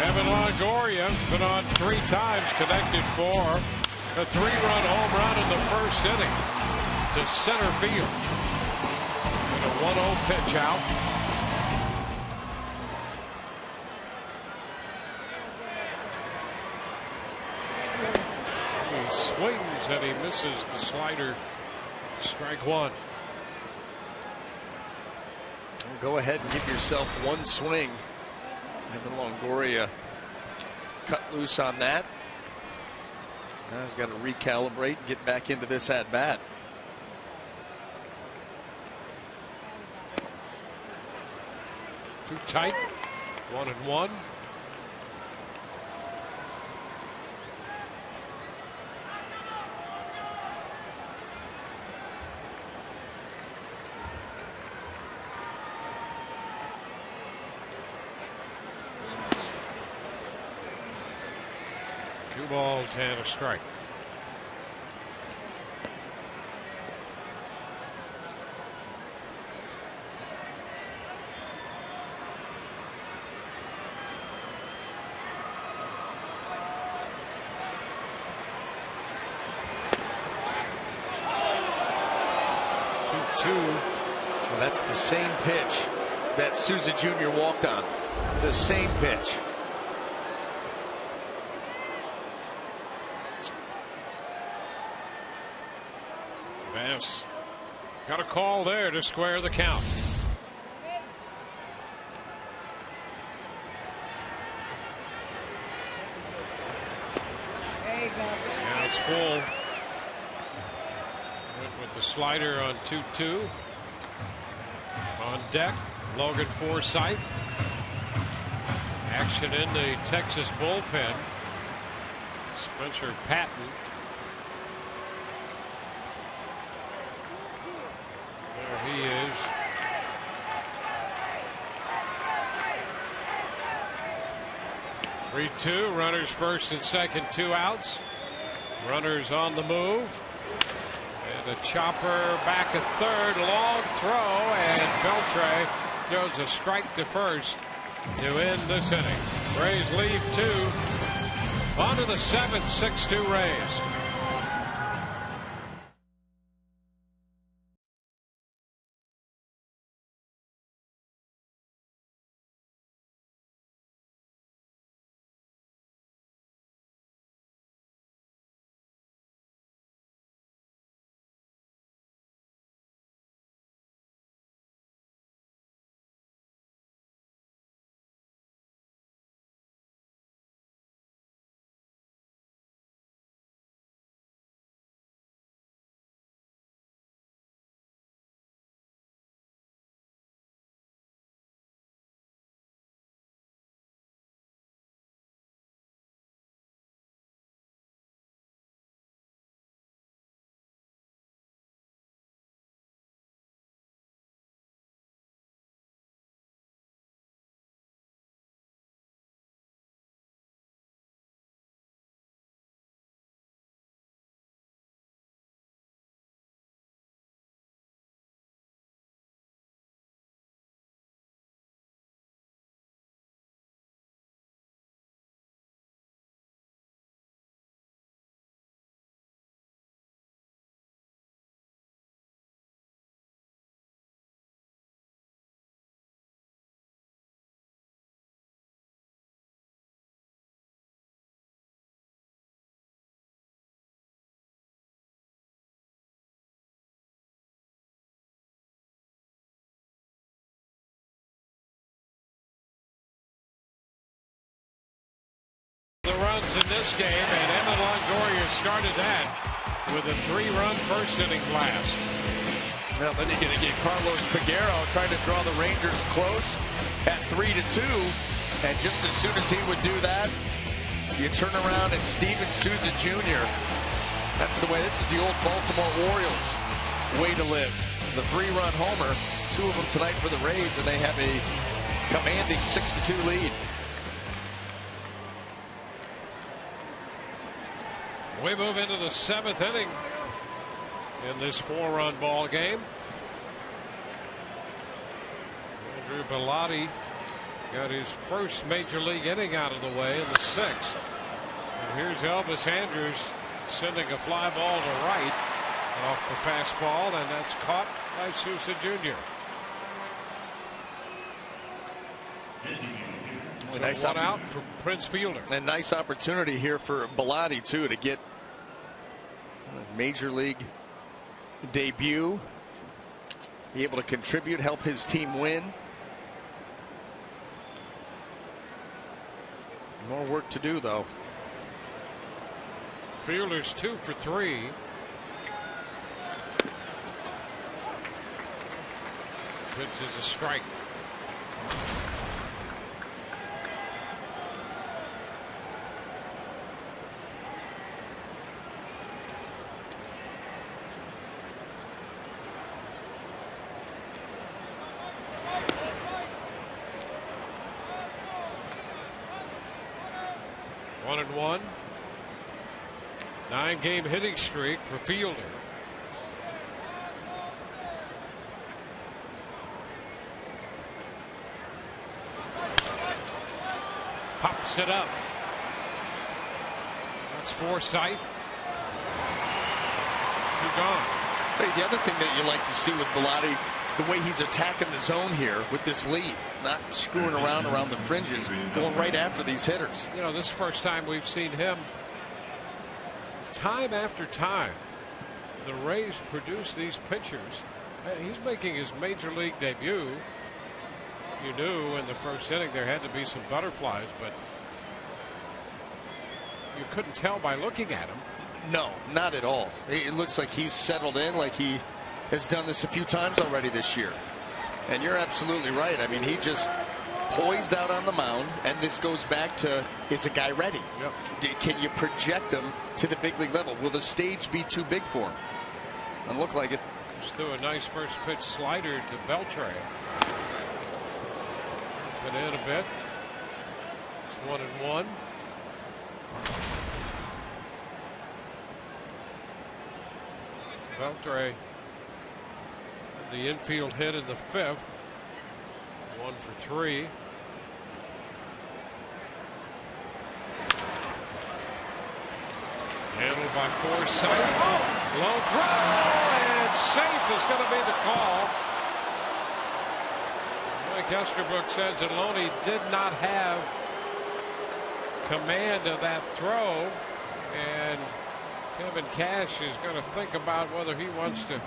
Evan Longoria been on 3 times, connected for a 3-run home run in the first inning to center field. And a 1-0 pitch out. He swings and he misses the slider. Strike 1. Go ahead and give yourself 1 swing. Evan Longoria cut loose on that. Now he's got to recalibrate and get back into this at bat. Too tight. 1-1. Two balls and a strike. Well, that's the same pitch that Souza Jr. walked on. The same pitch. Bass got a call there to square the count. Now it's full. Went with the slider on 2-2. On deck, Logan Forsythe. Action in the Texas bullpen. Spencer Patton. There he is. (3-2). Runners first and second, 2 outs. Runners on the move. And a chopper back at third. Long throw, and Beltre throws a strike to first to end this inning. Rays lead 2. On to the 7th, 6-2 Rays. The runs in this game, and Evan Longoria started that with a 3-run first inning blast. Well, then you're going to get Carlos Peguero trying to draw the Rangers close at 3-2, and just as soon as he would do that, you turn around and Steven Souza Jr. That's the way. This is the old Baltimore Orioles way to live. The 3-run homer, 2 of them tonight for the Rays, and they have a commanding 6-2 lead. We move into the 7th inning in this 4-run ball game. Andrew Bellotti got his first major league inning out of the way in the 6th. And here's Elvis Andrus sending a fly ball to right off the fastball, and that's caught by Souza Jr. So Nice one out for Prince Fielder. And nice opportunity here for Bellotti, too, to get a major league debut, be able to contribute, help his team win. More work to do, though. Fielder's 2 for 3. Pitch is a strike. One and one. 9-game hitting streak for Fielder. Pops it up. That's Forsythe. He's gone. Hey, the other thing that you like to see with Bellotti the way he's attacking the zone here with this lead, not screwing around the fringes, going right after these hitters. You know, this is the first time we've seen him time after time. The Rays produce these pitchers. He's making his major league debut. You knew in the first inning there had to be some butterflies, but you couldn't tell by looking at him. No, not at all. It looks like he's settled in, like he has done this a few times already this year. And you're absolutely right. I mean, he just poised out on the mound, and this goes back to, is a guy ready? Yep. Can you project him to the big league level? Will the stage be too big for him? Doesn't look like it. Just threw a nice first pitch slider to BELTRE. Been in a bit. It's 1-1. BELTRE, the infield hit in the 5th. 1 for 3. Handled by Forsythe. Low throw, and safe is going to be the call. Mike Estabrook says that LONY did not have command of that throw, and Kevin Cash is going to think about whether he wants to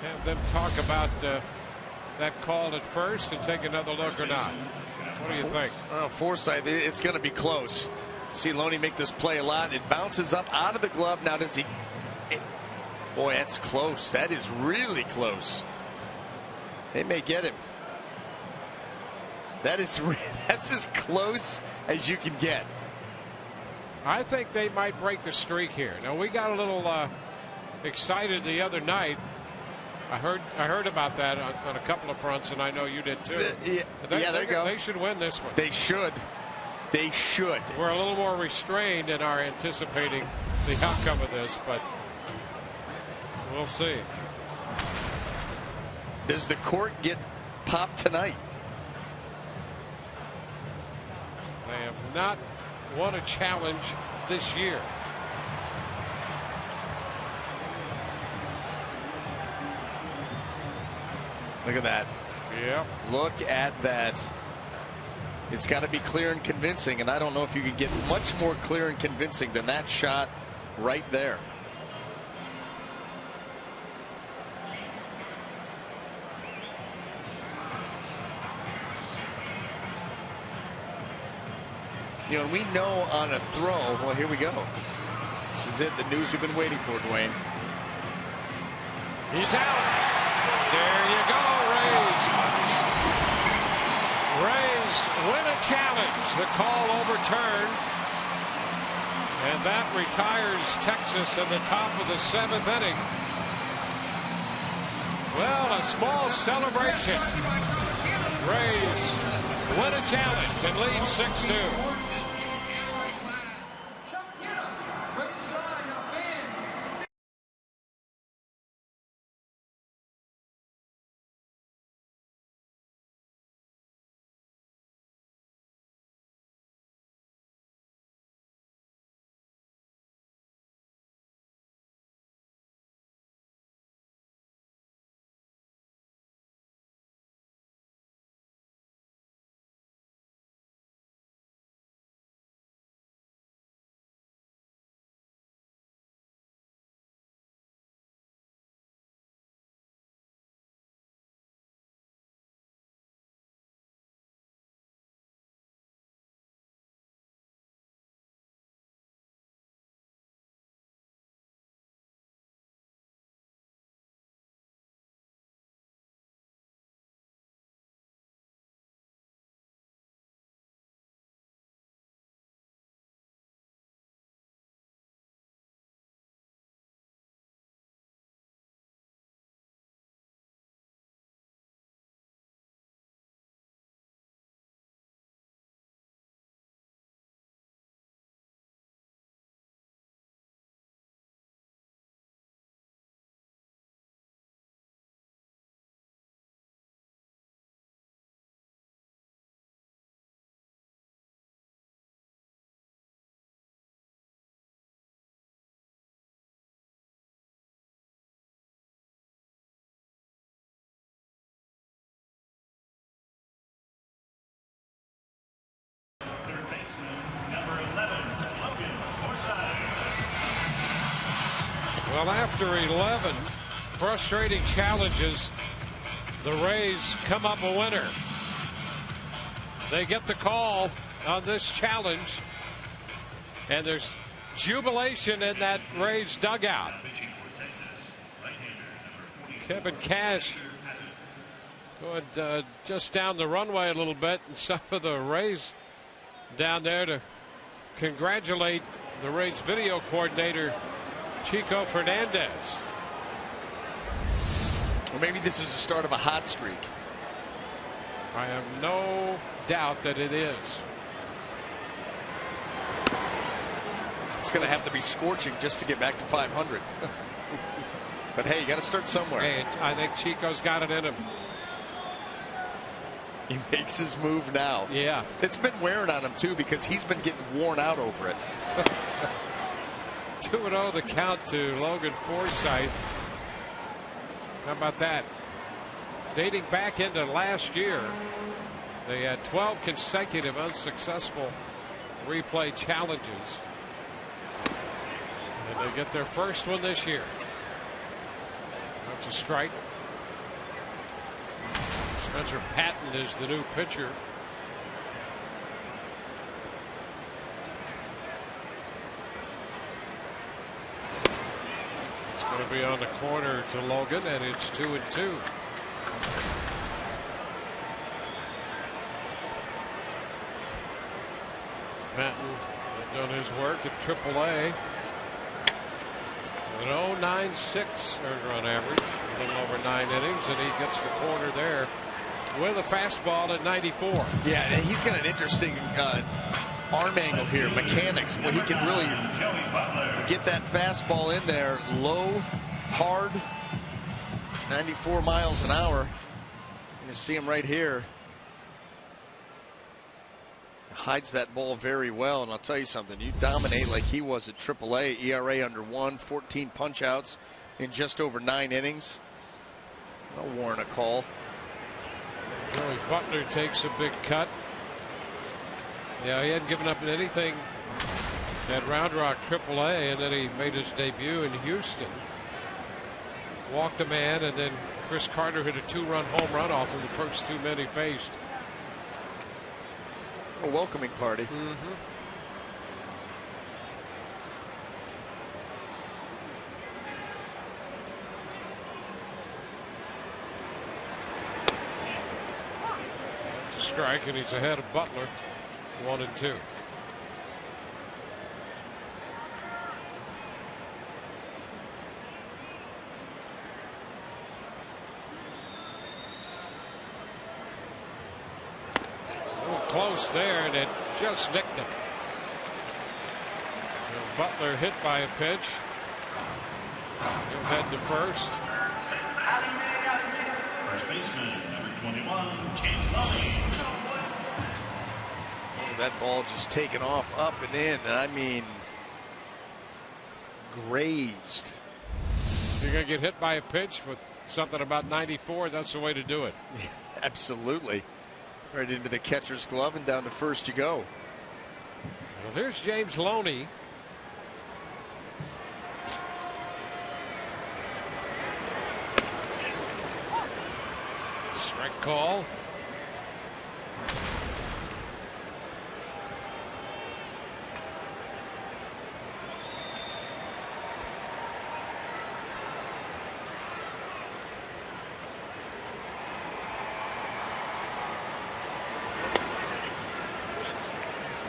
have them talk about that call at first and take another look or not. What do you think? Well, Forsythe, it's going to be close. See LONY make this play a lot. It bounces up out of the glove. Now does he? Boy, that's close. That is really close. They may get him. That's as close as you can get. I think they might break the streak here. Now, we got a little excited the other night. I heard about that on a couple of fronts, and I know you did too. There you go. They should win this one. They should. They should. We're a little more restrained in our anticipating the outcome of this, but we'll see. Does the court get popped tonight? They have not won a challenge this year. Look at that. Yeah. Look at that. It's got to be clear and convincing, and I don't know if you could get much more clear and convincing than that shot right there. You know, we know on a throw. Well, here we go. This is it. The news we've been waiting for, Dwayne. He's out. There you go, Rays. Rays win a challenge. The call overturned. And that retires Texas in the top of the 7th inning. Well, a small celebration. Rays win a challenge and lead 6-2. Well, after 11 frustrating challenges, the Rays come up a winner. They get the call on this challenge, and there's jubilation in that Rays dugout. Kevin Cash going just down the runway a little bit, and some of the Rays down there to congratulate the Rays video coordinator, Chico Fernandez. Or maybe this is the start of a hot streak. I have no doubt that it is. It's going to have to be scorching just to get back to 500. But hey, you got to start somewhere. Hey, I think Chico's got it in him. He makes his move now. Yeah. It's been wearing on him, too, because he's been getting worn out over it. 2-0 the count to Logan Forsythe. How about that? Dating back into last year, they had 12 consecutive unsuccessful replay challenges. And they get their first one this year. That's a strike. Spencer Patton is the new pitcher. It's going to be on the corner to Logan, and it's 2-2. Patton has done his work at AAA. An 0.96 earned run average, a little over 9 innings, and he gets the corner there with a fastball at 94. Yeah, he's got an interesting arm angle here, mechanics. Well, he can really get that fastball in there, low, hard, 94 miles an hour. You can see him right here. Hides that ball very well, and I'll tell you something, you dominate like he was at AAA, ERA under 1, 14 punch outs in just over 9 innings. That'll warrant a call. Joey Butler takes a big cut. Yeah, he hadn't given up anything at Round Rock AAA, and then he made his debut in Houston. Walked a man, and then Chris Carter hit a 2-run home run off of the first 2 men he faced. A welcoming party. That's a strike, and he's ahead of Butler, 1-2. Close there, and it just nicked him. So Butler hit by a pitch. He'll head to first. First baseman, number 21, James Loney. Oh, that ball just taken off up and in, and I mean grazed. You're going to get hit by a pitch with something about 94, that's the way to do it. Absolutely. Right into the catcher's glove and down to first you go. Well, here's James Loney. Strike call.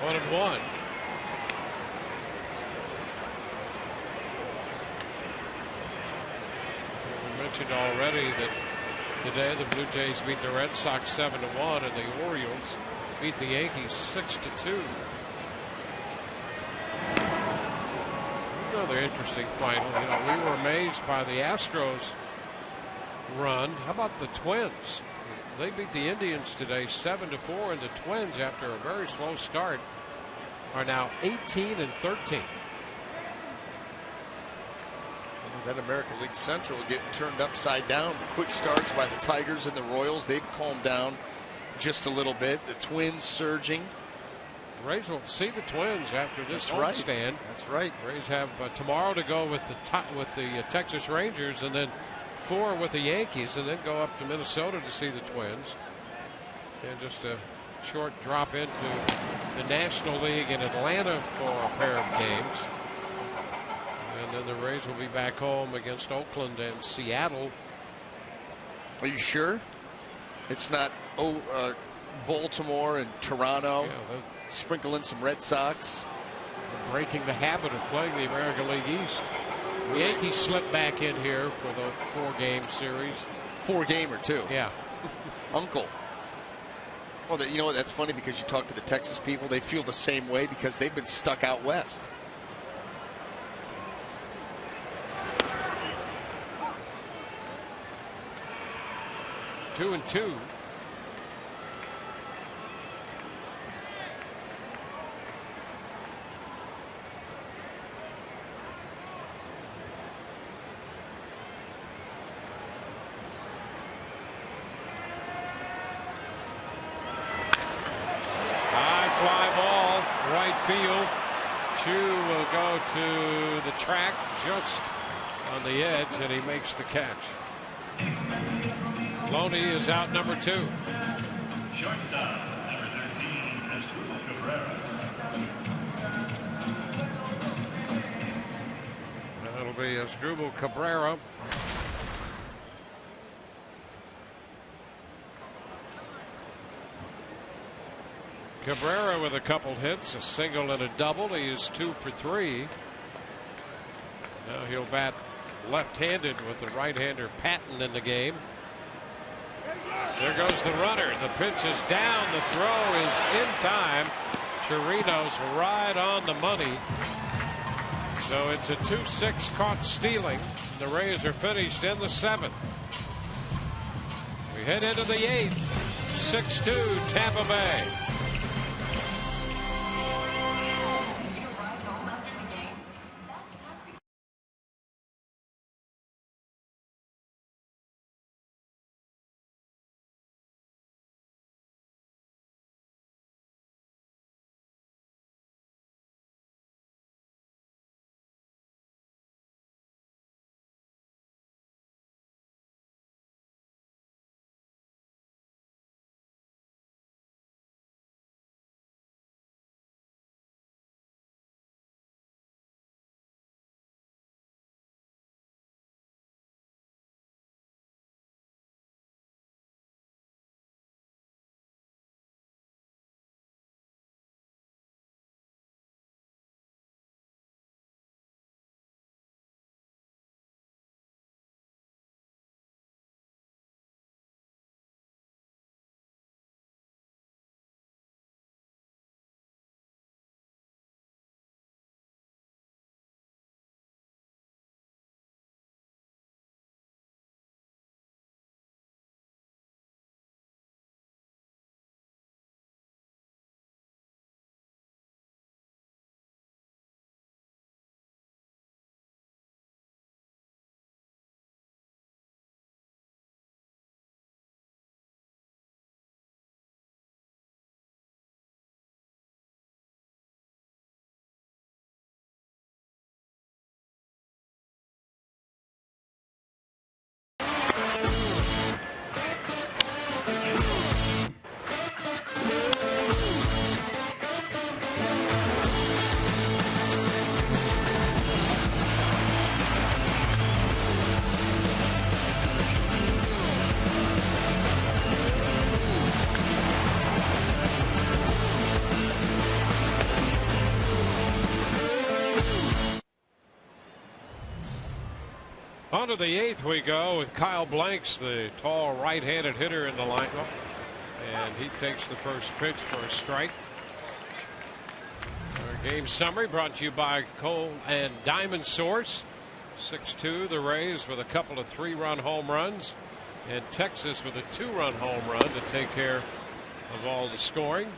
One and one. We mentioned already that today the Blue Jays beat the Red Sox 7-1, and the Orioles beat the Yankees 6-2. Another interesting final. You know, we were amazed by the Astros run. How about the Twins? They beat the Indians today 7-4, and the Twins, after a very slow start, are now 18-13. That American League Central getting turned upside down. The quick starts by the Tigers and the Royals, they've calmed down just a little bit. The Twins surging. Rays will see the Twins after this That's homestand. That's right. Rays have tomorrow to go with the Texas Rangers, and then 4 with the Yankees, and then go up to Minnesota to see the Twins. And just a short drop into the National League in Atlanta for a pair of games. And then the Rays will be back home against Oakland and Seattle. Are you sure it's not Baltimore and Toronto? Yeah, sprinkle in some Red Sox. Breaking the habit of playing the American League East. The Yankees slipped back in here for the 4-game series. 4-gamer too. Yeah. Uncle. Well, you know what? That's funny because you talk to the Texas people. They feel the same way because they've been stuck out west. Two and 2. Field. CHOO will go to the track just on the edge, and he makes the catch. Loney is out number 2. Shortstop, number 13, Asdrubal Cabrera. That'll be Asdrubal Cabrera. Cabrera with a couple hits, a single and a double. He is 2 for 3. Now he'll bat left-handed with the right-hander Patton in the game. There goes the runner. The pitch is down. The throw is in time. Chirinos right on the money. So it's a 2-6 caught stealing. The Rays are finished in the 7th. We head into the 8th. 6-2 Tampa Bay. On to the 8th we go with Kyle Blanks, the tall right-handed hitter in the lineup. And he takes the first pitch for a strike. Our game summary brought to you by Coal and Diamond Source. 6-2 the Rays with a couple of 3-run home runs. And Texas with a 2-run home run to take care of all the scoring.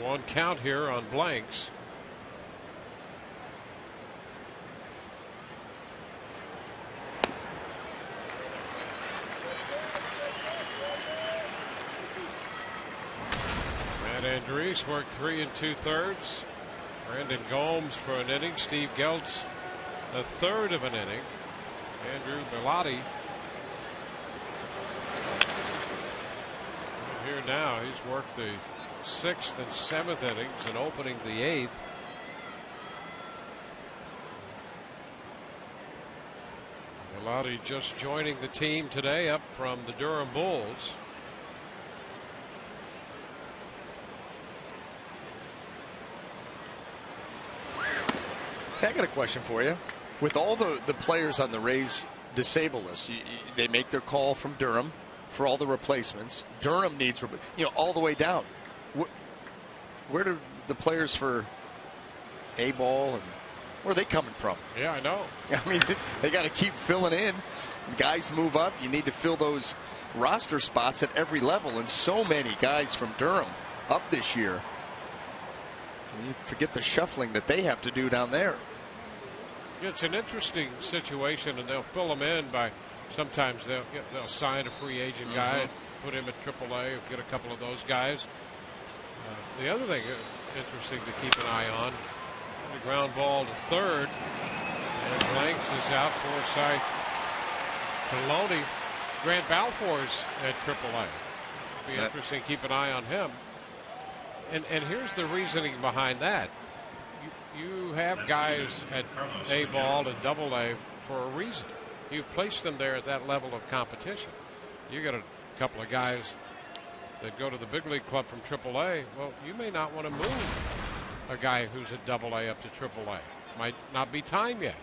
One count here on Blanks. Andriese worked 3 2/3. Brandon Gomes for an inning. Steve Geltz a third of an inning. Andrew Bellotti here now. He's worked the 6th and 7th innings and opening the 8th. Bellotti just joining the team today, up from the Durham Bulls. I got a question for you. With all the players on the Rays disabled list, they make their call from Durham for all the replacements. Durham needs, all the way down. Where do the players for A-ball and where are they coming from? Yeah, I know. I mean, they got to keep filling in. Guys move up. You need to fill those roster spots at every level, and so many guys from Durham up this year. You forget the shuffling that they have to do down there. It's an interesting situation, and they'll fill them in by sometimes they'll sign a free agent guy, put him at AAA, get a couple of those guys. The other thing interesting to keep an eye on, the ground ball to third, and Blanks is out. Forsythe to Loney. Grant Balfour's at AAA. Be interesting to keep an eye on him. And here's the reasoning behind that. You have guys at A-ball and AA for a reason. You've placed them there at that level of competition. You got a couple of guys that go to the big league club from AAA. Well, you may not want to move a guy who's at AA up to AAA. Might not be time yet.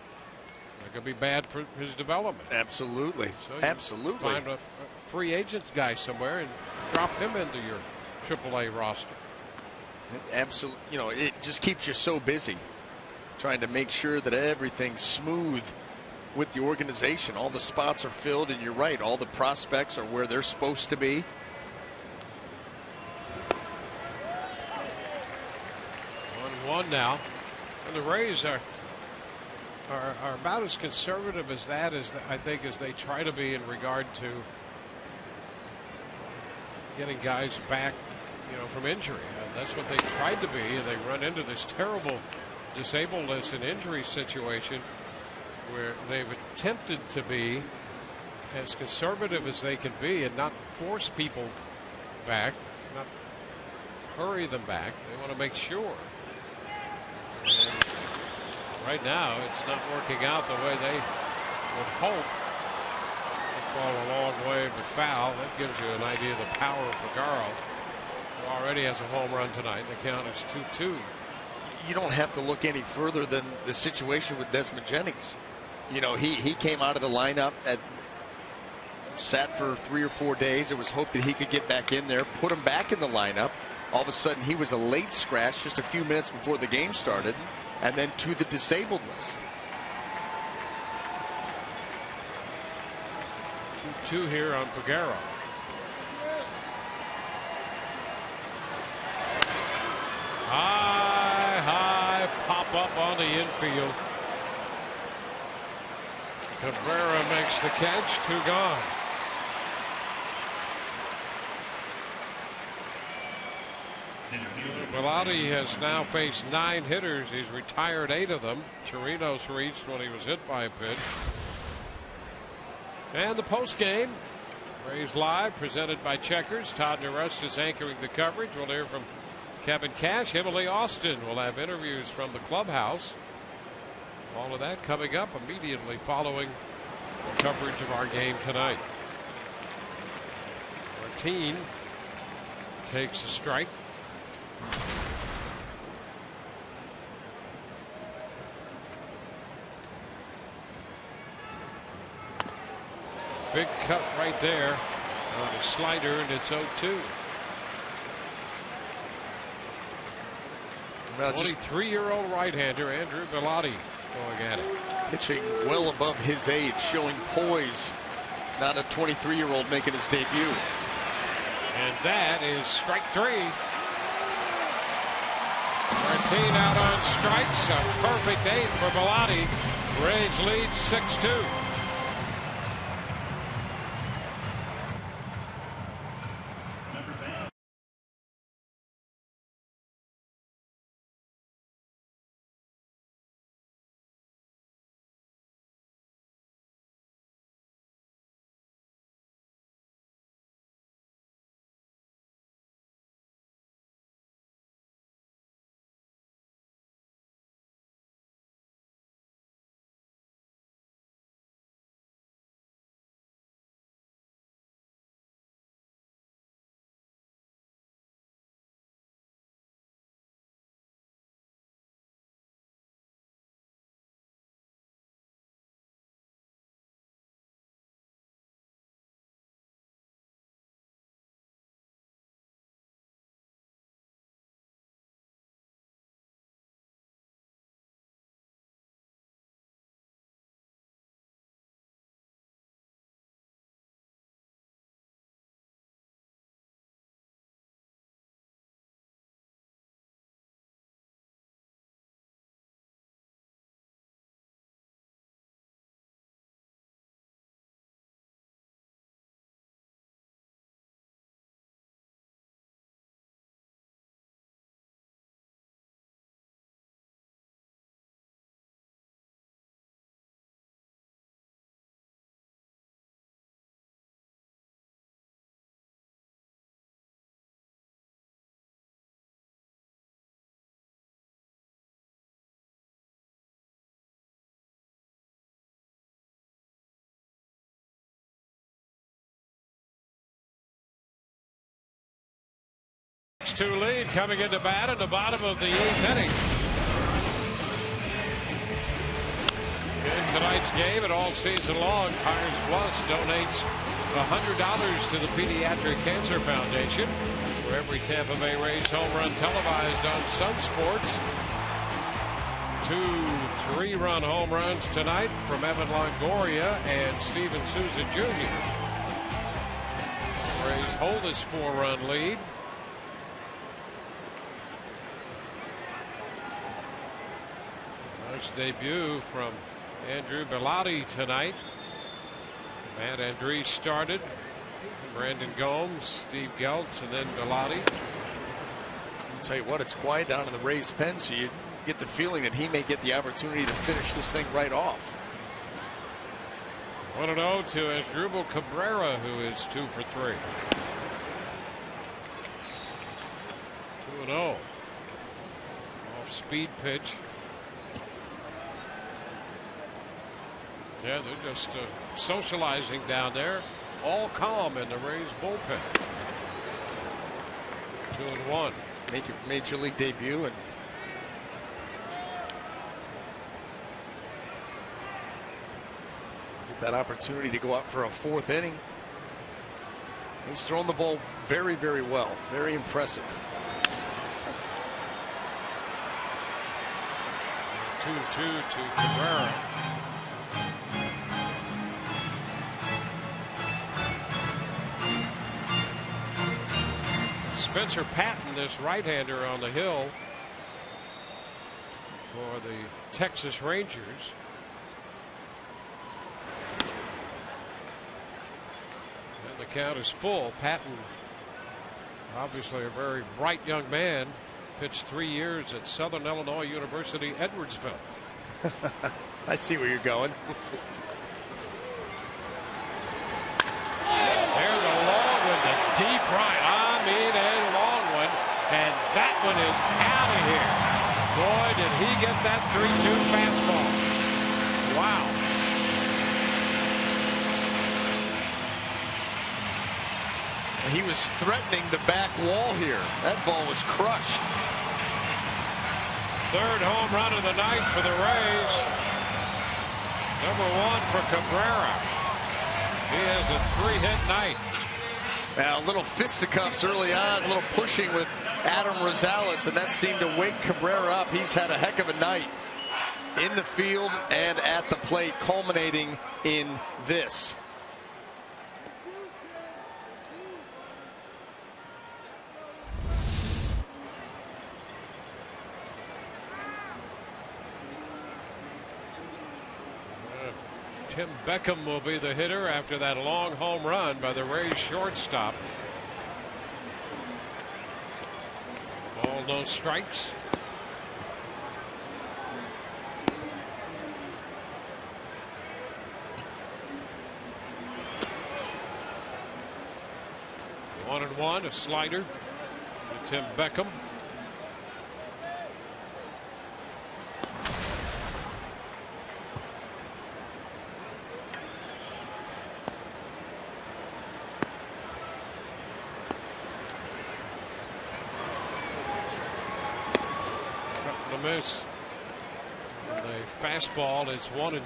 It could be bad for his development. Absolutely. So absolutely. Find a free agent guy somewhere and drop him into your AAA roster. Absolutely. It just keeps you so busy trying to make sure that everything's smooth with the organization. All the spots are filled, and you're right, all the prospects are where they're supposed to be. One now, and the Rays are about as conservative as that as I think as they try to be in regard to getting guys back, from injury. That's what they tried to be, and they run into this terrible disabled list and injury situation where they've attempted to be as conservative as they can be and not force people back, not hurry them back. They want to make sure. And right now, it's not working out the way they would hope. Ball a long way, but foul. That gives you an idea of the power of Figaro, who already has a home run tonight. The count is 2-2. You don't have to look any further than the situation with Desmond Jennings. He came out of the lineup, sat for 3 or 4 days. It was hoped that he could get back in there, put him back in the lineup. All of a sudden, he was a late scratch just a few minutes before the game started, and then to the disabled list. 2-2 here on Figaro. High pop up on the infield. Cabrera makes the catch. 2 gone. Bellotti has now faced 9 hitters. He's retired 8 of them. Chirinos reached when he was hit by a pitch. And the post game, Rays Live, presented by Checkers. Todd Narust is anchoring the coverage. We'll hear from Kevin Cash. Emily Austin will have interviews from the clubhouse. All of that coming up immediately following the coverage of our game tonight. Martin takes a strike. Big cut right there on a slider, and it's 0-2. Well, 23-year-old right-hander Andrew Bellotti going at it. Pitching well above his age, showing poise. Not a 23-year-old making his debut. And that is strike 3. Martin out on strikes. A perfect 8 for Bellotti. Rays lead 6-2. 6-2 lead coming into bat in the bottom of the 8th inning. In tonight's game and all season long, Tires Plus donates $100 to the Pediatric Cancer Foundation. For every Tampa Bay Rays home run televised on Sun Sports. 2 3-run home runs tonight from Evan Longoria and Steven Souza Jr. Rays hold this 4-run lead. Nice debut from Andrew Bellotti tonight. Matt Andriese started. Brandon Gomes, Steve Geltz, and then Bellotti. I'll tell you what, it's quiet down in the Rays pen, so you get the feeling that he may get the opportunity to finish this thing right off. 1-0 to Asdrubal Cabrera, who is 2 for 3. 2-0. Off speed pitch. Yeah, they're just socializing down there. All calm in the Rays bullpen. 2-1. Make your major league debut and get that opportunity to go up for a 4th inning. He's thrown the ball very, very well. Very impressive. 2-2 to Cabrera. Spencer Patton, this right-hander on the hill for the Texas Rangers. And the count is full. Patton, obviously a very bright young man, pitched 3 years at Southern Illinois University, Edwardsville. I see where you're going. There's a long one to deep right. I mean, a long one. And that one is out of here. Boy, did he get that 3-2 fastball. Wow. He was threatening the back wall here. That ball was crushed. 3rd home run of the night for the Rays. Number 1 for Cabrera. He has a 3-hit night. Now, a little fisticuffs early on, a little pushing with Adam Rosales, and that seemed to wake Cabrera up. He's had a heck of a night in the field and at the plate, culminating in this. Tim Beckham will be the hitter after that long home run by the Rays shortstop. Ball, no strikes. 1-1, a slider to Tim Beckham. Miss. And a fastball, it's 1-2.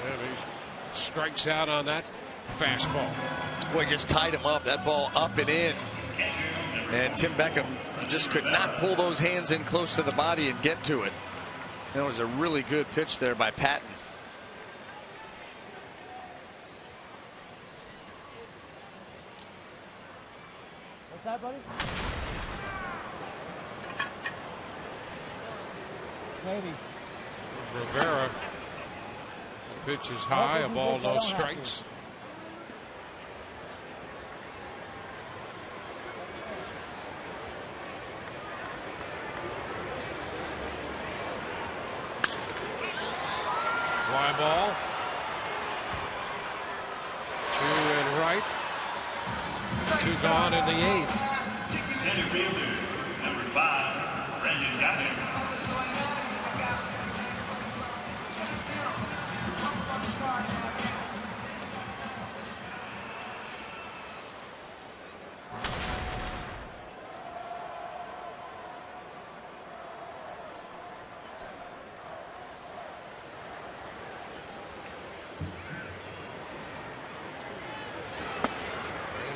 And he strikes out on that fastball. Boy, just tied him up. That ball up and in. And Tim Beckham just could not pull those hands in close to the body and get to it. That was a really good pitch there by Patton. What's that, buddy? Maybe. Rivera. The pitch is high, a ball, no strikes. Fly ball. 2 in right. 2 gone in the 8th. Center fielder, number 5, Brandon Guyer.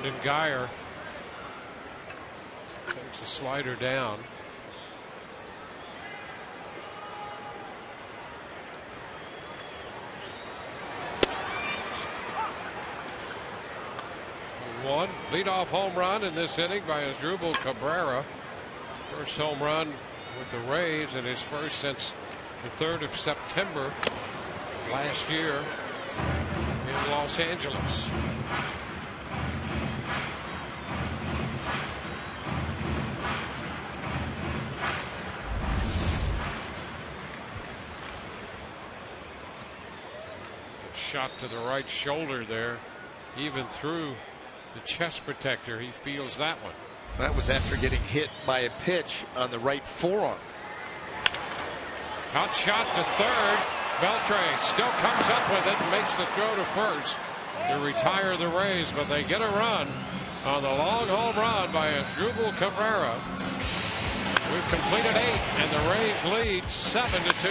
Brandon Guyer takes a slider down. One leadoff home run in this inning by Asdrubal Cabrera. First home run with the Rays, and his first since the 3rd of September last year in Los Angeles. Shot to the right shoulder there, even through the chest protector. He feels that one. That was after getting hit by a pitch on the right forearm. Hot shot to third. Beltre still comes up with it and makes the throw to first to retire the Rays, but they get a run on the long home run by Asdrubal Cabrera. We've completed 8, and the Rays lead 7-2.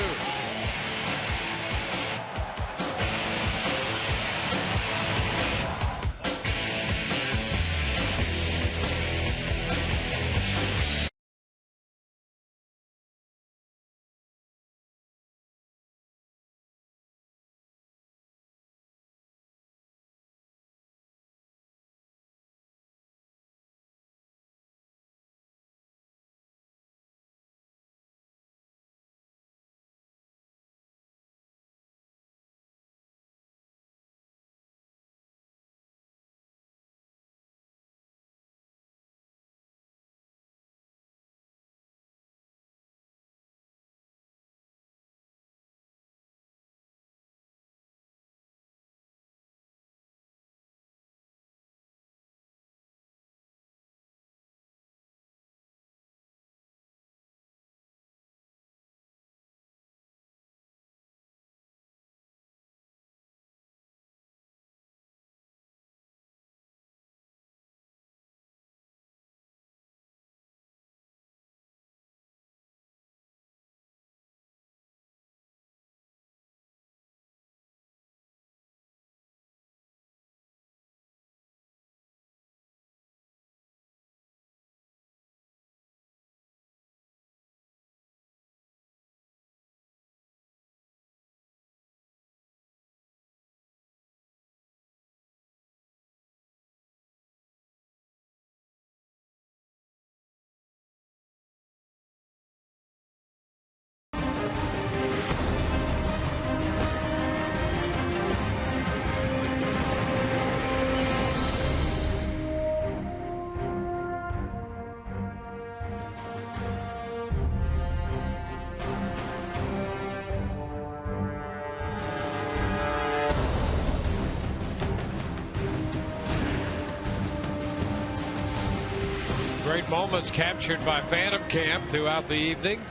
Great moments captured by Phantom Camp throughout the evening,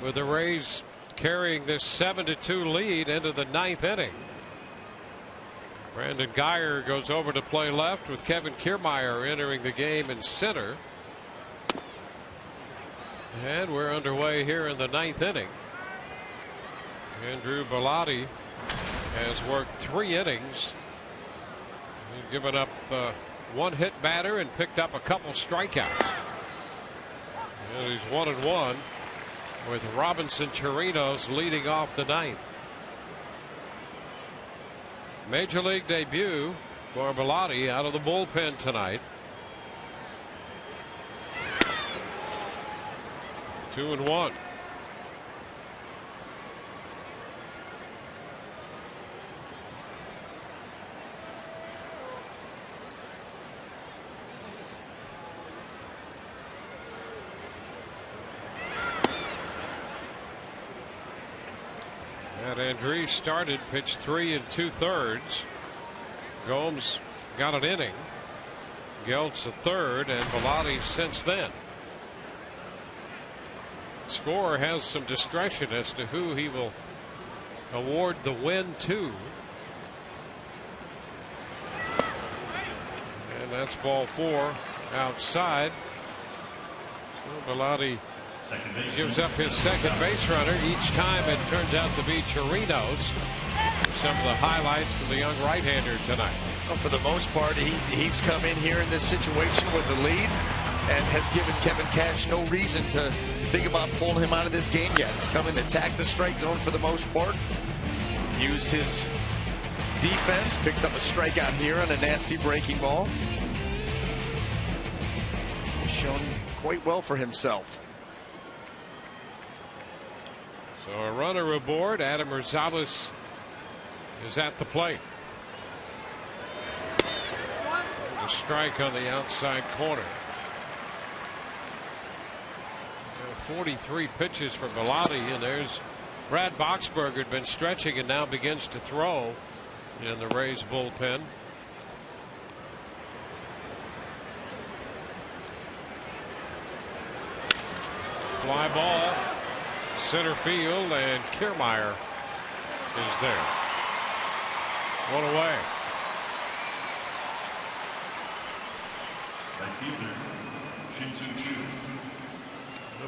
with the Rays carrying this 7-2 lead into the 9th inning. Brandon Guyer goes over to play left, with Kevin Kiermaier entering the game in center. And we're underway here in the 9th inning. Andrew Bellotti has worked 3 innings. He's given up 1 hit batter and picked up a couple strikeouts. And he's 1-1 with Robinson Chirinos leading off the 9th. Major League debut for Bellotti out of the bullpen tonight. 2-1. Andrees started, pitched 3 2/3. Gomes got an inning. Geltz a third, and Bellotti since then. Scorer has some discretion as to who he will award the win to. And that's ball 4 outside. So Bellotti gives up his second base runner. Each time it turns out to be Chirinos. Some of the highlights from the young right-hander tonight. Well, for the most part, he's come in here in this situation with the lead and has given Kevin Cash no reason to think about pulling him out of this game yet. He's come in to attack the strike zone for the most part. Used his defense, picks up a strikeout here on a nasty breaking ball. He's shown quite well for himself. So a runner aboard. Adam Rosales is at the plate. There's a strike on the outside corner. 43 pitches for Bellotti, and there's Brad Boxberger had been stretching and now begins to throw in the Rays bullpen. Fly ball, center field, and Kiermaier is there. One away. SHIN-SOO.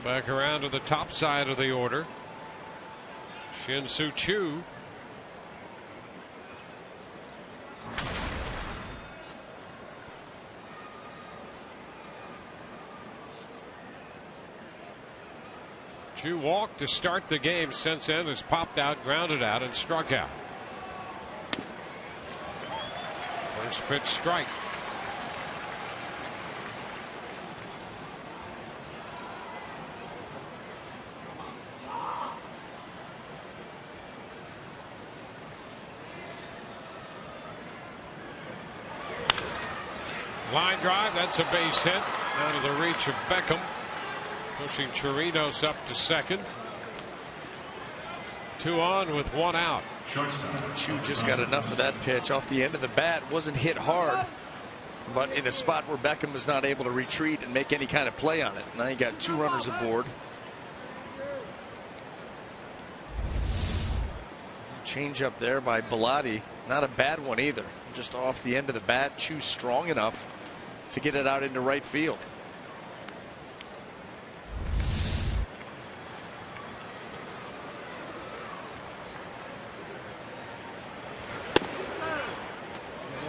Back around to the top side of the order. SHIN-SOO. Chu walked to start the game. Since then has popped out, grounded out, and struck out. First pitch strike. Line drive, that's a base hit. Out of the reach of Beckham. Pushing Chirinos up to second. 2 on with 1 out. Chu just got enough of that pitch off the end of the bat. Wasn't hit hard, but in a spot where Beckham was not able to retreat and make any kind of play on it. Now you got 2 runners aboard. Change up there by Bellotti. Not a bad one either. Just off the end of the bat. Chu strong enough to get it out into right field.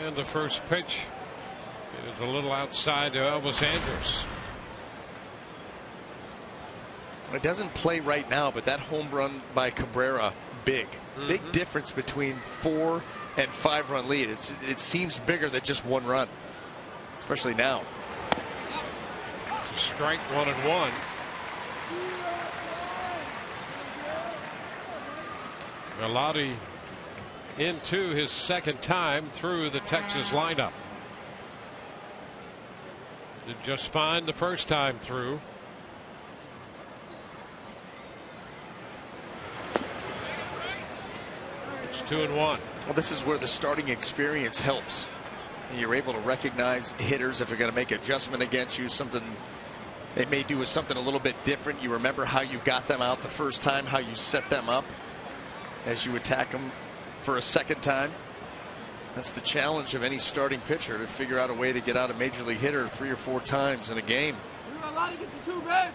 And the first pitch is a little outside to Elvis Andrus. It doesn't play right now, but that home run by Cabrera, big. Big difference between 4 and 5 run lead. It seems bigger than just 1 run, especially now. It's a strike, 1-1. Bellotti into his second time through the Texas lineup. Did just fine the first time through. It's 2-1. Well, this is where the starting experience helps. You're able to recognize hitters if they're going to make adjustment against you. Something they may do is something a little bit different. You remember how you got them out the first time, how you set them up as you attack them for a second time. That's the challenge of any starting pitcher, to figure out a way to get out a major league hitter 3 or 4 times in a game. We got a lot to get you too, man.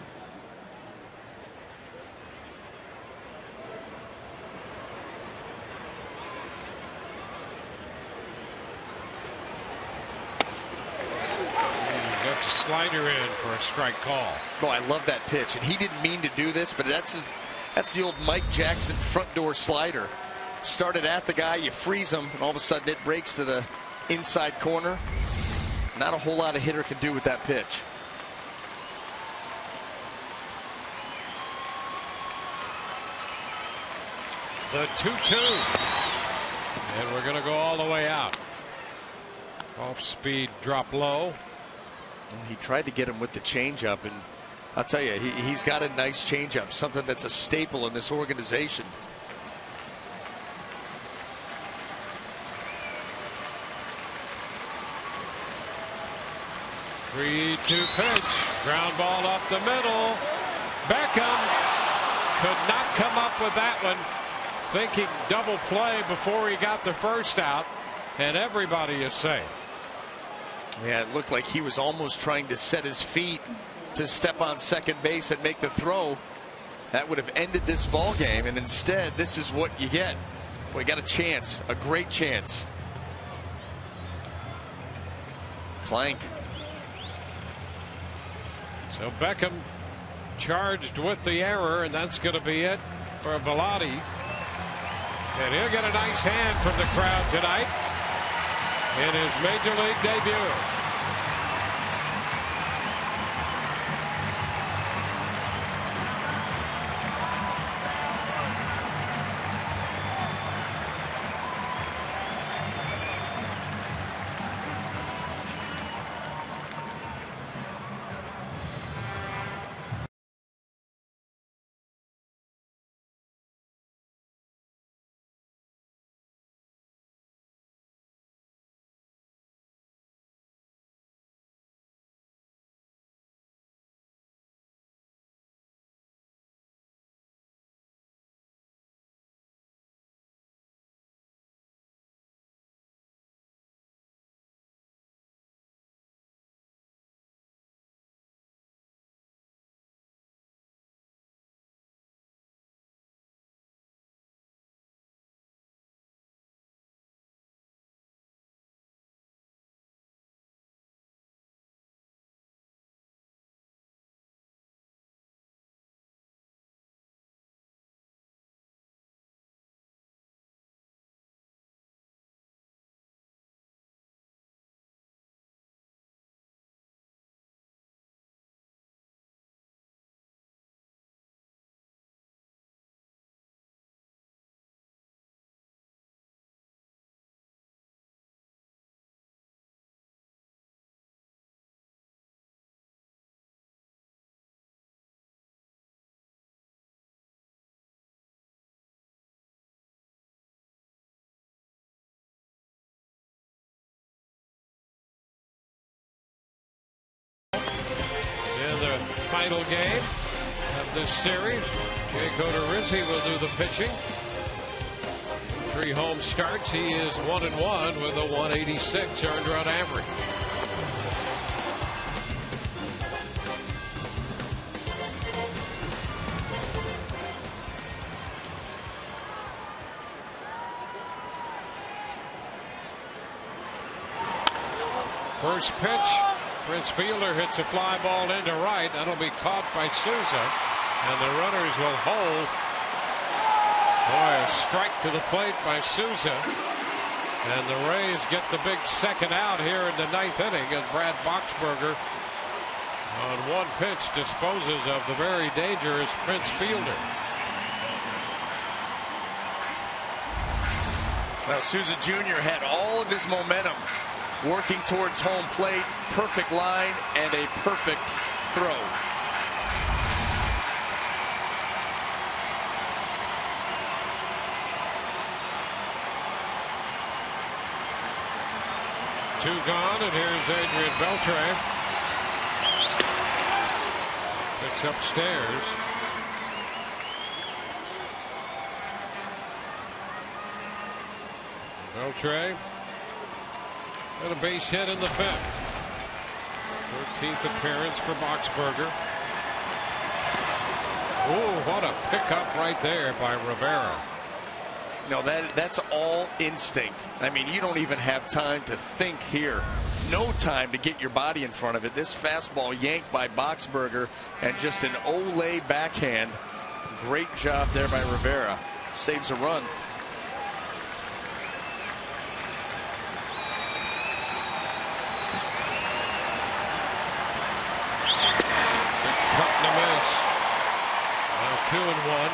Slider in for a strike call. Oh, I love that pitch, and he didn't mean to do this, but that's the old Mike Jackson front door slider. Started at the guy, you freeze him, and all of a sudden it breaks to the inside corner. Not a whole lot a hitter can do with that pitch. The 2-2, and we're going to go all the way out. Off speed, drop low. He tried to get him with the changeup, and I'll tell you, he's got a nice changeup, something that's a staple in this organization. 3-2 pitch. Ground ball up the middle. Beckham could not come up with that one. Thinking double play before he got the first out. And everybody is safe. Yeah, it looked like he was almost trying to set his feet to step on second base and make the throw. That would have ended this ball game, and instead this is what you get. We got a chance, a great chance. Clank. So Beckham charged with the error, and that's going to be it for Velotti. And he'll get a nice hand from the crowd tonight in his major league debut. Final game of this series. CHOO will do the pitching. 3 home starts. He is 1-1 with a 186 earned run average. First pitch. Prince Fielder hits a fly ball into right. That'll be caught by Souza, and the runners will hold. Boy, a strike to the plate by Souza, and the Rays get the big second out here in the 9th inning as Brad Boxberger on one pitch disposes of the very dangerous Prince Fielder. Now Souza Jr. had all of his momentum working towards home plate. Perfect line and a perfect throw. Two gone, and here's Adrian Beltre. Picks upstairs. Beltre. And a base hit in the 5th. 13th appearance for Boxberger. Oh, what a pickup right there by Rivera. No, that's all instinct. I mean, you don't even have time to think here. No time to get your body in front of it. This fastball yanked by Boxberger, and just an Olay backhand. Great job there by Rivera. Saves a run. Cut and a miss. Now 2-1.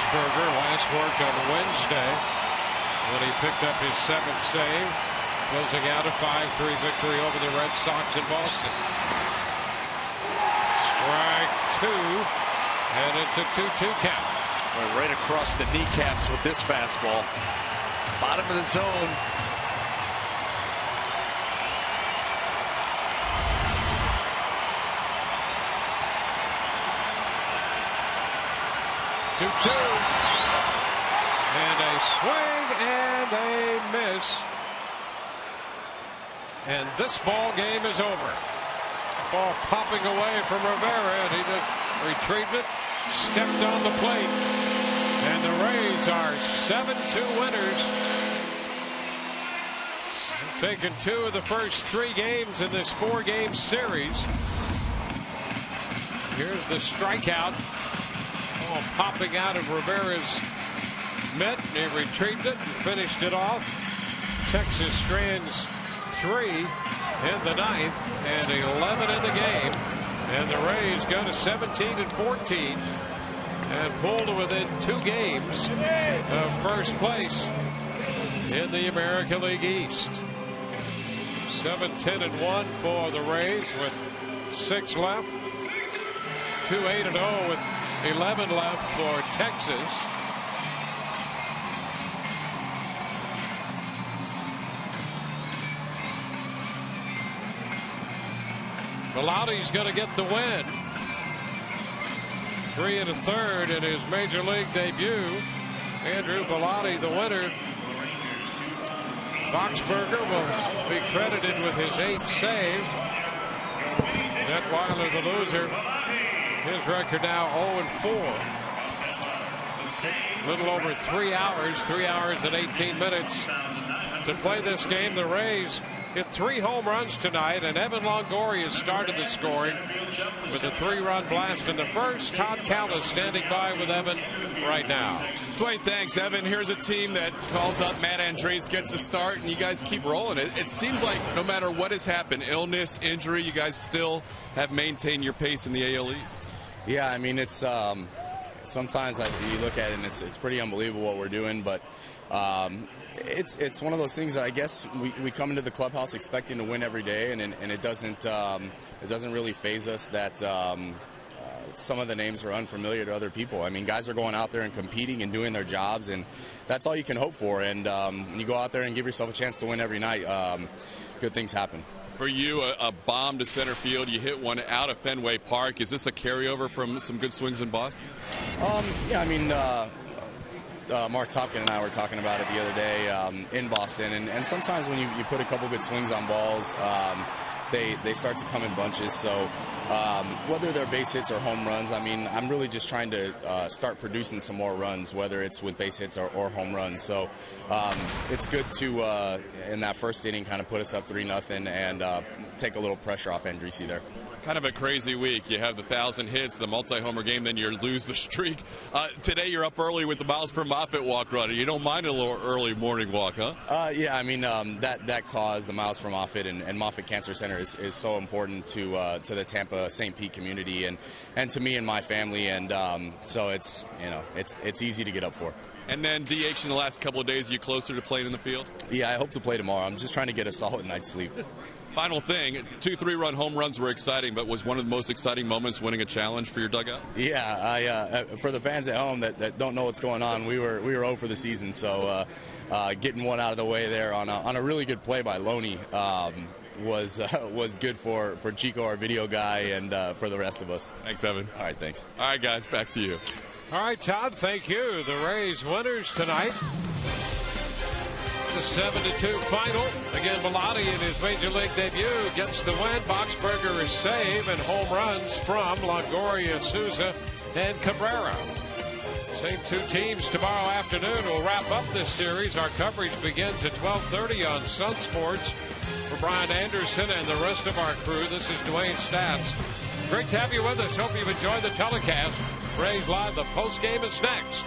Boxberger last worked on Wednesday when he picked up his 7th save, closing out a 5-3 victory over the Red Sox in Boston. Strike 2, and it's a 2-2 count. Right across the kneecaps with this fastball. Bottom of the zone. Two. And a swing and a miss. And this ball game is over. Ball popping away from Rivera, and he did retrieved it, stepped on the plate, and the Rays are 7-2 winners. Taking 2 of the first 3 games in this 4-game series. Here's the strikeout. Ball popping out of Rivera's mitt. He retrieved it and finished it off. Texas strands 3 in the 9th and 11 in the game. And the Rays go to 17-14 and pull to within 2 games of first place in the American League East. 7-10-1 for the Rays with 6 left. 2-8-0 with 11 left for Texas. Belotti's going to get the win. 3 1/3 in his major league debut. Andrew Belotti, the winner. Boxberger will be credited with his 8th save. Detweiler, the loser. His record now 0-4. A little over 3 hours, 3 hours and 18 minutes to play this game. The Rays hit 3 home runs tonight, and Evan Longoria started the scoring with a 3-run blast in the first. Todd Callis standing by with Evan right now. Dwayne, thanks. Evan, here's a team that calls up Matt Andriese, gets a start, and you guys keep rolling. It seems like no matter what has happened, illness, injury, you guys still have maintained your pace in the AL East. Yeah, I mean, it's sometimes you look at it and it's pretty unbelievable what we're doing, but it's one of those things that I guess we come into the clubhouse expecting to win every day, and it doesn't really faze us that some of the names are unfamiliar to other people. I mean, guys are going out there and competing and doing their jobs, and that's all you can hope for. And when you go out there and give yourself a chance to win every night, good things happen. For you, a bomb to center field. You hit one out of Fenway Park. Is this a carryover from some good swings in Boston? Yeah, I mean, Mark Topkin and I were talking about it the other day in Boston, and sometimes when you put a couple good swings on balls, they start to come in bunches. So whether they're base hits or home runs, I mean, I'm really just trying to start producing some more runs, whether it's with base hits or home runs. So it's good to, in that first inning, kind of put us up 3-0 and take a little pressure off Andriese there. Kind of a crazy week. You have the 1,000 hits, the multi-homer game, then you lose the streak. Today you're up early with the Miles for Moffitt walk runner. You don't mind a little early morning walk, huh? Yeah, I mean, that cause, the Miles for Moffitt and Moffitt Cancer Center is so important to the Tampa St. Pete community and to me and my family, and so it's easy to get up for. And then DH in the last couple of days, are you closer to playing in the field? Yeah, I hope to play tomorrow. I'm just trying to get a solid night's sleep. Final thing, 2 3-run home runs were exciting, but was one of the most exciting moments winning a challenge for your dugout? Yeah, for the fans at home that don't know what's going on, we were 0 for the season, so getting one out of the way there on a really good play by Loney was good for Chico, our video guy, and for the rest of us. Thanks, Evan. All right, thanks. All right, guys, back to you. All right, Todd, thank you. The Rays winners tonight. The 7-2 final. Again, Belotti in his major league debut gets the win. Boxberger is save and home runs from Longoria, Souza, and Cabrera. Same 2 teams tomorrow afternoon will wrap up this series. Our coverage begins at 12:30 on Sun Sports. For Brian Anderson and the rest of our crew, this is Dwayne Stats. Great to have you with us. Hope you've enjoyed the telecast. Rays Live, the postgame is next.